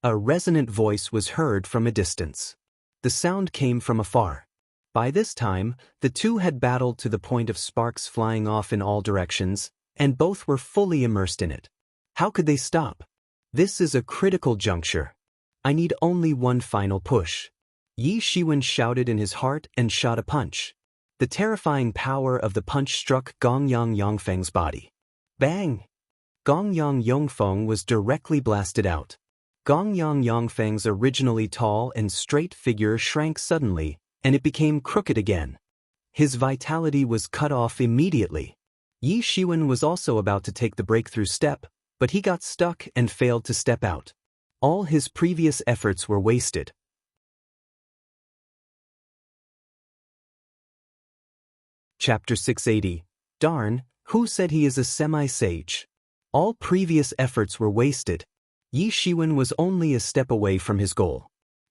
A resonant voice was heard from a distance. The sound came from afar. By this time, the two had battled to the point of sparks flying off in all directions, and both were fully immersed in it. How could they stop? This is a critical juncture. I need only one final push. Yi Shiwen shouted in his heart and shot a punch. The terrifying power of the punch struck Gongyang Yongfeng's body. Bang! Gongyang Yongfeng was directly blasted out. Gongyang Yongfeng's originally tall and straight figure shrank suddenly, and it became crooked again. His vitality was cut off immediately. Yi Shiwen was also about to take the breakthrough step, but he got stuck and failed to step out. All his previous efforts were wasted. Chapter 680. Darn, who said he is a semi-sage? All previous efforts were wasted. Yi Shiwen was only a step away from his goal.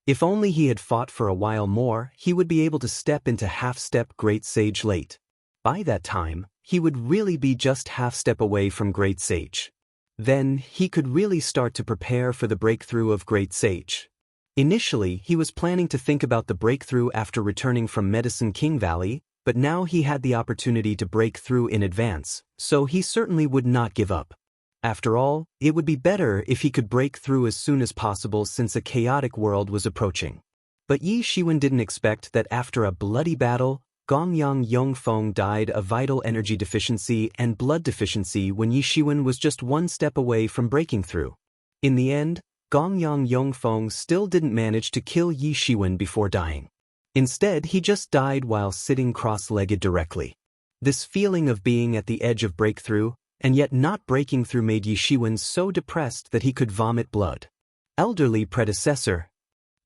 If only he had fought for a while more, he would be able to step into half-step Great Sage late. By that time, he would really be just half-step away from Great Sage. Then, he could really start to prepare for the breakthrough of Great Sage. Initially, he was planning to think about the breakthrough after returning from Medicine King Valley, but now he had the opportunity to break through in advance, so he certainly would not give up. After all, it would be better if he could break through as soon as possible since a chaotic world was approaching. But Yi Shiwen didn't expect that after a bloody battle, Gongyang Yongfeng died of vital energy deficiency and blood deficiency when Yi Shiwen was just one step away from breaking through. In the end, Gongyang Yongfeng still didn't manage to kill Yi Shiwen before dying. Instead, he just died while sitting cross-legged directly. This feeling of being at the edge of breakthrough, and yet not breaking through made Yi Shiwen so depressed that he could vomit blood. Elderly predecessor.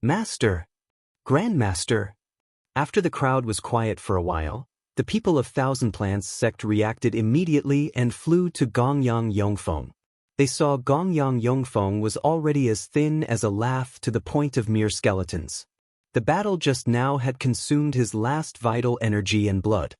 Master. Grandmaster. After the crowd was quiet for a while, the people of Thousand Plants sect reacted immediately and flew to Gongyang Yongfeng. They saw Gongyang Yongfeng was already as thin as a lath to the point of mere skeletons. The battle just now had consumed his last vital energy and blood.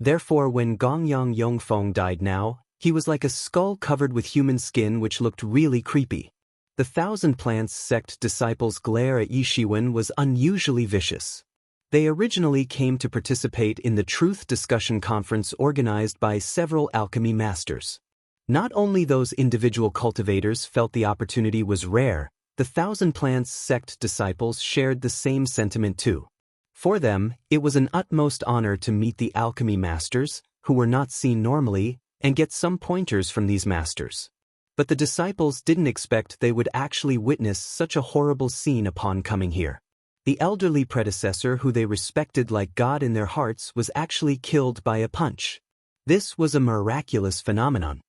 Therefore, when Gongyang Yongfeng died now, he was like a skull covered with human skin which looked really creepy. The Thousand Plants sect disciples' glare at Yi Shiwen was unusually vicious. They originally came to participate in the Truth Discussion Conference organized by several alchemy masters. Not only those individual cultivators felt the opportunity was rare, the Thousand Plants sect disciples shared the same sentiment too. For them, it was an utmost honor to meet the alchemy masters, who were not seen normally, and get some pointers from these masters. But the disciples didn't expect they would actually witness such a horrible scene upon coming here. The elderly predecessor who they respected like God in their hearts was actually killed by a punch. This was a miraculous phenomenon.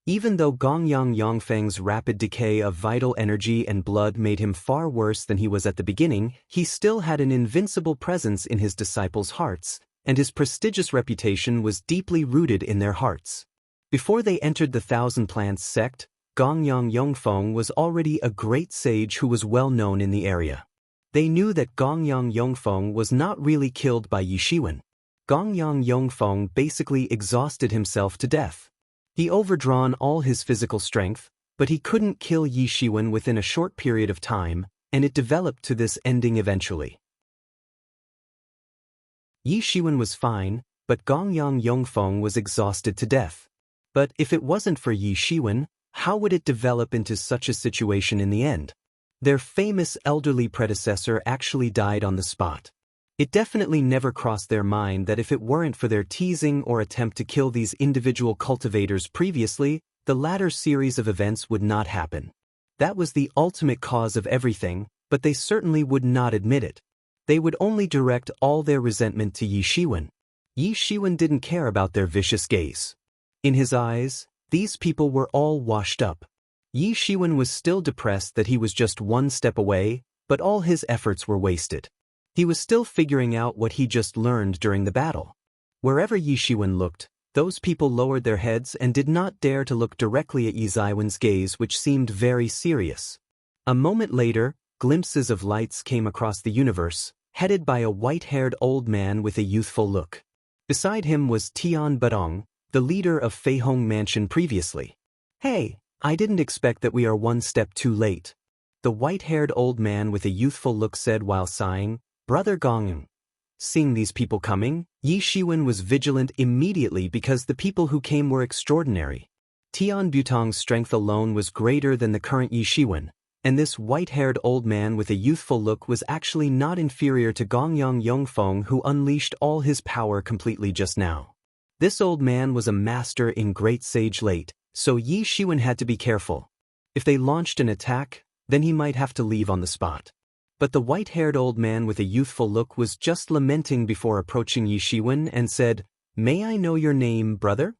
Even though Gongyang Yongfeng's rapid decay of vital energy and blood made him far worse than he was at the beginning, he still had an invincible presence in his disciples' hearts, and his prestigious reputation was deeply rooted in their hearts. Before they entered the Thousand Plants sect, Gongyang Yongfeng was already a great sage who was well known in the area. They knew that Gongyang Yongfeng was not really killed by Yi Shiwen. Gongyang Yongfeng basically exhausted himself to death. He overdrawn all his physical strength, but he couldn't kill Yi Shiwen within a short period of time, and it developed to this ending eventually. Yi Shiwen was fine, but Gongyang Yongfeng was exhausted to death. But if it wasn't for Yi Shiwen, how would it develop into such a situation in the end? Their famous elderly predecessor actually died on the spot. It definitely never crossed their mind that if it weren't for their teasing or attempt to kill these individual cultivators previously, the latter series of events would not happen. That was the ultimate cause of everything, but they certainly would not admit it. They would only direct all their resentment to Yi Shiwen. Yi Shiwen didn't care about their vicious gaze. In his eyes, these people were all washed up. Yi Shiwen was still depressed that he was just one step away, but all his efforts were wasted. He was still figuring out what he just learned during the battle. Wherever Yi Shiwen looked, those people lowered their heads and did not dare to look directly at Yi Shiwen's gaze, which seemed very serious. A moment later, glimpses of lights came across the universe, headed by a white-haired old man with a youthful look. Beside him was Tian Badong, the leader of Feihong Mansion previously. "Hey, I didn't expect that we are one step too late," the white-haired old man with a youthful look said while sighing. "Brother Gongyang." Seeing these people coming, Yi Shiwen was vigilant immediately because the people who came were extraordinary. Tian Butong's strength alone was greater than the current Yi Shiwen, And this white-haired old man with a youthful look was actually not inferior to Gongyang Yongfeng, who unleashed all his power completely just now. This old man was a master in Great Sage Late, so Yi Shiwen had to be careful. If they launched an attack, then he might have to leave on the spot. But the white-haired old man with a youthful look was just lamenting before approaching Yi Shiwen and said, "May I know your name, brother?"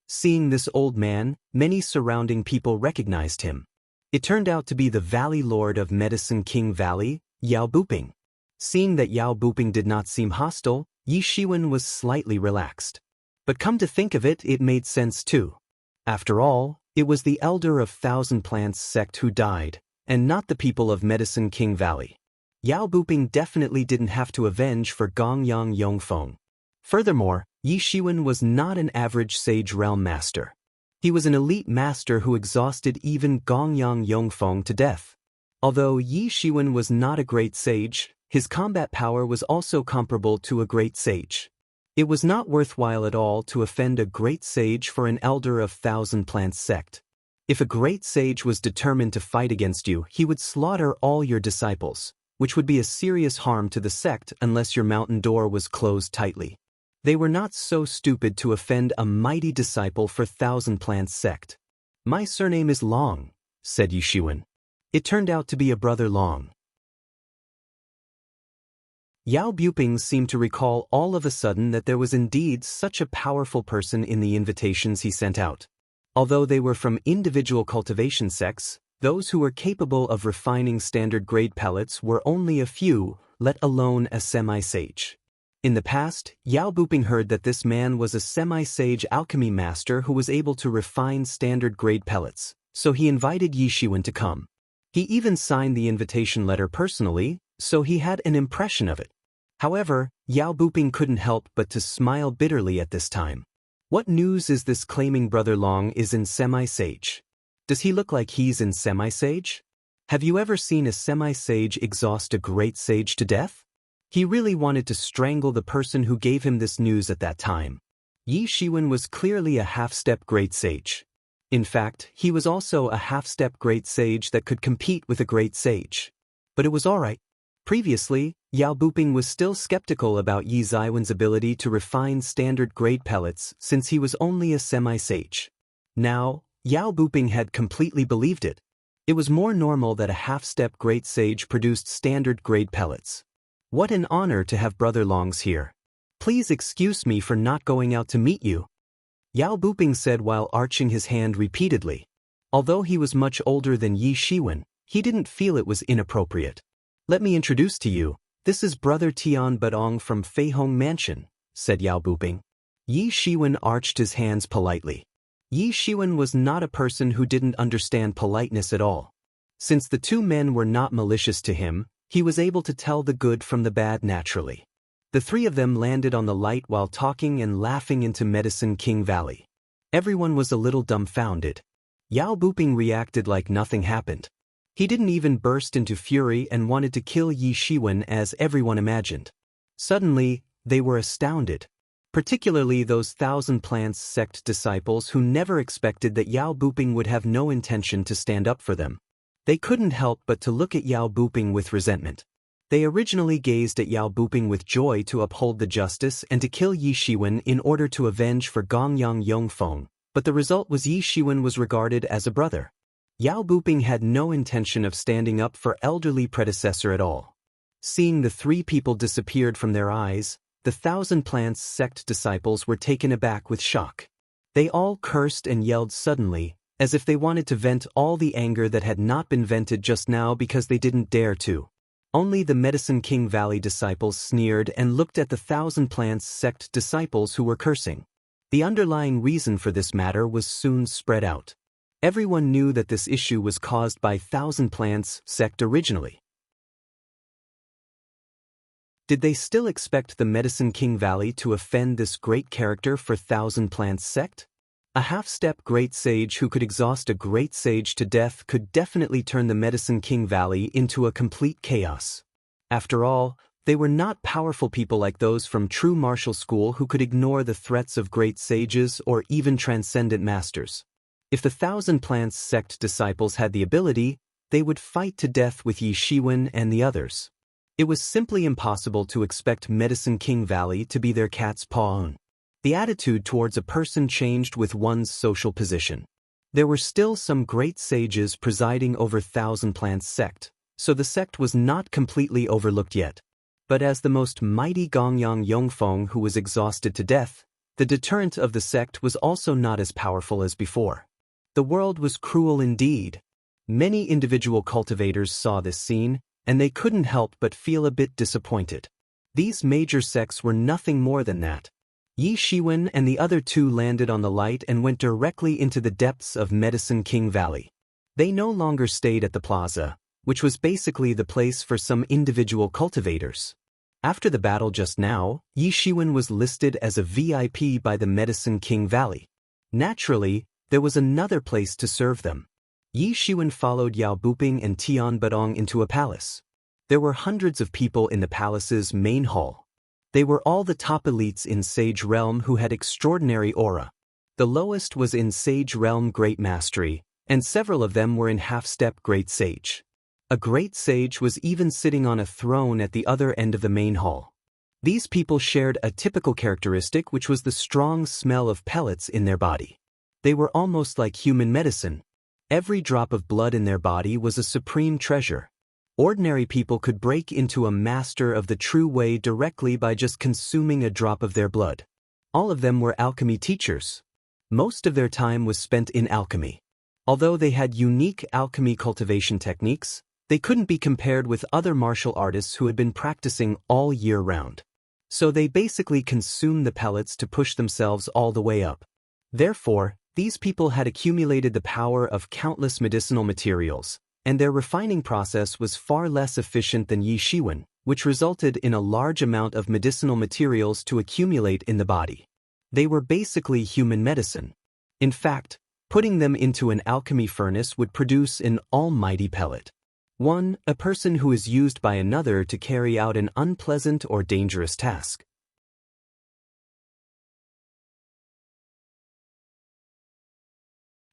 Seeing this old man, many surrounding people recognized him. It turned out to be the Valley Lord of Medicine King Valley, Yao Buping. Seeing that Yao Buping did not seem hostile, Yi Shiwen was slightly relaxed. But come to think of it, it made sense too. After all, it was the elder of Thousand Plants sect who died, and not the people of Medicine King Valley. Yao Buping definitely didn't have to avenge for Gongyang Yongfeng. Furthermore, Yi Shiwen was not an average Sage Realm master. He was an elite master who exhausted even Gongyang Yongfeng to death. Although Yi Shiwen was not a great sage, his combat power was also comparable to a great sage. It was not worthwhile at all to offend a great sage for an elder of Thousand Plants sect. If a great sage was determined to fight against you, he would slaughter all your disciples, which would be a serious harm to the sect unless your mountain door was closed tightly. They were not so stupid to offend a mighty disciple for Thousand Plants sect. "My surname is Long," said Yi Shiwen. It turned out to be a brother Long. Yao Buping seemed to recall all of a sudden that there was indeed such a powerful person in the invitations he sent out. Although they were from individual cultivation sects, those who were capable of refining standard grade pellets were only a few, let alone a semi-sage. In the past, Yao Buping heard that this man was a semi-sage alchemy master who was able to refine standard grade pellets, so he invited Yi Shiwen to come. He even signed the invitation letter personally, so he had an impression of it. However, Yao Buping couldn't help but to smile bitterly at this time. What news is this claiming Brother Long is in semi-sage? Does he look like he's in semi-sage? Have you ever seen a semi-sage exhaust a great sage to death? He really wanted to strangle the person who gave him this news at that time. Yi Shiwen was clearly a half-step great sage. In fact, he was also a half-step great sage that could compete with a great sage. But it was alright. Previously, Yao Buping was still skeptical about Yi Ziwen's ability to refine standard grade pellets since he was only a semi-sage. Now, Yao Buping had completely believed it. It was more normal that a half-step great sage produced standard grade pellets. What an honor to have Brother Longs here. Please excuse me for not going out to meet you, Yao Buping said while arching his hand repeatedly. Although he was much older than Yi Shiwen, he didn't feel it was inappropriate. "Let me introduce to you, this is Brother Tian Badong from Feihong Mansion," said Yao Buping. Yi Shiwen arched his hands politely. Yi Shiwen was not a person who didn't understand politeness at all. Since the two men were not malicious to him, he was able to tell the good from the bad naturally. The three of them landed on the light while talking and laughing into Medicine King Valley. Everyone was a little dumbfounded. Yao Buping reacted like nothing happened. He didn't even burst into fury and wanted to kill Yi Shiwen as everyone imagined. Suddenly, they were astounded. Particularly those Thousand Plants sect disciples who never expected that Yao Buping would have no intention to stand up for them. They couldn't help but to look at Yao Buping with resentment. They originally gazed at Yao Buping with joy to uphold the justice and to kill Yi Shiwen in order to avenge for Gongyang Yongfeng, but the result was Yi Shiwen was regarded as a brother. Yao Buping had no intention of standing up for elderly predecessor at all. Seeing the three people disappeared from their eyes, the Thousand Plants sect disciples were taken aback with shock. They all cursed and yelled suddenly, as if they wanted to vent all the anger that had not been vented just now because they didn't dare to. Only the Medicine King Valley disciples sneered and looked at the Thousand Plants sect disciples who were cursing. The underlying reason for this matter was soon spread out. Everyone knew that this issue was caused by Thousand Plants sect originally. Did they still expect the Medicine King Valley to offend this great character for Thousand Plants sect? A half-step great sage who could exhaust a great sage to death could definitely turn the Medicine King Valley into a complete chaos. After all, they were not powerful people like those from true martial school who could ignore the threats of great sages or even transcendent masters. If the Thousand Plants sect disciples had the ability, they would fight to death with Yi Shiwen and the others. It was simply impossible to expect Medicine King Valley to be their cat's paw own. The attitude towards a person changed with one's social position. There were still some great sages presiding over Thousand Plants sect, so the sect was not completely overlooked yet. But as the most mighty Gongyang Yongfeng who was exhausted to death, the deterrent of the sect was also not as powerful as before. The world was cruel indeed. Many individual cultivators saw this scene, and they couldn't help but feel a bit disappointed. These major sects were nothing more than that. Yi Shiwen and the other two landed on the light and went directly into the depths of Medicine King Valley. They no longer stayed at the plaza, which was basically the place for some individual cultivators. After the battle just now, Yi Shiwen was listed as a VIP by the Medicine King Valley. Naturally, there was another place to serve them. Yi Shiwen followed Yao Buping and Tian Badong into a palace. There were hundreds of people in the palace's main hall. They were all the top elites in Sage Realm who had extraordinary aura. The lowest was in Sage Realm Great Mastery, and several of them were in half-step Great Sage. A Great Sage was even sitting on a throne at the other end of the main hall. These people shared a typical characteristic, which was the strong smell of pellets in their body. They were almost like human medicine. Every drop of blood in their body was a supreme treasure. Ordinary people could break into a master of the true way directly by just consuming a drop of their blood. All of them were alchemy teachers. Most of their time was spent in alchemy. Although they had unique alchemy cultivation techniques, they couldn't be compared with other martial artists who had been practicing all year round. So they basically consumed the pellets to push themselves all the way up. Therefore, these people had accumulated the power of countless medicinal materials, and their refining process was far less efficient than Yi Shiwen, which resulted in a large amount of medicinal materials to accumulate in the body. They were basically human medicine. In fact, putting them into an alchemy furnace would produce an almighty pellet. One, a person who is used by another to carry out an unpleasant or dangerous task.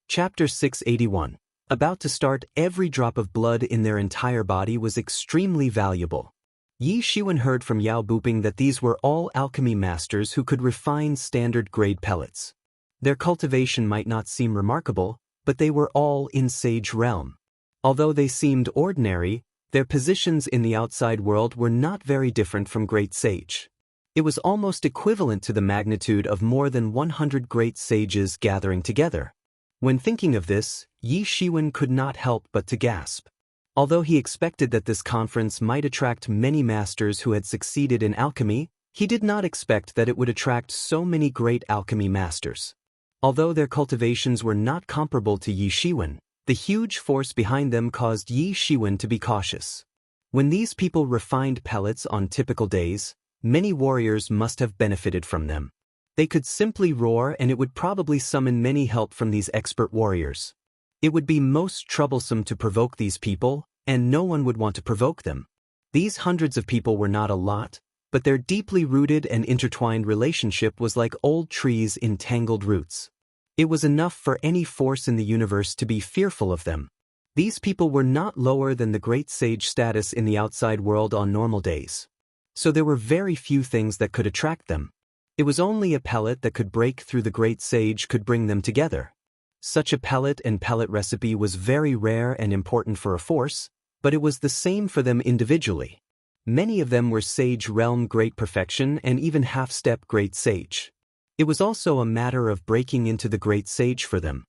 Chapter 681. About to start, every drop of blood in their entire body was extremely valuable. Yi Shiwen heard from Yao Buping that these were all alchemy masters who could refine standard-grade pellets. Their cultivation might not seem remarkable, but they were all in Sage Realm. Although they seemed ordinary, their positions in the outside world were not very different from Great Sage. It was almost equivalent to the magnitude of more than 100 great sages gathering together. When thinking of this, Yi Shiwen could not help but to gasp. Although he expected that this conference might attract many masters who had succeeded in alchemy, he did not expect that it would attract so many great alchemy masters. Although their cultivations were not comparable to Yi Shiwen, the huge force behind them caused Yi Shiwen to be cautious. When these people refined pellets on typical days, many warriors must have benefited from them. They could simply roar and it would probably summon many help from these expert warriors. It would be most troublesome to provoke these people, and no one would want to provoke them. These hundreds of people were not a lot, but their deeply rooted and intertwined relationship was like old trees in tangled roots. It was enough for any force in the universe to be fearful of them. These people were not lower than the great sage status in the outside world on normal days. So there were very few things that could attract them. It was only a pellet that could break through the great sage could bring them together. Such a pellet and pellet recipe was very rare and important for a force, but it was the same for them individually. Many of them were Sage Realm Great Perfection and even half-step Great Sage. It was also a matter of breaking into the Great Sage for them.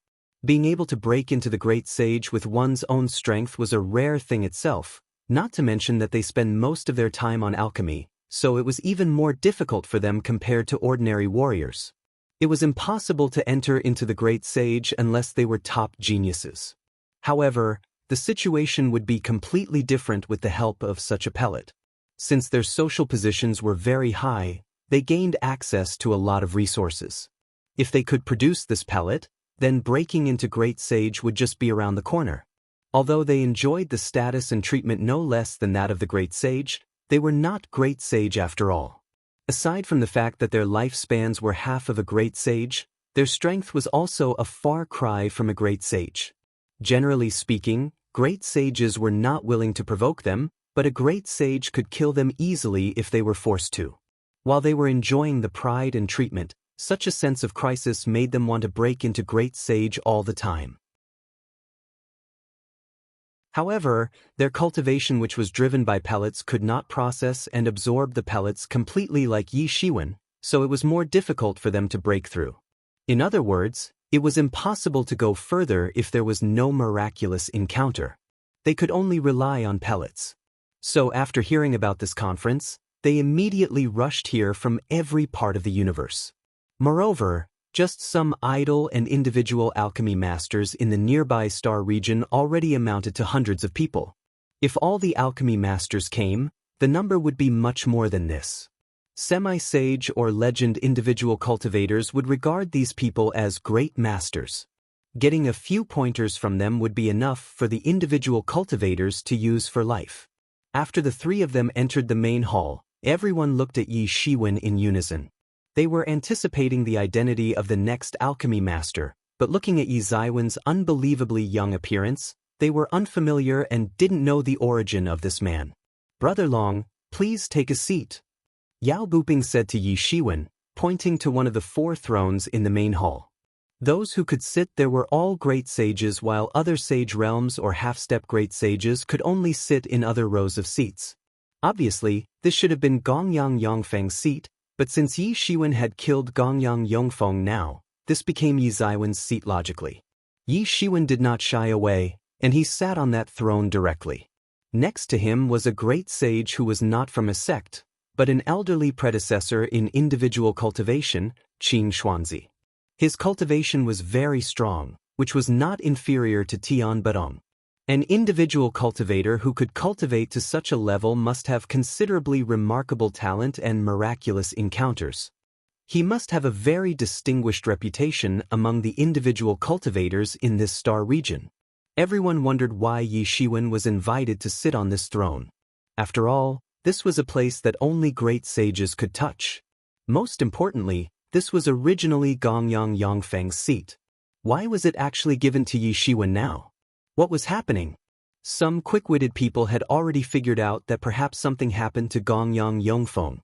Being able to break into the Great Sage with one's own strength was a rare thing itself, not to mention that they spend most of their time on alchemy, so it was even more difficult for them compared to ordinary warriors. It was impossible to enter into the Great Sage unless they were top geniuses. However, the situation would be completely different with the help of such a pellet. Since their social positions were very high, they gained access to a lot of resources. If they could produce this pellet, then breaking into Great Sage would just be around the corner. Although they enjoyed the status and treatment no less than that of the Great Sage, they were not Great Sage after all. Aside from the fact that their lifespans were half of a Great Sage, their strength was also a far cry from a Great Sage. Generally speaking, Great sages were not willing to provoke them, but a great sage could kill them easily if they were forced to. While they were enjoying the pride and treatment, such a sense of crisis made them want to break into great sage all the time. However, their cultivation, which was driven by pellets, could not process and absorb the pellets completely like Yi Shiwen, so it was more difficult for them to break through. In other words, it was impossible to go further if there was no miraculous encounter. They could only rely on pellets. So after hearing about this conference, they immediately rushed here from every part of the universe. Moreover, just some idle and individual alchemy masters in the nearby star region already amounted to hundreds of people. If all the alchemy masters came, the number would be much more than this. Semi-sage or legend individual cultivators would regard these people as great masters. Getting a few pointers from them would be enough for the individual cultivators to use for life. After the three of them entered the main hall, everyone looked at Yi Shiwen in unison. They were anticipating the identity of the next alchemy master, but looking at Yi Ziwen's unbelievably young appearance, they were unfamiliar and didn't know the origin of this man. "Brother Long, please take a seat," Yao Buping said to Yi Shiwen, pointing to one of the 4 thrones in the main hall. Those who could sit there were all great sages, while other sage realms or half-step great sages could only sit in other rows of seats. Obviously, this should have been Gongyang Yongfeng's seat, but since Yi Shiwen had killed Gongyang Yongfeng now, this became Yi Ziwen's seat logically. Yi Shiwen did not shy away, and he sat on that throne directly. Next to him was a great sage who was not from a sect, but an elderly predecessor in individual cultivation, Qing Xuanzi. His cultivation was very strong, which was not inferior to Tian Badong. An individual cultivator who could cultivate to such a level must have considerably remarkable talent and miraculous encounters. He must have a very distinguished reputation among the individual cultivators in this star region. Everyone wondered why Yi Shiwen was invited to sit on this throne. After all, this was a place that only great sages could touch. Most importantly, this was originally Gongyang Yongfeng's seat. Why was it actually given to Yi Shiwen now? What was happening? Some quick-witted people had already figured out that perhaps something happened to Gongyang Yongfeng.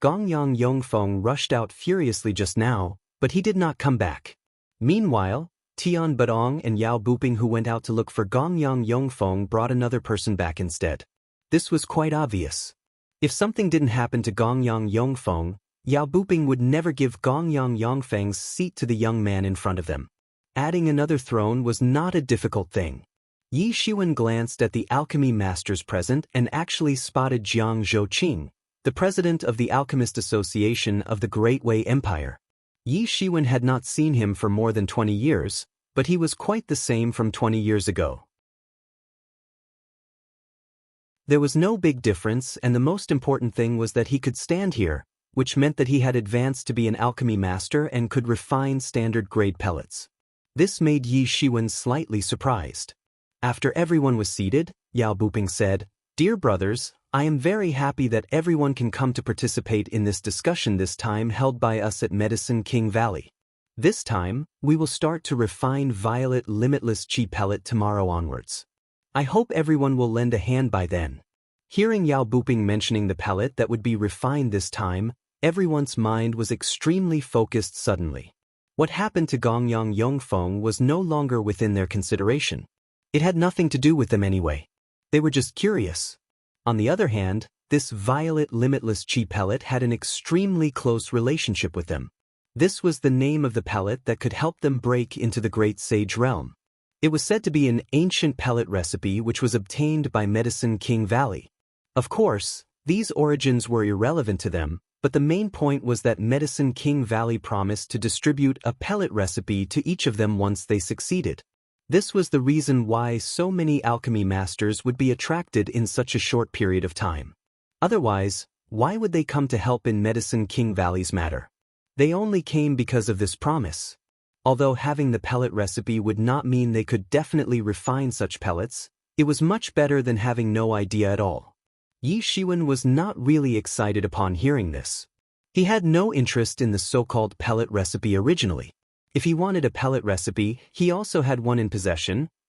Gongyang Yongfeng rushed out furiously just now, but he did not come back. Meanwhile, Tian Badong and Yao Buping, who went out to look for Gongyang Yongfeng, brought another person back instead. This was quite obvious. If something didn't happen to Gongyang Yongfeng, Yao Buping would never give Gongyang Yongfeng's seat to the young man in front of them. Adding another throne was not a difficult thing. Yi Shiwen glanced at the alchemy masters present and actually spotted Jiang Zhouqing, the president of the Alchemist Association of the Great Wei Empire. Yi Shiwen had not seen him for more than 20 years, but he was quite the same from 20 years ago. There was no big difference, and the most important thing was that he could stand here, which meant that he had advanced to be an alchemy master and could refine standard-grade pellets. This made Yi Shiwen slightly surprised. After everyone was seated, Yao Buping said, "Dear brothers, I am very happy that everyone can come to participate in this discussion this time held by us at Medicine King Valley. This time, we will start to refine Violet Limitless Qi Pellet tomorrow onwards. I hope everyone will lend a hand by then." Hearing Yao Buping mentioning the pellet that would be refined this time, everyone's mind was extremely focused suddenly. What happened to Gongyang Yongfeng was no longer within their consideration. It had nothing to do with them anyway. They were just curious. On the other hand, this Violet Limitless Qi Pellet had an extremely close relationship with them. This was the name of the pellet that could help them break into the Great Sage Realm. It was said to be an ancient pellet recipe which was obtained by Medicine King Valley. Of course, these origins were irrelevant to them, but the main point was that Medicine King Valley promised to distribute a pellet recipe to each of them once they succeeded. This was the reason why so many alchemy masters would be attracted in such a short period of time. Otherwise, why would they come to help in Medicine King Valley's matter? They only came because of this promise. Although having the pellet recipe would not mean they could definitely refine such pellets, it was much better than having no idea at all. Yi Shiwen was not really excited upon hearing this. He had no interest in the so-called pellet recipe originally. If he wanted a pellet recipe, he also had one in possession,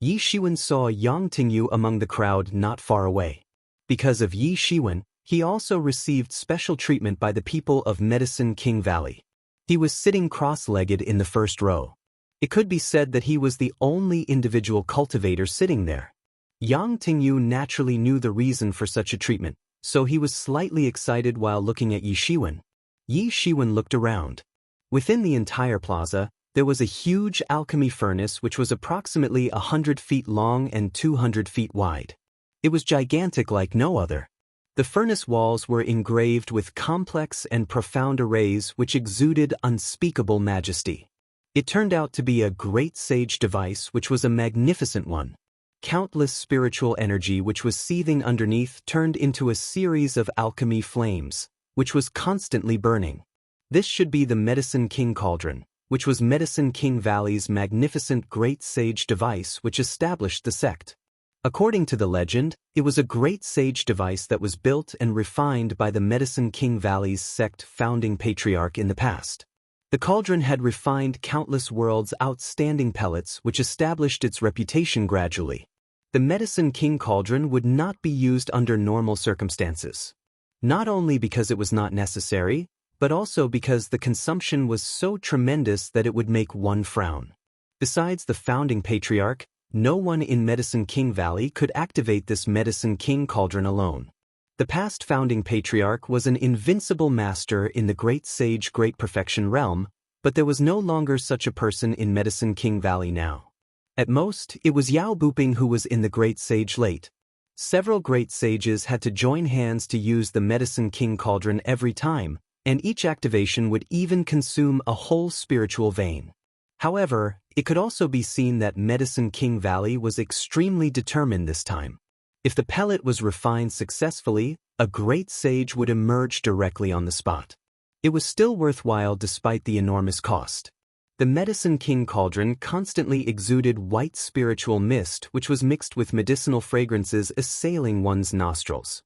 Yi Shiwen saw Yang Tingyu among the crowd not far away. Because of Yi Shiwen, he also received special treatment by the people of Medicine King Valley. He was sitting cross-legged in the first row. It could be said that he was the only individual cultivator sitting there. Yang Tingyu naturally knew the reason for such a treatment, so he was slightly excited while looking at Yi Shiwen. Yi Shiwen looked around. Within the entire plaza, there was a huge alchemy furnace which was approximately 100 feet long and 200 feet wide. It was gigantic like no other. The furnace walls were engraved with complex and profound arrays which exuded unspeakable majesty. It turned out to be a great sage device which was a magnificent one. Countless spiritual energy which was seething underneath turned into a series of alchemy flames, which was constantly burning. This should be the Medicine King Cauldron, which was Medicine King Valley's magnificent great sage device which established the sect. According to the legend, it was a great sage device that was built and refined by the Medicine King Valley's sect founding patriarch in the past. The cauldron had refined countless worlds' outstanding pellets which established its reputation gradually. The Medicine King Cauldron would not be used under normal circumstances. Not only because it was not necessary, but also because the consumption was so tremendous that it would make one frown. Besides the founding patriarch, no one in Medicine King Valley could activate this Medicine King Cauldron alone. The past founding patriarch was an invincible master in the Great Sage Great Perfection realm, but there was no longer such a person in Medicine King Valley now. At most, it was Yao Buping who was in the Great Sage late. Several great sages had to join hands to use the Medicine King Cauldron every time, and each activation would even consume a whole spiritual vein. However, it could also be seen that Medicine King Valley was extremely determined this time. If the pellet was refined successfully, a great sage would emerge directly on the spot. It was still worthwhile despite the enormous cost. The Medicine King Cauldron constantly exuded white spiritual mist which was mixed with medicinal fragrances assailing one's nostrils.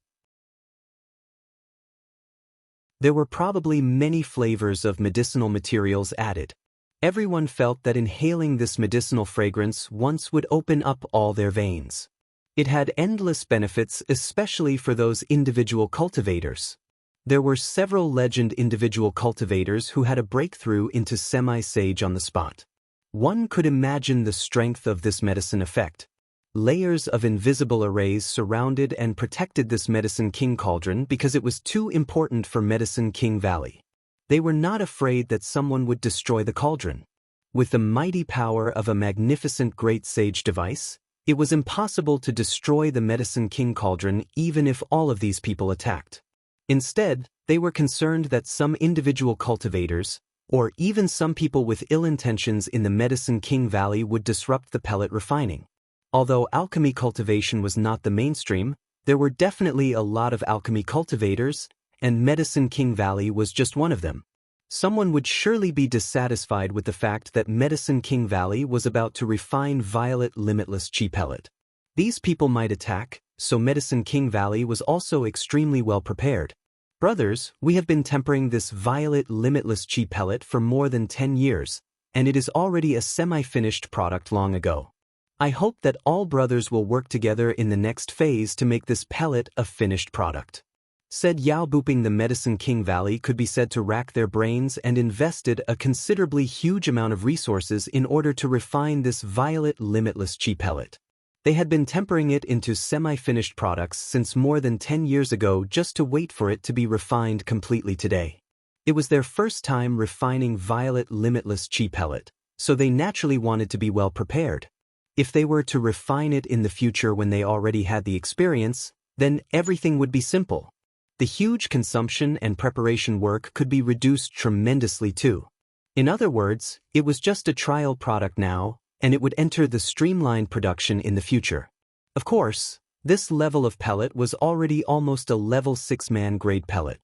There were probably many flavors of medicinal materials added. Everyone felt that inhaling this medicinal fragrance once would open up all their veins. It had endless benefits, especially for those individual cultivators. There were several legend individual cultivators who had a breakthrough into semi-sage on the spot. One could imagine the strength of this medicine effect. Layers of invisible arrays surrounded and protected this Medicine King Cauldron because it was too important for Medicine King Valley. They were not afraid that someone would destroy the cauldron. With the mighty power of a magnificent great sage device, it was impossible to destroy the Medicine King Cauldron even if all of these people attacked. Instead, they were concerned that some individual cultivators, or even some people with ill intentions in the Medicine King Valley would disrupt the pellet refining. Although alchemy cultivation was not the mainstream, there were definitely a lot of alchemy cultivators, and Medicine King Valley was just one of them. Someone would surely be dissatisfied with the fact that Medicine King Valley was about to refine Violet Limitless Chi Pellet. These people might attack, so Medicine King Valley was also extremely well prepared. Brothers, we have been tempering this Violet Limitless Chi Pellet for more than 10 years, and it is already a semi-finished product long ago. I hope that all brothers will work together in the next phase to make this pellet a finished product. Said Yao Buping. The Medicine King Valley could be said to rack their brains and invested a considerably huge amount of resources in order to refine this Violet Limitless Chi Pellet. They had been tempering it into semi-finished products since more than 10 years ago just to wait for it to be refined completely today. It was their first time refining Violet Limitless Chi Pellet, so they naturally wanted to be well prepared. If they were to refine it in the future when they already had the experience, then everything would be simple. The huge consumption and preparation work could be reduced tremendously too. In other words, it was just a trial product now, and it would enter the streamlined production in the future. Of course, this level of pellet was already almost a level 6-man grade pellet.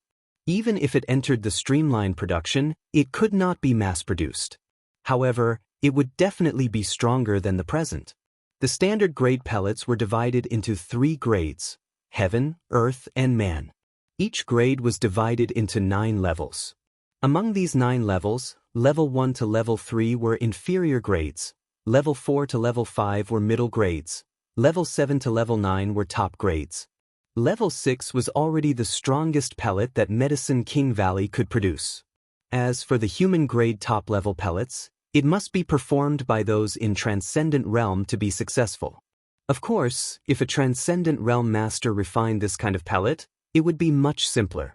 Even if it entered the streamlined production, it could not be mass-produced. However, it would definitely be stronger than the present. The standard grade pellets were divided into 3 grades: Heaven, Earth, and Man. Each grade was divided into 9 levels. Among these 9 levels, level 1 to level 3 were inferior grades, Level 4 to level 5 were middle grades. Level 7 to level 9 were top grades. Level 6 was already the strongest pellet that Medicine King Valley could produce. As for the human-grade top-level pellets, it must be performed by those in Transcendent Realm to be successful. Of course, if a Transcendent Realm master refined this kind of pellet, it would be much simpler.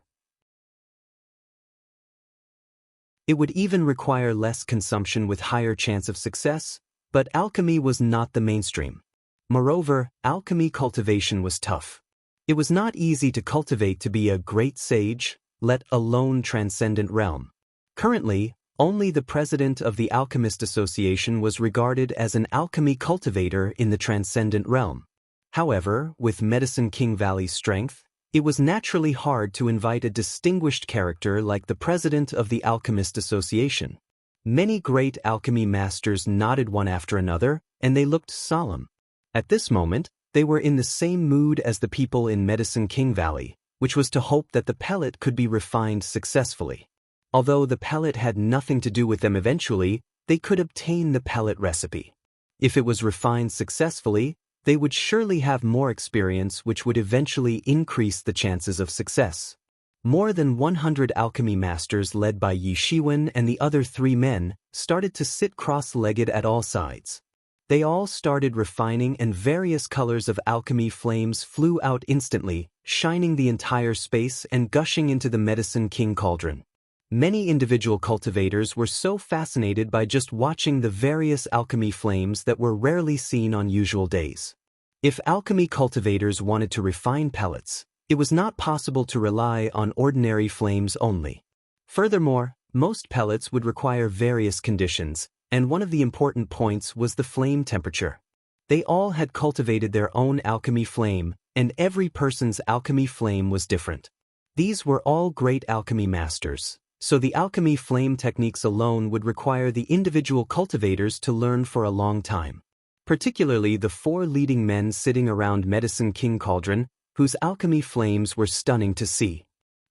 It would even require less consumption with higher chance of success, but alchemy was not the mainstream. Moreover, alchemy cultivation was tough. It was not easy to cultivate to be a great sage, let alone Transcendent Realm. Currently, only the president of the Alchemist Association was regarded as an alchemy cultivator in the Transcendent Realm. However, with Medicine King Valley's strength, it was naturally hard to invite a distinguished character like the president of the Alchemist Association. Many great alchemy masters nodded one after another, and they looked solemn. At this moment, they were in the same mood as the people in Medicine King Valley, which was to hope that the pellet could be refined successfully. Although the pellet had nothing to do with them eventually, they could obtain the pellet recipe. If it was refined successfully, they would surely have more experience, which would eventually increase the chances of success. More than 100 alchemy masters led by Yi Shiwen and the other 3 men started to sit cross-legged at all sides. They all started refining, and various colors of alchemy flames flew out instantly, shining the entire space and gushing into the Medicine King cauldron. Many individual cultivators were so fascinated by just watching the various alchemy flames that were rarely seen on usual days. If alchemy cultivators wanted to refine pellets, it was not possible to rely on ordinary flames only. Furthermore, most pellets would require various conditions, and one of the important points was the flame temperature. They all had cultivated their own alchemy flame, and every person's alchemy flame was different. These were all great alchemy masters, so the alchemy flame techniques alone would require the individual cultivators to learn for a long time. Particularly the 4 leading men sitting around Medicine King Cauldron, whose alchemy flames were stunning to see.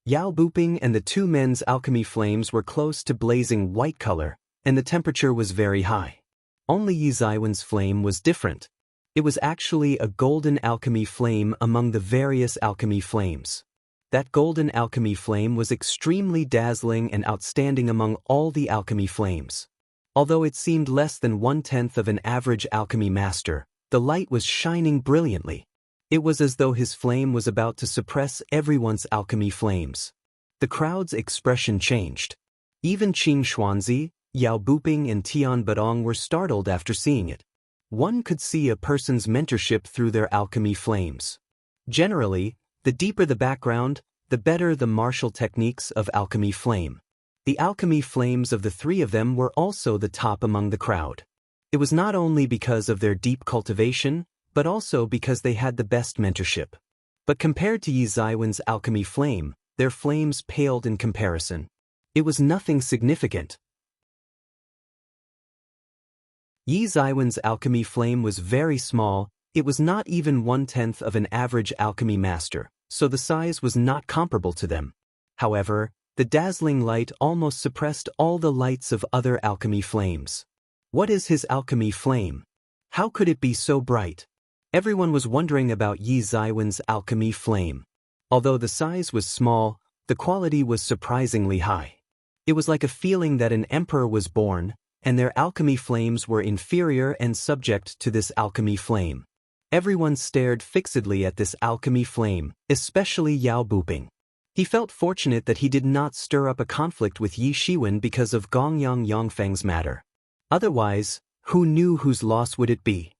Yao Buping and the 2 men's alchemy flames were close to blazing white color, and the temperature was very high. Only Yi Zaiwen's flame was different. It was actually a golden alchemy flame among the various alchemy flames. That golden alchemy flame was extremely dazzling and outstanding among all the alchemy flames. Although it seemed less than 1/10 of an average alchemy master, the light was shining brilliantly. It was as though his flame was about to suppress everyone's alchemy flames. The crowd's expression changed. Even Qing Xuanzi, Yao Buping and Tian Badong were startled after seeing it. One could see a person's mentorship through their alchemy flames. Generally, the deeper the background, the better the martial techniques of alchemy flame. The alchemy flames of the 3 of them were also the top among the crowd. It was not only because of their deep cultivation, but also because they had the best mentorship. But compared to Yi Zaiwen's alchemy flame, their flames paled in comparison. It was nothing significant. Yi Zaiwen's alchemy flame was very small. It was not even 1/10 of an average alchemy master, so the size was not comparable to them. However, the dazzling light almost suppressed all the lights of other alchemy flames. What is his alchemy flame? How could it be so bright? Everyone was wondering about Yi Zaiwen's alchemy flame. Although the size was small, the quality was surprisingly high. It was like a feeling that an emperor was born, and their alchemy flames were inferior and subject to this alchemy flame. Everyone stared fixedly at this alchemy flame, especially Yao Buping. He felt fortunate that he did not stir up a conflict with Yi Shiwen because of Gongyang Yongfeng's matter. Otherwise, who knew whose loss would it be?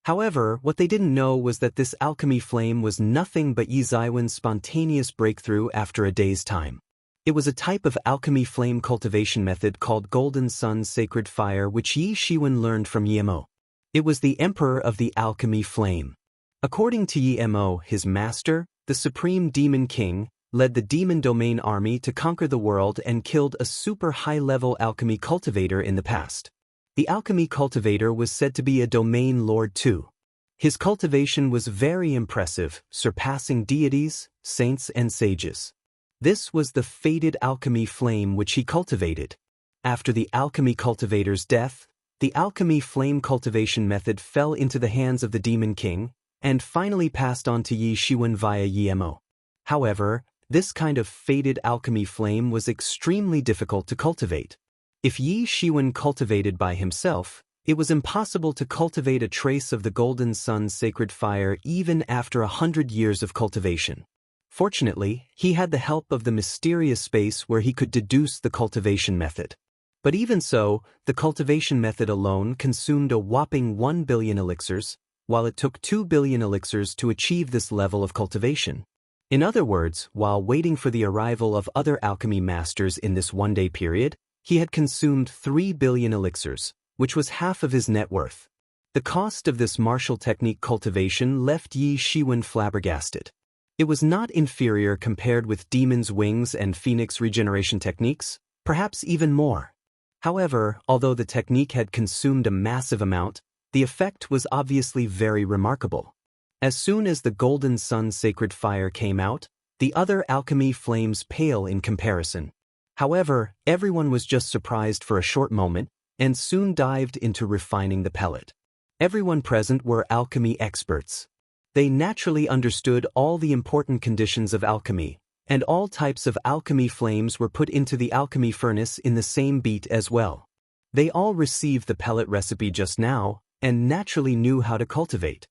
However, what they didn't know was that this alchemy flame was nothing but Yi Zaiwen's spontaneous breakthrough after a day's time. It was a type of alchemy flame cultivation method called Golden Sun Sacred Fire, which Yi Shiwen learned from Yi Mo. It was the emperor of the alchemy flame. According to Yi Mo, his master, the Supreme Demon King, led the Demon Domain army to conquer the world and killed a super high-level alchemy cultivator in the past. The alchemy cultivator was said to be a domain lord too. His cultivation was very impressive, surpassing deities, saints and sages. This was the fated alchemy flame which he cultivated. After the alchemy cultivator's death, the alchemy flame cultivation method fell into the hands of the Demon King, and finally passed on to Yi Shiwen via Yi Mo. However, this kind of fated alchemy flame was extremely difficult to cultivate. If Yi Shiwen cultivated by himself, it was impossible to cultivate a trace of the Golden Sun's sacred fire even after 100 years of cultivation. Fortunately, he had the help of the mysterious space where he could deduce the cultivation method. But even so, the cultivation method alone consumed a whopping 1 billion elixirs, while it took 2 billion elixirs to achieve this level of cultivation. In other words, while waiting for the arrival of other alchemy masters in this one-day period, he had consumed 3 billion elixirs, which was half of his net worth. The cost of this martial technique cultivation left Yi Shiwen flabbergasted. It was not inferior compared with Demon's Wings and Phoenix regeneration techniques, perhaps even more. However, although the technique had consumed a massive amount, the effect was obviously very remarkable. As soon as the Golden Sun's sacred fire came out, the other alchemy flames pale in comparison. However, everyone was just surprised for a short moment, and soon dived into refining the pellet. Everyone present were alchemy experts. They naturally understood all the important conditions of alchemy, and all types of alchemy flames were put into the alchemy furnace in the same beat as well. They all received the pellet recipe just now, and naturally knew how to cultivate.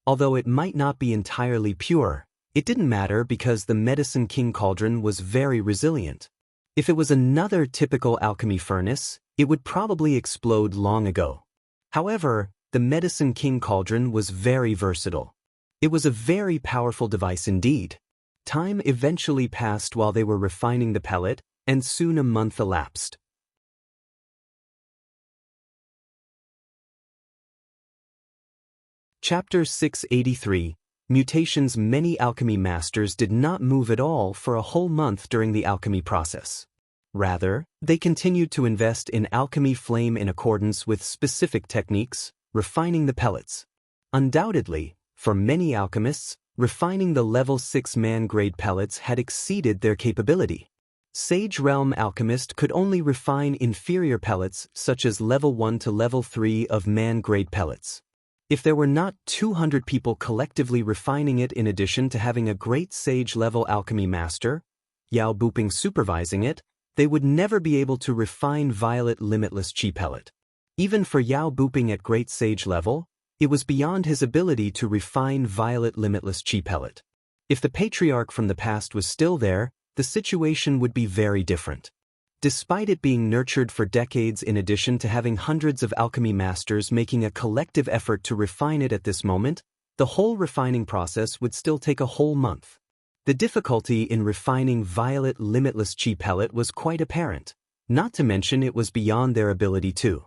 Although it might not be entirely pure, it didn't matter because the Medicine King cauldron was very resilient. If it was another typical alchemy furnace, it would probably explode long ago. However, the Medicine King cauldron was very versatile. It was a very powerful device indeed. Time eventually passed while they were refining the pellet, and soon a month elapsed. Chapter 683, Mutations. Many alchemy masters did not move at all for a whole month during the alchemy process. Rather, they continued to invest in alchemy flame in accordance with specific techniques, refining the pellets. Undoubtedly, for many alchemists, refining the level 6 man-grade pellets had exceeded their capability. Sage Realm alchemist could only refine inferior pellets such as level 1 to level 3 of man-grade pellets. If there were not 200 people collectively refining it in addition to having a great sage-level alchemy master, Yao Buping supervising it, they would never be able to refine Violet Limitless Chi pellet. Even for Yao Buping at great sage level, it was beyond his ability to refine Violet Limitless Chi pellet. If the patriarch from the past was still there, the situation would be very different. Despite it being nurtured for decades in addition to having hundreds of alchemy masters making a collective effort to refine it at this moment, the whole refining process would still take a whole month. The difficulty in refining Violet Limitless Chi pellet was quite apparent, not to mention it was beyond their ability to.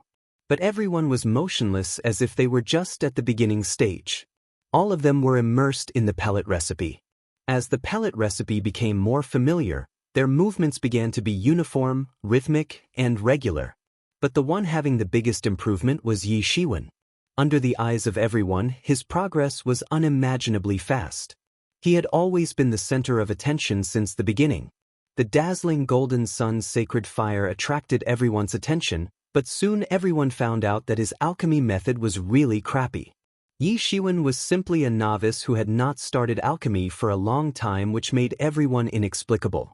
But everyone was motionless as if they were just at the beginning stage. All of them were immersed in the pellet recipe. As the pellet recipe became more familiar, their movements began to be uniform, rhythmic, and regular. But the one having the biggest improvement was Yi Shiwen. Under the eyes of everyone, his progress was unimaginably fast. He had always been the center of attention since the beginning. The dazzling Golden Sun's sacred fire attracted everyone's attention, but soon everyone found out that his alchemy method was really crappy. Yi Shiwen was simply a novice who had not started alchemy for a long time, which made everyone inexplicable.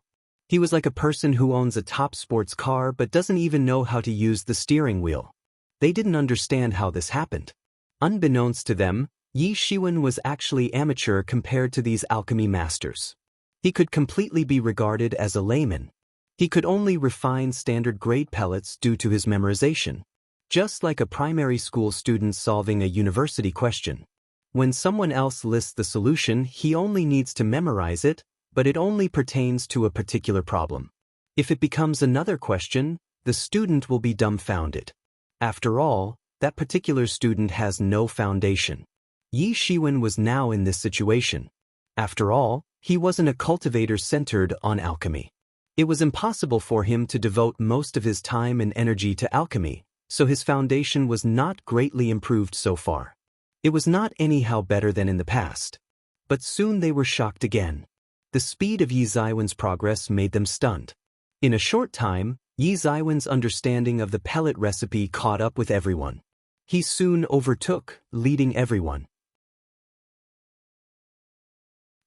He was like a person who owns a top sports car but doesn't even know how to use the steering wheel. They didn't understand how this happened. Unbeknownst to them, Yi Shiwen was actually amateur compared to these alchemy masters. He could completely be regarded as a layman. He could only refine standard grade pellets due to his memorization, just like a primary school student solving a university question. When someone else lists the solution, he only needs to memorize it, but it only pertains to a particular problem. If it becomes another question, the student will be dumbfounded. After all, that particular student has no foundation. Yi Shiwen was now in this situation. After all, he wasn't a cultivator centered on alchemy. It was impossible for him to devote most of his time and energy to alchemy, so his foundation was not greatly improved so far. It was not anyhow better than in the past. But soon they were shocked again. The speed of Yi Shiwen's progress made them stunned. In a short time, Yi Ziwen's understanding of the pellet recipe caught up with everyone. He soon overtook, leading everyone.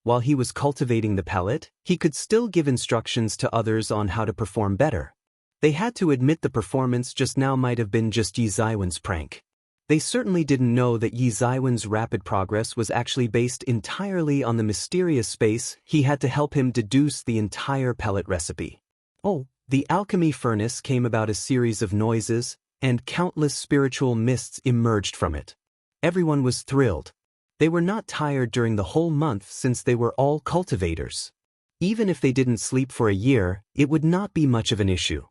While he was cultivating the pellet, he could still give instructions to others on how to perform better. They had to admit the performance just now might have been just Yi Ziwen's prank. They certainly didn't know that Yi Ziwen's rapid progress was actually based entirely on the mysterious space he had to help him deduce the entire pellet recipe. Oh, the alchemy furnace came about a series of noises, and countless spiritual mists emerged from it. Everyone was thrilled. They were not tired during the whole month since they were all cultivators. Even if they didn't sleep for a year, it would not be much of an issue.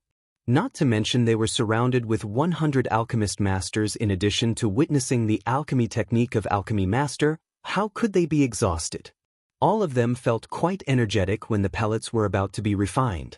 Not to mention they were surrounded with 100 alchemist masters in addition to witnessing the alchemy technique of alchemy master. How could they be exhausted? All of them felt quite energetic when the pellets were about to be refined.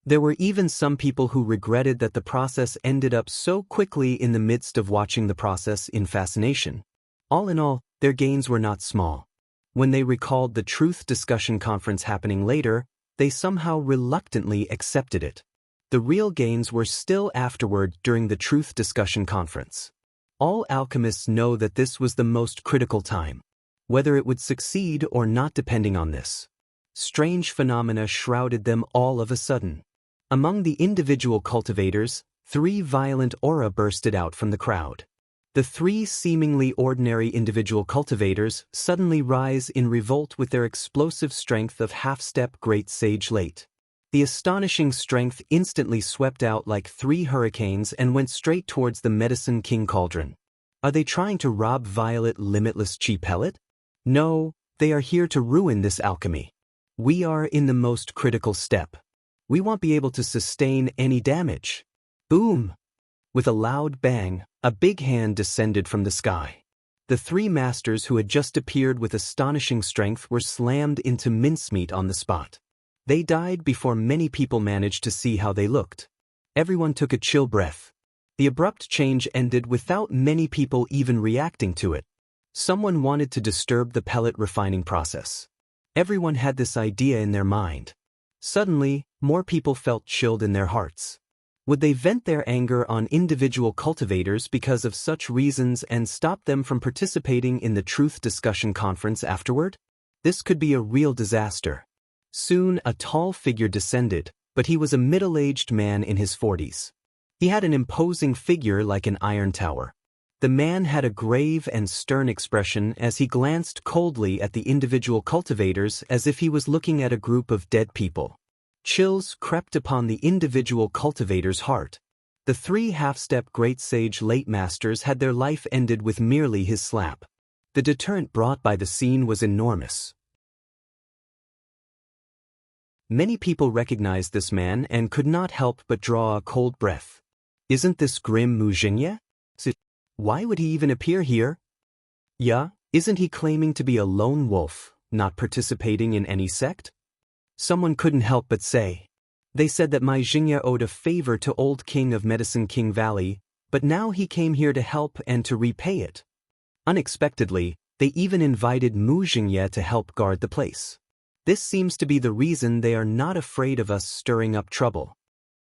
There were even some people who regretted that the process ended up so quickly in the midst of watching the process in fascination. All in all, their gains were not small. When they recalled the truth discussion conference happening later, they somehow reluctantly accepted it. The real gains were still afterward during the truth discussion conference. All alchemists know that this was the most critical time, whether it would succeed or not depending on this. Strange phenomena shrouded them all of a sudden. Among the individual cultivators, 3 violent aura bursted out from the crowd. The 3 seemingly ordinary individual cultivators suddenly rise in revolt with their explosive strength of half-step Great Sage Late. The astonishing strength instantly swept out like 3 hurricanes and went straight towards the Medicine King Cauldron. Are they trying to rob Violet Limitless Chi Pellet? No, they are here to ruin this alchemy. We are in the most critical step. We won't be able to sustain any damage. Boom! With a loud bang, a big hand descended from the sky. The 3 masters who had just appeared with astonishing strength were slammed into mincemeat on the spot. They died before many people managed to see how they looked. Everyone took a chill breath. The abrupt change ended without many people even reacting to it. Someone wanted to disturb the pellet refining process. Everyone had this idea in their mind. Suddenly, more people felt chilled in their hearts. Would they vent their anger on individual cultivators because of such reasons and stop them from participating in the truth discussion conference afterward? This could be a real disaster. Soon a tall figure descended, but he was a middle-aged man in his 40s. He had an imposing figure like an iron tower. The man had a grave and stern expression as he glanced coldly at the individual cultivators as if he was looking at a group of dead people. Chills crept upon the individual cultivator's heart. The 3 half-step Great Sage Late Masters had their life ended with merely his slap. The deterrent brought by the scene was enormous. Many people recognized this man and could not help but draw a cold breath. Isn't this grim Mu Jingye? Why would he even appear here? Yeah, isn't he claiming to be a lone wolf, not participating in any sect? Someone couldn't help but say. They said that Mai Jingye owed a favor to Old King of Medicine King Valley, but now he came here to help and to repay it. Unexpectedly, they even invited Mu Jingye to help guard the place. This seems to be the reason they are not afraid of us stirring up trouble.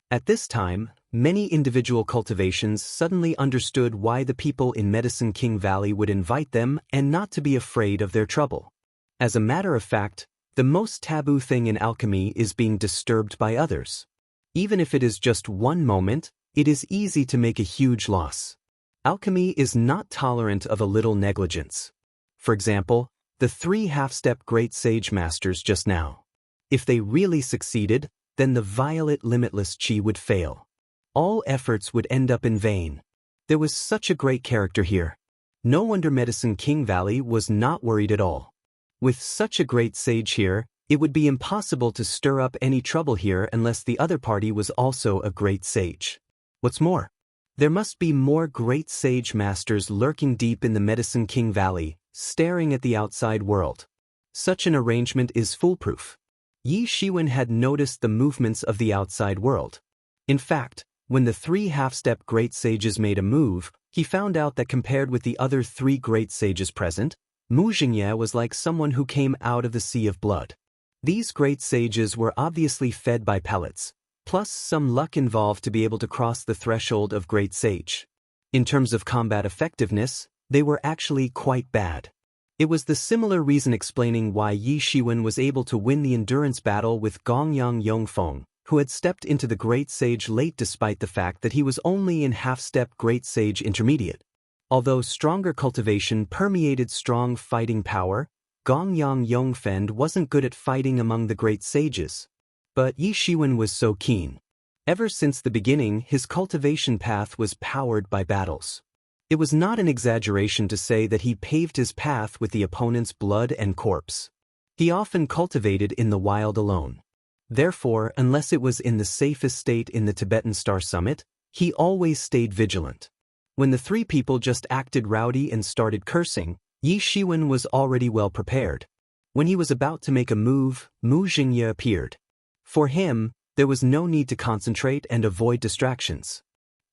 At this time, many individual cultivations suddenly understood why the people in Medicine King Valley would invite them and not to be afraid of their trouble. As a matter of fact, the most taboo thing in alchemy is being disturbed by others. Even if it is just one moment, it is easy to make a huge loss. Alchemy is not tolerant of a little negligence. For example, the 3 half-step Great Sage Masters just now. If they really succeeded, then the Violet Limitless Chi would fail. All efforts would end up in vain. There was such a great character here. No wonder Medicine King Valley was not worried at all. With such a great sage here, it would be impossible to stir up any trouble here unless the other party was also a great sage. What's more, there must be more great sage masters lurking deep in the Medicine King Valley, staring at the outside world. Such an arrangement is foolproof. Yi Shiwen had noticed the movements of the outside world. In fact, when the 3 half-step great sages made a move, he found out that compared with the other 3 great sages present, Mu Jingye was like someone who came out of the sea of blood. These great sages were obviously fed by pellets, plus some luck involved to be able to cross the threshold of Great Sage. In terms of combat effectiveness, they were actually quite bad. It was the similar reason explaining why Yi Shiwen was able to win the endurance battle with Gongyang Yongfeng, who had stepped into the Great Sage late despite the fact that he was only in half-step Great Sage Intermediate. Although stronger cultivation permeated strong fighting power, Gongyang Yongfeng wasn't good at fighting among the Great Sages. But Yi Shiwen was so keen. Ever since the beginning, his cultivation path was powered by battles. It was not an exaggeration to say that he paved his path with the opponent's blood and corpse. He often cultivated in the wild alone. Therefore, unless it was in the safest state in the Tibetan Star Summit, he always stayed vigilant. When the three people just acted rowdy and started cursing, Yi Shiwen was already well prepared. When he was about to make a move, Mu Jingye appeared. For him, there was no need to concentrate and avoid distractions.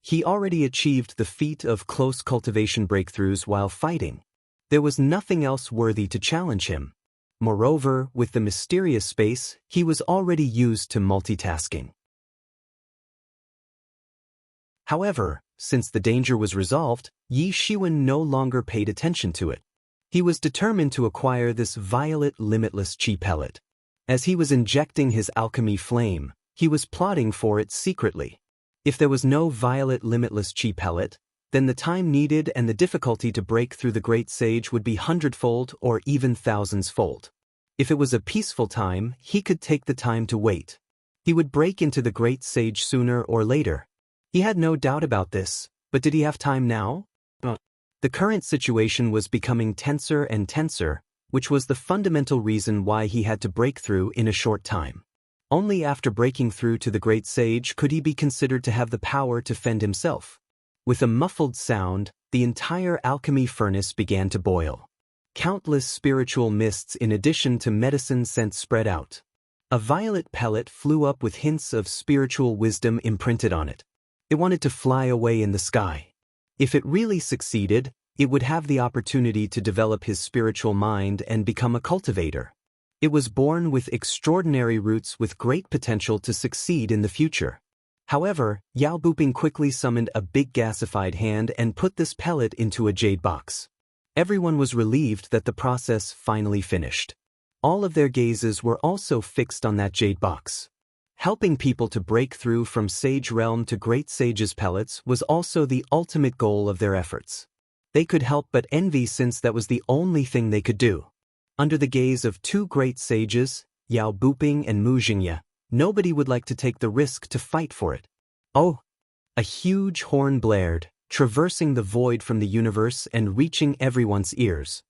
He already achieved the feat of close cultivation breakthroughs while fighting. There was nothing else worthy to challenge him. Moreover, with the mysterious space, he was already used to multitasking. However, since the danger was resolved, Yi Shiwen no longer paid attention to it. He was determined to acquire this violet limitless chi pellet. As he was injecting his alchemy flame, he was plotting for it secretly. If there was no violet limitless chi pellet, then the time needed and the difficulty to break through the Great Sage would be hundredfold or even thousandsfold. If it was a peaceful time, he could take the time to wait. He would break into the Great Sage sooner or later. He had no doubt about this, but did he have time now? The current situation was becoming tenser and tenser, which was the fundamental reason why he had to break through in a short time. Only after breaking through to the Great Sage could he be considered to have the power to fend himself. With a muffled sound, the entire alchemy furnace began to boil. Countless spiritual mists in addition to medicine scents spread out. A violet pellet flew up with hints of spiritual wisdom imprinted on it. It wanted to fly away in the sky. If it really succeeded, it would have the opportunity to develop his spiritual mind and become a cultivator. It was born with extraordinary roots with great potential to succeed in the future. However, Yao Buping quickly summoned a big gasified hand and put this pellet into a jade box. Everyone was relieved that the process finally finished. All of their gazes were also fixed on that jade box. Helping people to break through from Sage Realm to Great Sage's pellets was also the ultimate goal of their efforts. They could help but envy since that was the only thing they could do. Under the gaze of two great sages, Yao Buping and Mu Jingye, nobody would like to take the risk to fight for it. Oh! A huge horn blared, traversing the void from the universe and reaching everyone's ears.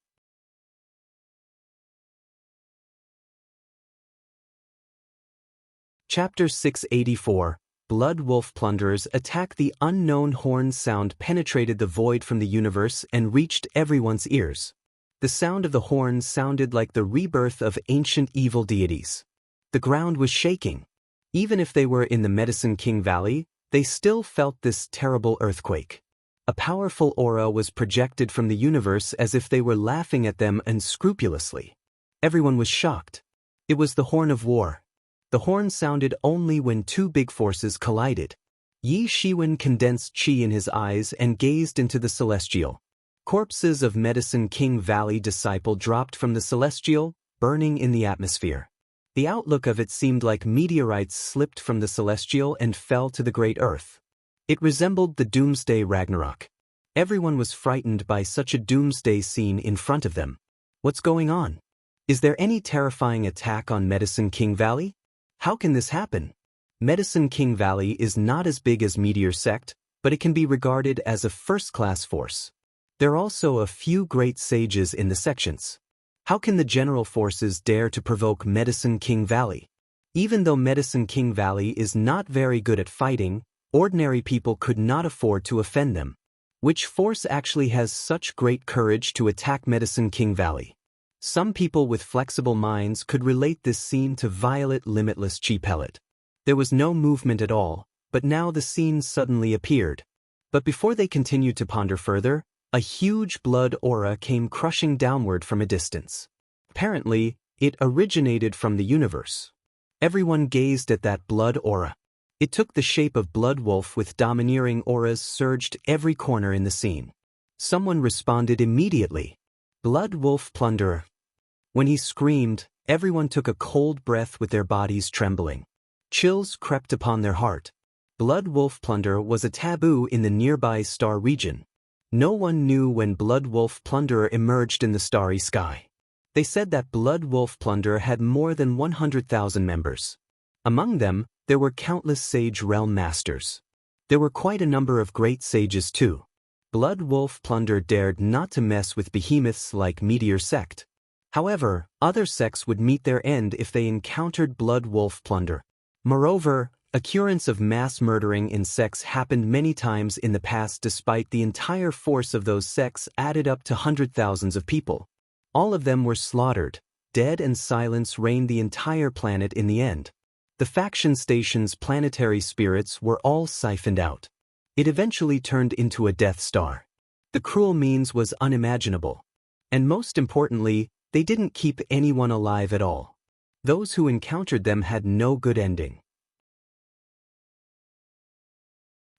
Chapter 684, Blood Wolf Plunderers Attack. The unknown horn sound penetrated the void from the universe and reached everyone's ears. The sound of the horn sounded like the rebirth of ancient evil deities. The ground was shaking. Even if they were in the Medicine King Valley, they still felt this terrible earthquake. A powerful aura was projected from the universe as if they were laughing at them unscrupulously. Everyone was shocked. It was the horn of war. The horn sounded only when two big forces collided. Yi Shiwen condensed chi in his eyes and gazed into the celestial. Corpses of Medicine King Valley disciple dropped from the celestial, burning in the atmosphere. The outlook of it seemed like meteorites slipped from the celestial and fell to the great earth. It resembled the Doomsday Ragnarok. Everyone was frightened by such a doomsday scene in front of them. What's going on? Is there any terrifying attack on Medicine King Valley? How can this happen? Medicine King Valley is not as big as Meteor Sect, but it can be regarded as a first-class force. There are also a few great sages in the sections. How can the general forces dare to provoke Medicine King Valley? Even though Medicine King Valley is not very good at fighting, ordinary people could not afford to offend them. Which force actually has such great courage to attack Medicine King Valley? Some people with flexible minds could relate this scene to Violet Limitless Chi Pellet. There was no movement at all, but now the scene suddenly appeared. But before they continued to ponder further, a huge blood aura came crushing downward from a distance. Apparently, it originated from the universe. Everyone gazed at that blood aura. It took the shape of Blood Wolf with domineering auras surged every corner in the scene. Someone responded immediately. Blood Wolf Plunderer. When he screamed, everyone took a cold breath with their bodies trembling. Chills crept upon their heart. Blood Wolf Plunderer was a taboo in the nearby star region. No one knew when Blood Wolf Plunderer emerged in the starry sky. They said that Blood Wolf Plunderer had more than 100,000 members. Among them, there were countless sage realm masters. There were quite a number of great sages too. Blood Wolf Plunderer dared not to mess with behemoths like Meteor Sect. However, other sects would meet their end if they encountered Blood Wolf Plunderer. Moreover, occurrence of mass murdering in sects happened many times in the past despite the entire force of those sects added up to hundred thousands of people. All of them were slaughtered, dead, and silence reigned the entire planet in the end. The faction station's planetary spirits were all siphoned out. It eventually turned into a Death Star. The cruel means was unimaginable. And most importantly, they didn't keep anyone alive at all. Those who encountered them had no good ending.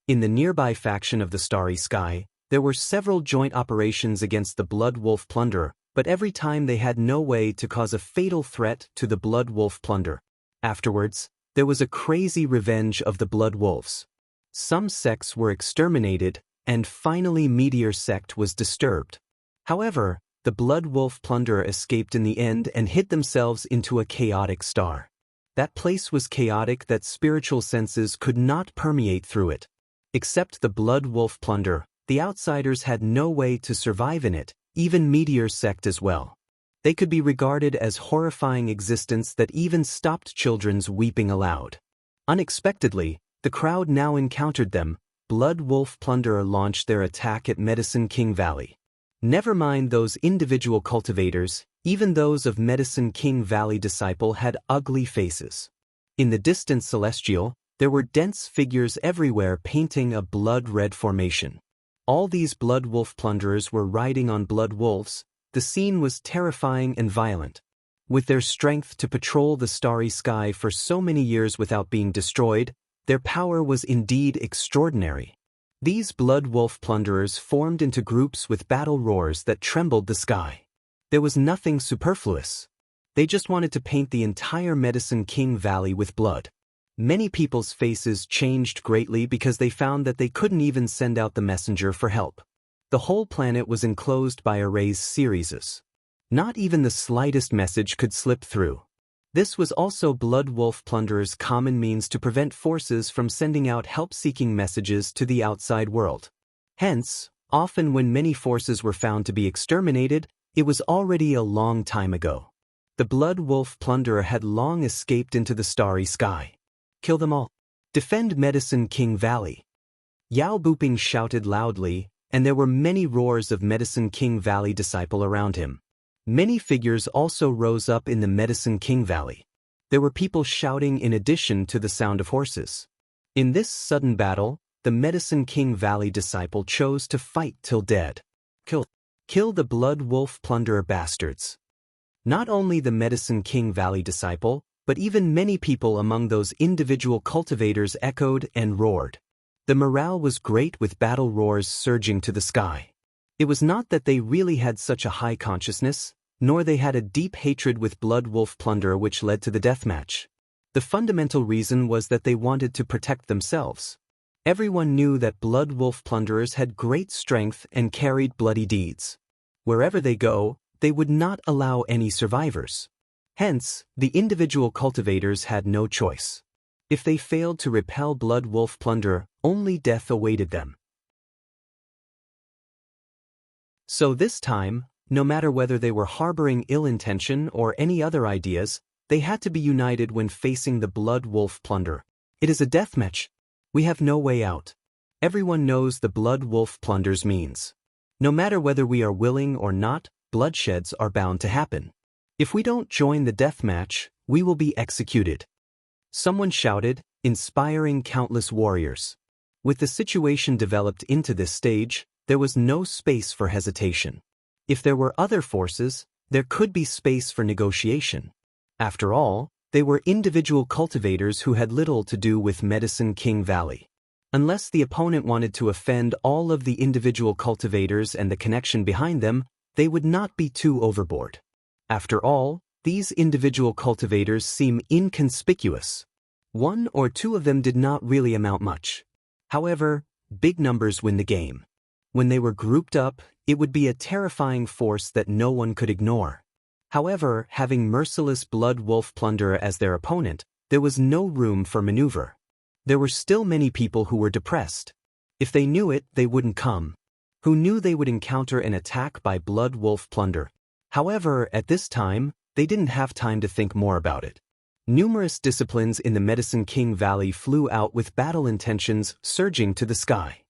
In the nearby faction of the Starry Sky, there were several joint operations against the Blood Wolf Plunderer, but every time they had no way to cause a fatal threat to the Blood Wolf Plunderer. Afterwards, there was a crazy revenge of the Blood Wolves. Some sects were exterminated, and finally Meteor Sect was disturbed. However, the Blood Wolf Plunderer escaped in the end and hid themselves into a chaotic star. That place was chaotic that spiritual senses could not permeate through it. Except the Blood Wolf Plunderer, the outsiders had no way to survive in it, even Meteor Sect as well. They could be regarded as horrifying existence that even stopped children's weeping aloud. Unexpectedly, the crowd now encountered them. Blood Wolf Plunderer launched their attack at Medicine King Valley. Never mind those individual cultivators, even those of Medicine King Valley Disciple had ugly faces. In the distant Celestial, there were dense figures everywhere painting a blood-red formation. All these Blood Wolf Plunderers were riding on blood wolves. The scene was terrifying and violent. With their strength to patrol the starry sky for so many years without being destroyed, their power was indeed extraordinary. These Blood Wolf Plunderers formed into groups with battle roars that trembled the sky. There was nothing superfluous. They just wanted to paint the entire Medicine King Valley with blood. Many people's faces changed greatly because they found that they couldn't even send out the messenger for help. The whole planet was enclosed by arrays series. Not even the slightest message could slip through. This was also Blood Wolf Plunderer's common means to prevent forces from sending out help-seeking messages to the outside world. Hence, often when many forces were found to be exterminated, it was already a long time ago. The Blood Wolf Plunderer had long escaped into the starry sky. Kill them all. Defend Medicine King Valley. Yao Buping shouted loudly, and there were many roars of Medicine King Valley Disciple around him. Many figures also rose up in the Medicine King Valley. There were people shouting in addition to the sound of horses. In this sudden battle, the Medicine King Valley Disciple chose to fight till dead. Kill the Blood Wolf Plunderer bastards. Not only the Medicine King Valley Disciple, but even many people among those individual cultivators echoed and roared. The morale was great with battle roars surging to the sky. It was not that they really had such a high consciousness, nor they had a deep hatred with Blood Wolf Plunderer which led to the deathmatch. The fundamental reason was that they wanted to protect themselves. Everyone knew that Blood Wolf Plunderers had great strength and carried bloody deeds. Wherever they go, they would not allow any survivors. Hence, the individual cultivators had no choice. If they failed to repel Blood Wolf Plunderer, only death awaited them. So this time, no matter whether they were harboring ill intention or any other ideas, they had to be united when facing the Blood Wolf Plunderer. It is a deathmatch. We have no way out. Everyone knows the Blood Wolf Plunderer's means. No matter whether we are willing or not, bloodsheds are bound to happen. If we don't join the deathmatch, we will be executed. Someone shouted, inspiring countless warriors. With the situation developed into this stage, there was no space for hesitation. If there were other forces, there could be space for negotiation. After all, They were individual cultivators who had little to do with Medicine King Valley. Unless the opponent wanted to offend all of the individual cultivators and the connection behind them, they would not be too overboard. After all, these individual cultivators seem inconspicuous. One or two of them did not really amount much. However, big numbers win the game. When they were grouped up, it would be a terrifying force that no one could ignore. However, having merciless Blood Wolf Plunderer as their opponent, there was no room for maneuver. There were still many people who were depressed. If they knew it, they wouldn't come. Who knew they would encounter an attack by Blood Wolf Plunderer? However, at this time, they didn't have time to think more about it. Numerous disciplines in the Medicine King Valley flew out with battle intentions surging to the sky.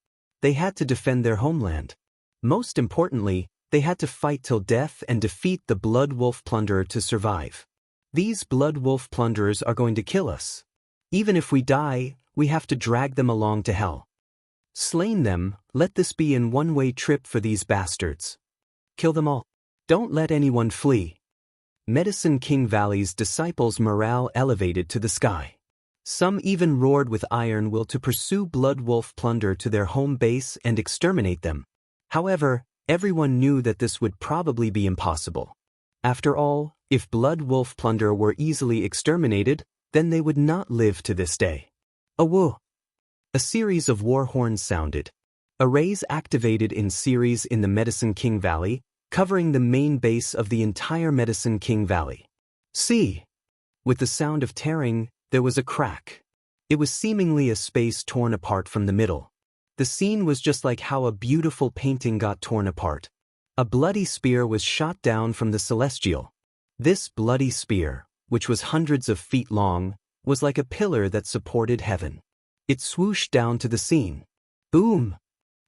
They had to defend their homeland. Most importantly, they had to fight till death and defeat the Blood Wolf Plunderer to survive. These Blood Wolf Plunderers are going to kill us. Even if we die, we have to drag them along to hell. Slain them, let this be a one-way trip for these bastards. Kill them all. Don't let anyone flee. Medicine King Valley's disciples' morale elevated to the sky. Some even roared with iron will to pursue Blood Wolf Plunderer to their home base and exterminate them. However, everyone knew that this would probably be impossible. After all, if Blood Wolf Plunderer were easily exterminated, then they would not live to this day. Awoo! A series of war horns sounded. Arrays activated in series in the Medicine King Valley, covering the main base of the entire Medicine King Valley. See! With the sound of tearing, there was a crack. It was seemingly a space torn apart from the middle. The scene was just like how a beautiful painting got torn apart. A bloody spear was shot down from the celestial. This bloody spear, which was hundreds of feet long, was like a pillar that supported heaven. It swooshed down to the scene. Boom!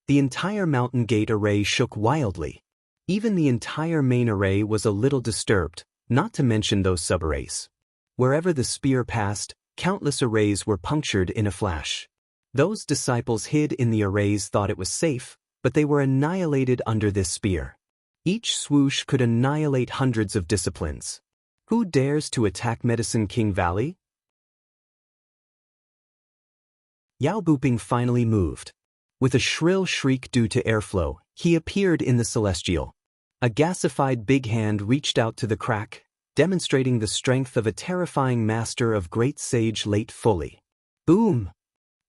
The entire mountain gate array shook wildly. Even the entire main array was a little disturbed, not to mention those sub-arrays. Wherever the spear passed, countless arrays were punctured in a flash. Those disciples hid in the arrays thought it was safe, but they were annihilated under this spear. Each swoosh could annihilate hundreds of disciplines. Who dares to attack Medicine King Valley? Yao Buping finally moved. With a shrill shriek due to airflow, he appeared in the celestial. A gasified big hand reached out to the crack, demonstrating the strength of a terrifying master of great sage late fully. Boom!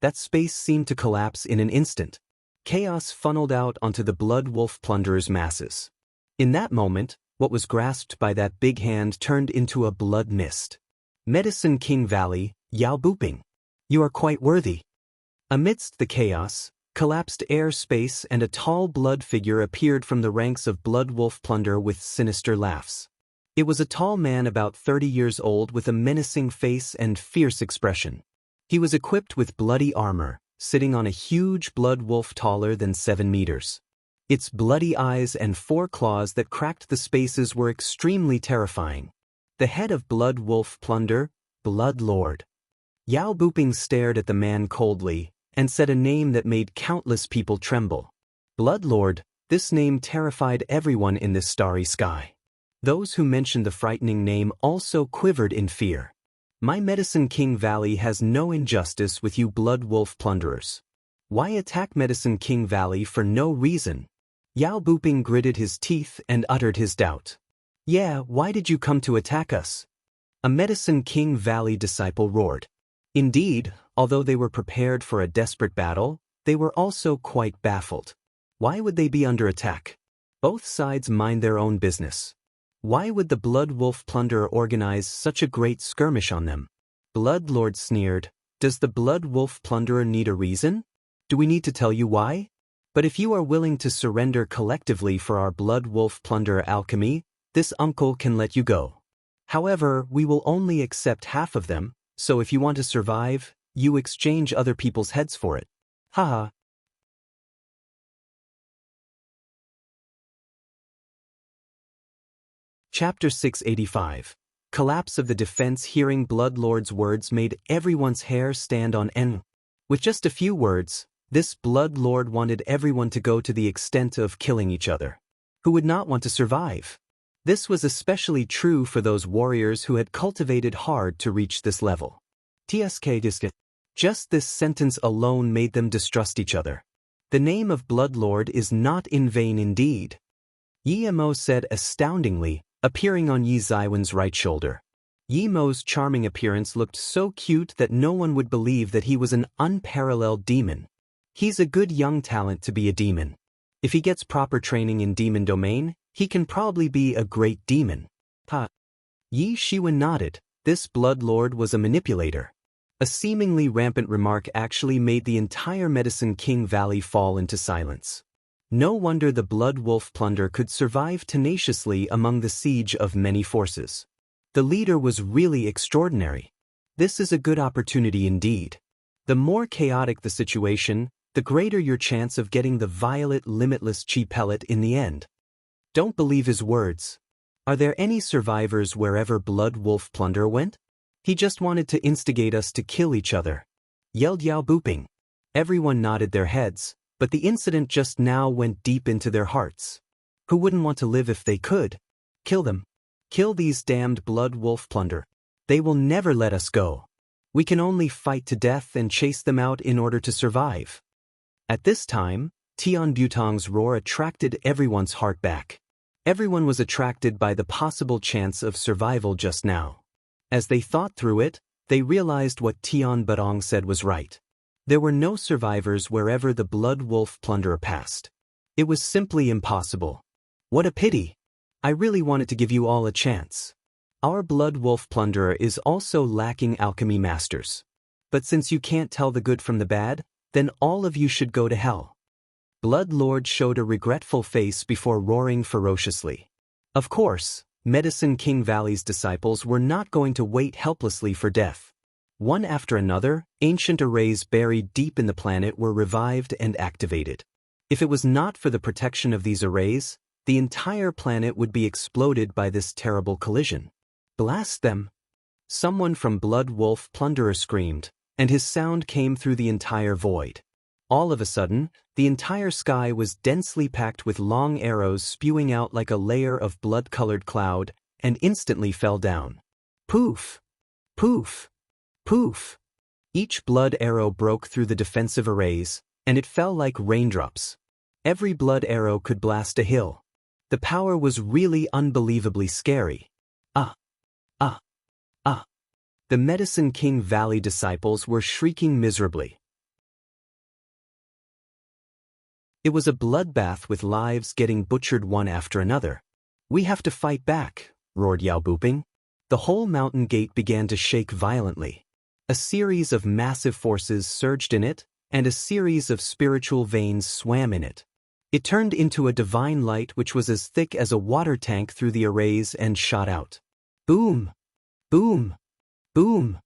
That space seemed to collapse in an instant. Chaos funneled out onto the Blood Wolf Plunderer's masses. In that moment, what was grasped by that big hand turned into a blood mist. Medicine King Valley, Yao Buping. You are quite worthy. Amidst the chaos, collapsed airspace and a tall blood figure appeared from the ranks of Blood Wolf Plunderer with sinister laughs. It was a tall man about 30 years old with a menacing face and fierce expression. He was equipped with bloody armor, sitting on a huge blood wolf taller than 7 meters. Its bloody eyes and 4 claws that cracked the spaces were extremely terrifying. The head of Blood Wolf Plunderer, Blood Lord. Yao Buping stared at the man coldly, and said a name that made countless people tremble. Blood Lord, this name terrified everyone in this starry sky. Those who mentioned the frightening name also quivered in fear. My Medicine King Valley has no injustice with you Blood Wolf Plunderers. Why attack Medicine King Valley for no reason? Yao Buping gritted his teeth and uttered his doubt. Yeah, why did you come to attack us? A Medicine King Valley disciple roared. Indeed, although they were prepared for a desperate battle, they were also quite baffled. Why would they be under attack? Both sides mind their own business. Why would the Blood Wolf Plunderer organize such a great skirmish on them? Blood Lord sneered. Does the Blood Wolf Plunderer need a reason? Do we need to tell you why? But if you are willing to surrender collectively for our Blood Wolf Plunderer alchemy, this uncle can let you go. However, we will only accept half of them, so if you want to survive, you exchange other people's heads for it. Haha. Chapter 685. Collapse of the defense. Hearing Blood Lord's words made everyone's hair stand on end. With just a few words, this Blood Lord wanted everyone to go to the extent of killing each other. Who would not want to survive? This was especially true for those warriors who had cultivated hard to reach this level. TSK. Just this sentence alone made them distrust each other. The name of Bloodlord is not in vain indeed. Yi Mo said astoundingly, appearing on Yi Zaiwen's right shoulder. Yi Mo's charming appearance looked so cute that no one would believe that he was an unparalleled demon. He's a good young talent to be a demon. If he gets proper training in demon domain, he can probably be a great demon. Yi Shiwen nodded. This Bloodlord was a manipulator. A seemingly rampant remark actually made the entire Medicine King Valley fall into silence. No wonder the Blood Wolf Plunder could survive tenaciously among the siege of many forces. The leader was really extraordinary. This is a good opportunity indeed. The more chaotic the situation, the greater your chance of getting the violet limitless chi pellet in the end. Don't believe his words. Are there any survivors wherever Blood Wolf Plunder went? He just wanted to instigate us to kill each other, yelled Yao Booping. Everyone nodded their heads, but the incident just now went deep into their hearts. Who wouldn't want to live if they could? Kill them. Kill these damned Blood Wolf Plunder. They will never let us go. We can only fight to death and chase them out in order to survive. At this time, Tian Butong's roar attracted everyone's heart back. Everyone was attracted by the possible chance of survival just now. As they thought through it, they realized what Tian Butong said was right. There were no survivors wherever the Blood Wolf Plunderer passed. It was simply impossible. What a pity! I really wanted to give you all a chance. Our Blood Wolf Plunderer is also lacking alchemy masters. But since you can't tell the good from the bad, then all of you should go to hell. Blood Lord showed a regretful face before roaring ferociously. Of course, Medicine King Valley's disciples were not going to wait helplessly for death. One after another, ancient arrays buried deep in the planet were revived and activated. If it was not for the protection of these arrays, the entire planet would be exploded by this terrible collision. Blast them! Someone from Blood Wolf Plunderer screamed, and his sound came through the entire void. All of a sudden, the entire sky was densely packed with long arrows spewing out like a layer of blood-colored cloud, and instantly fell down. Poof! Poof! Poof! Each blood arrow broke through the defensive arrays, and it fell like raindrops. Every blood arrow could blast a hill. The power was really unbelievably scary. The Medicine King Valley disciples were shrieking miserably. It was a bloodbath with lives getting butchered one after another. We have to fight back, roared Yao Booping. The whole mountain gate began to shake violently. A series of massive forces surged in it, and a series of spiritual veins swam in it. It turned into a divine light which was as thick as a water tank through the arrays and shot out. Boom! Boom! Boom!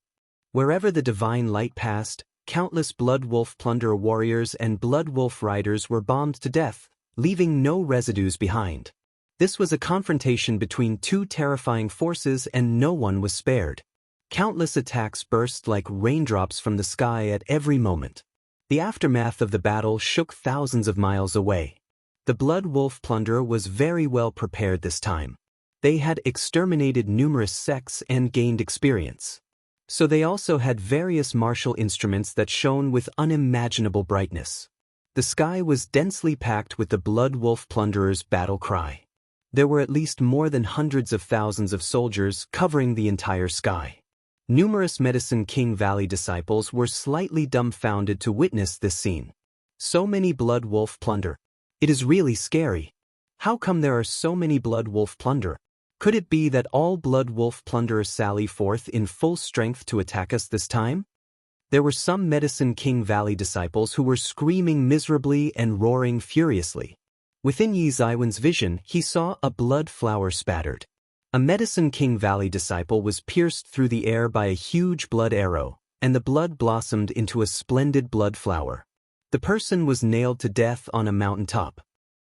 Wherever the divine light passed, countless Blood Wolf Plunderer warriors and Blood Wolf riders were bombed to death, leaving no residues behind. This was a confrontation between two terrifying forces and no one was spared. Countless attacks burst like raindrops from the sky at every moment. The aftermath of the battle shook thousands of miles away. The Blood Wolf Plunderer was very well prepared this time. They had exterminated numerous sects and gained experience. So they also had various martial instruments that shone with unimaginable brightness. The sky was densely packed with the Blood Wolf Plunderer's battle cry. There were at least more than hundreds of thousands of soldiers covering the entire sky. Numerous Medicine King Valley disciples were slightly dumbfounded to witness this scene. So many Blood Wolf Plunderer. It is really scary. How come there are so many Blood Wolf Plunderer? Could it be that all Blood Wolf Plunderers sally forth in full strength to attack us this time? There were some Medicine King Valley disciples who were screaming miserably and roaring furiously. Within Yi Zaiwen's vision, he saw a blood flower spattered. A Medicine King Valley disciple was pierced through the air by a huge blood arrow, and the blood blossomed into a splendid blood flower. The person was nailed to death on a mountaintop.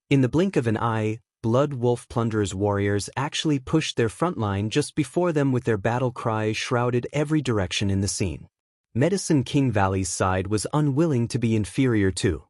In the blink of an eye, Blood Wolf Plunderer's warriors actually pushed their front line just before them with their battle cry shrouded every direction in the scene. Medicine King Valley's side was unwilling to be inferior too.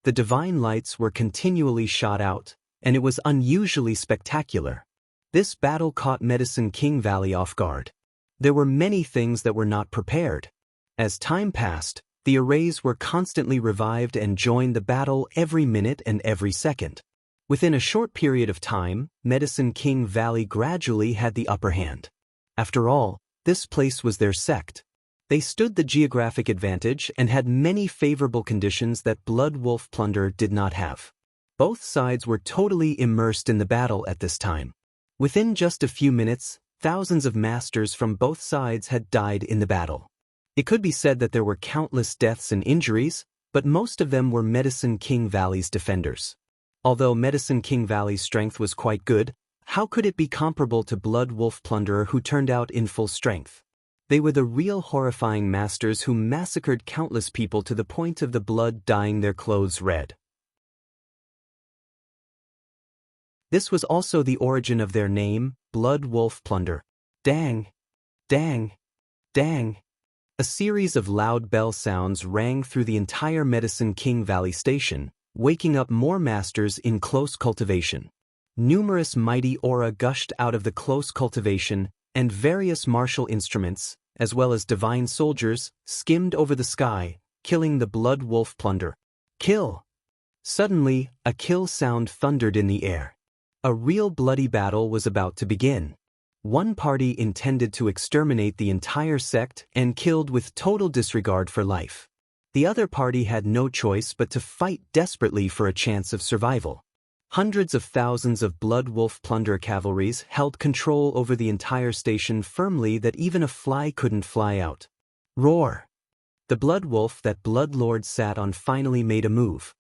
The divine lights were continually shot out, and it was unusually spectacular. This battle caught Medicine King Valley off guard. There were many things that were not prepared. As time passed, the arrays were constantly revived and joined the battle every minute and every second. Within a short period of time, Medicine King Valley gradually had the upper hand. After all, this place was their sect. They stood the geographic advantage and had many favorable conditions that Blood Wolf Plunder did not have. Both sides were totally immersed in the battle at this time. Within just a few minutes, thousands of masters from both sides had died in the battle. It could be said that there were countless deaths and injuries, but most of them were Medicine King Valley's defenders. Although Medicine King Valley's strength was quite good, how could it be comparable to Blood Wolf Plunderer who turned out in full strength? They were the real horrifying masters who massacred countless people to the point of the blood dyeing their clothes red. This was also the origin of their name, Blood Wolf Plunder. Dang! Dang! Dang! A series of loud bell sounds rang through the entire Medicine King Valley station, waking up more masters in close cultivation. Numerous mighty aura gushed out of the close cultivation, and various martial instruments, as well as divine soldiers, skimmed over the sky, killing the Blood Wolf Plunder. Kill! Suddenly, a kill sound thundered in the air. A real bloody battle was about to begin. One party intended to exterminate the entire sect and killed with total disregard for life. The other party had no choice but to fight desperately for a chance of survival. Hundreds of thousands of Blood Wolf Plunder cavalries held control over the entire station firmly that even a fly couldn't fly out. Roar! The Blood Wolf that Blood Lord sat on finally made a move.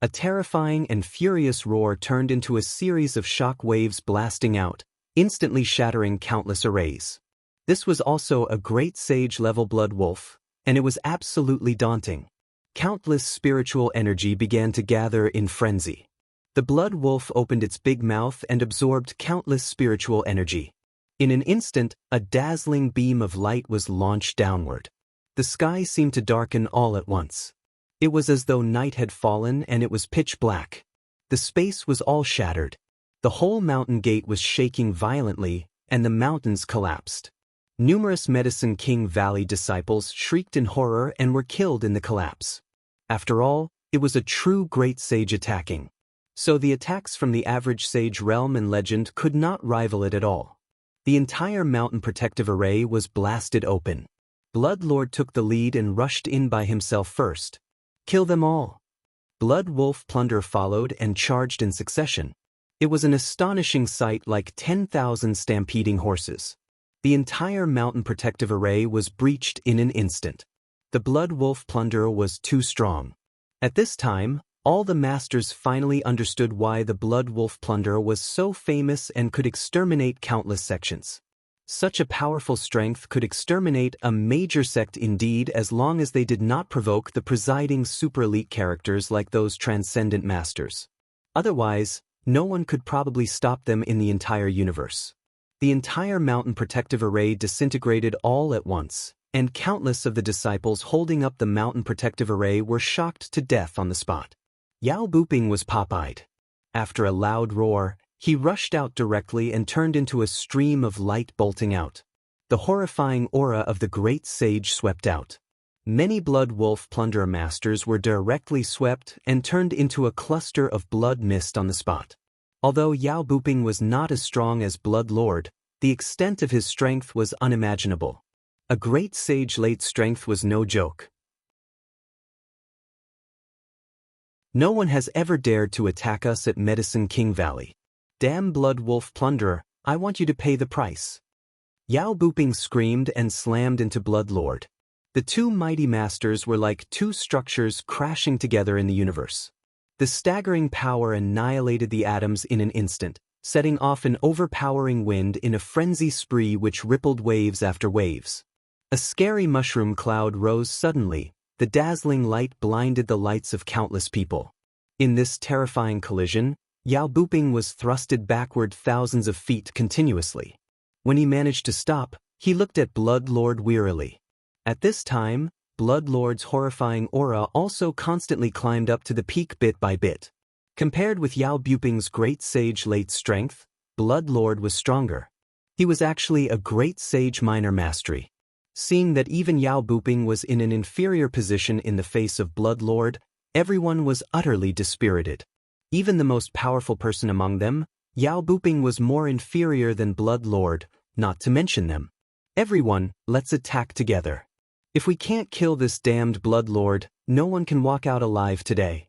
A terrifying and furious roar turned into a series of shock waves blasting out, instantly shattering countless arrays. This was also a great sage-level Blood Wolf, and it was absolutely daunting. Countless spiritual energy began to gather in frenzy. The Blood Wolf opened its big mouth and absorbed countless spiritual energy. In an instant, a dazzling beam of light was launched downward. The sky seemed to darken all at once. It was as though night had fallen and it was pitch black. The space was all shattered. The whole mountain gate was shaking violently, and the mountains collapsed. Numerous Medicine King Valley disciples shrieked in horror and were killed in the collapse. After all, it was a true great sage attacking. So the attacks from the average sage realm and legend could not rival it at all. The entire mountain protective array was blasted open. Blood Lord took the lead and rushed in by himself first. Kill them all! Blood Wolf Plunder followed and charged in succession. It was an astonishing sight, like 10,000 stampeding horses. The entire mountain protective array was breached in an instant. The Blood Wolf Plunderer was too strong. At this time, all the masters finally understood why the Blood Wolf Plunderer was so famous and could exterminate countless sections. Such a powerful strength could exterminate a major sect indeed, as long as they did not provoke the presiding super-elite characters like those transcendent masters. Otherwise, no one could probably stop them in the entire universe. The entire mountain protective array disintegrated all at once, and countless of the disciples holding up the mountain protective array were shocked to death on the spot. Yao Buping was pop-eyed. After a loud roar, he rushed out directly and turned into a stream of light bolting out. The horrifying aura of the great sage swept out. Many Blood Wolf Plunderer masters were directly swept and turned into a cluster of blood mist on the spot. Although Yao Buping was not as strong as Blood Lord, the extent of his strength was unimaginable. A great sage late strength was no joke. No one has ever dared to attack us at Medicine King Valley. Damn Blood Wolf Plunderer, I want you to pay the price. Yao Buping screamed and slammed into Blood Lord. The two mighty masters were like two structures crashing together in the universe. The staggering power annihilated the atoms in an instant, setting off an overpowering wind in a frenzy spree which rippled waves after waves. A scary mushroom cloud rose suddenly. The dazzling light blinded the lights of countless people. In this terrifying collision, Yao Buping was thrusted backward thousands of feet continuously. When he managed to stop, he looked at Blood Lord wearily. At this time, Blood Lord's horrifying aura also constantly climbed up to the peak bit by bit. Compared with Yao Buping's great sage late strength, Blood Lord was stronger. He was actually a great sage minor mastery. Seeing that even Yao Buping was in an inferior position in the face of Blood Lord, everyone was utterly dispirited. Even the most powerful person among them, Yao Buping, was more inferior than Blood Lord, not to mention them. Everyone, let's attack together. If we can't kill this damned Blood Lord, no one can walk out alive today.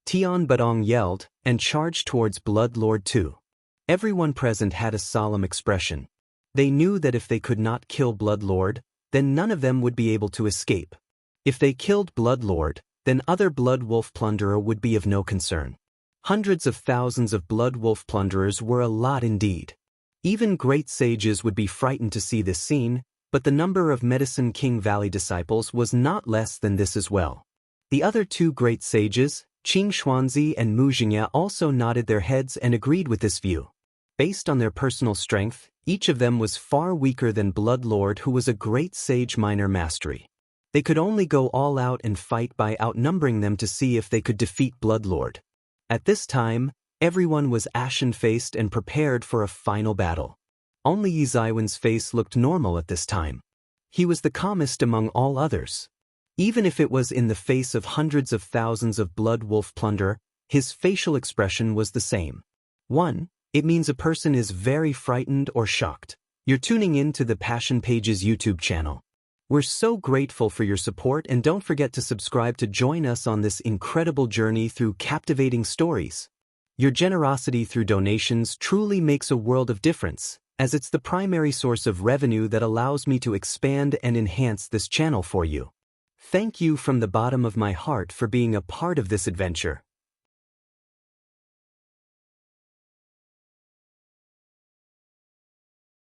Tian Badong yelled, and charged towards Blood Lord too. Everyone present had a solemn expression. They knew that if they could not kill Blood Lord, then none of them would be able to escape. If they killed Blood Lord, then other Blood Wolf Plunderer would be of no concern. Hundreds of thousands of Blood Wolf Plunderers were a lot indeed. Even great sages would be frightened to see this scene, but the number of Medicine King Valley disciples was not less than this as well. The other two great sages, Qing Xuanzi and Mu Jingya, also nodded their heads and agreed with this view. Based on their personal strength, each of them was far weaker than Blood Lord, who was a great sage minor mastery. They could only go all out and fight by outnumbering them to see if they could defeat Blood Lord. At this time, everyone was ashen-faced and prepared for a final battle. Only Yi Zaiwen's face looked normal at this time. He was the calmest among all others. Even if it was in the face of hundreds of thousands of Blood Wolf Plunderer, his facial expression was the same. 1. It means a person is very frightened or shocked. You're tuning in to the Passion Pages YouTube channel. We're so grateful for your support, and don't forget to subscribe to join us on this incredible journey through captivating stories. Your generosity through donations truly makes a world of difference, as it's the primary source of revenue that allows me to expand and enhance this channel for you. Thank you from the bottom of my heart for being a part of this adventure.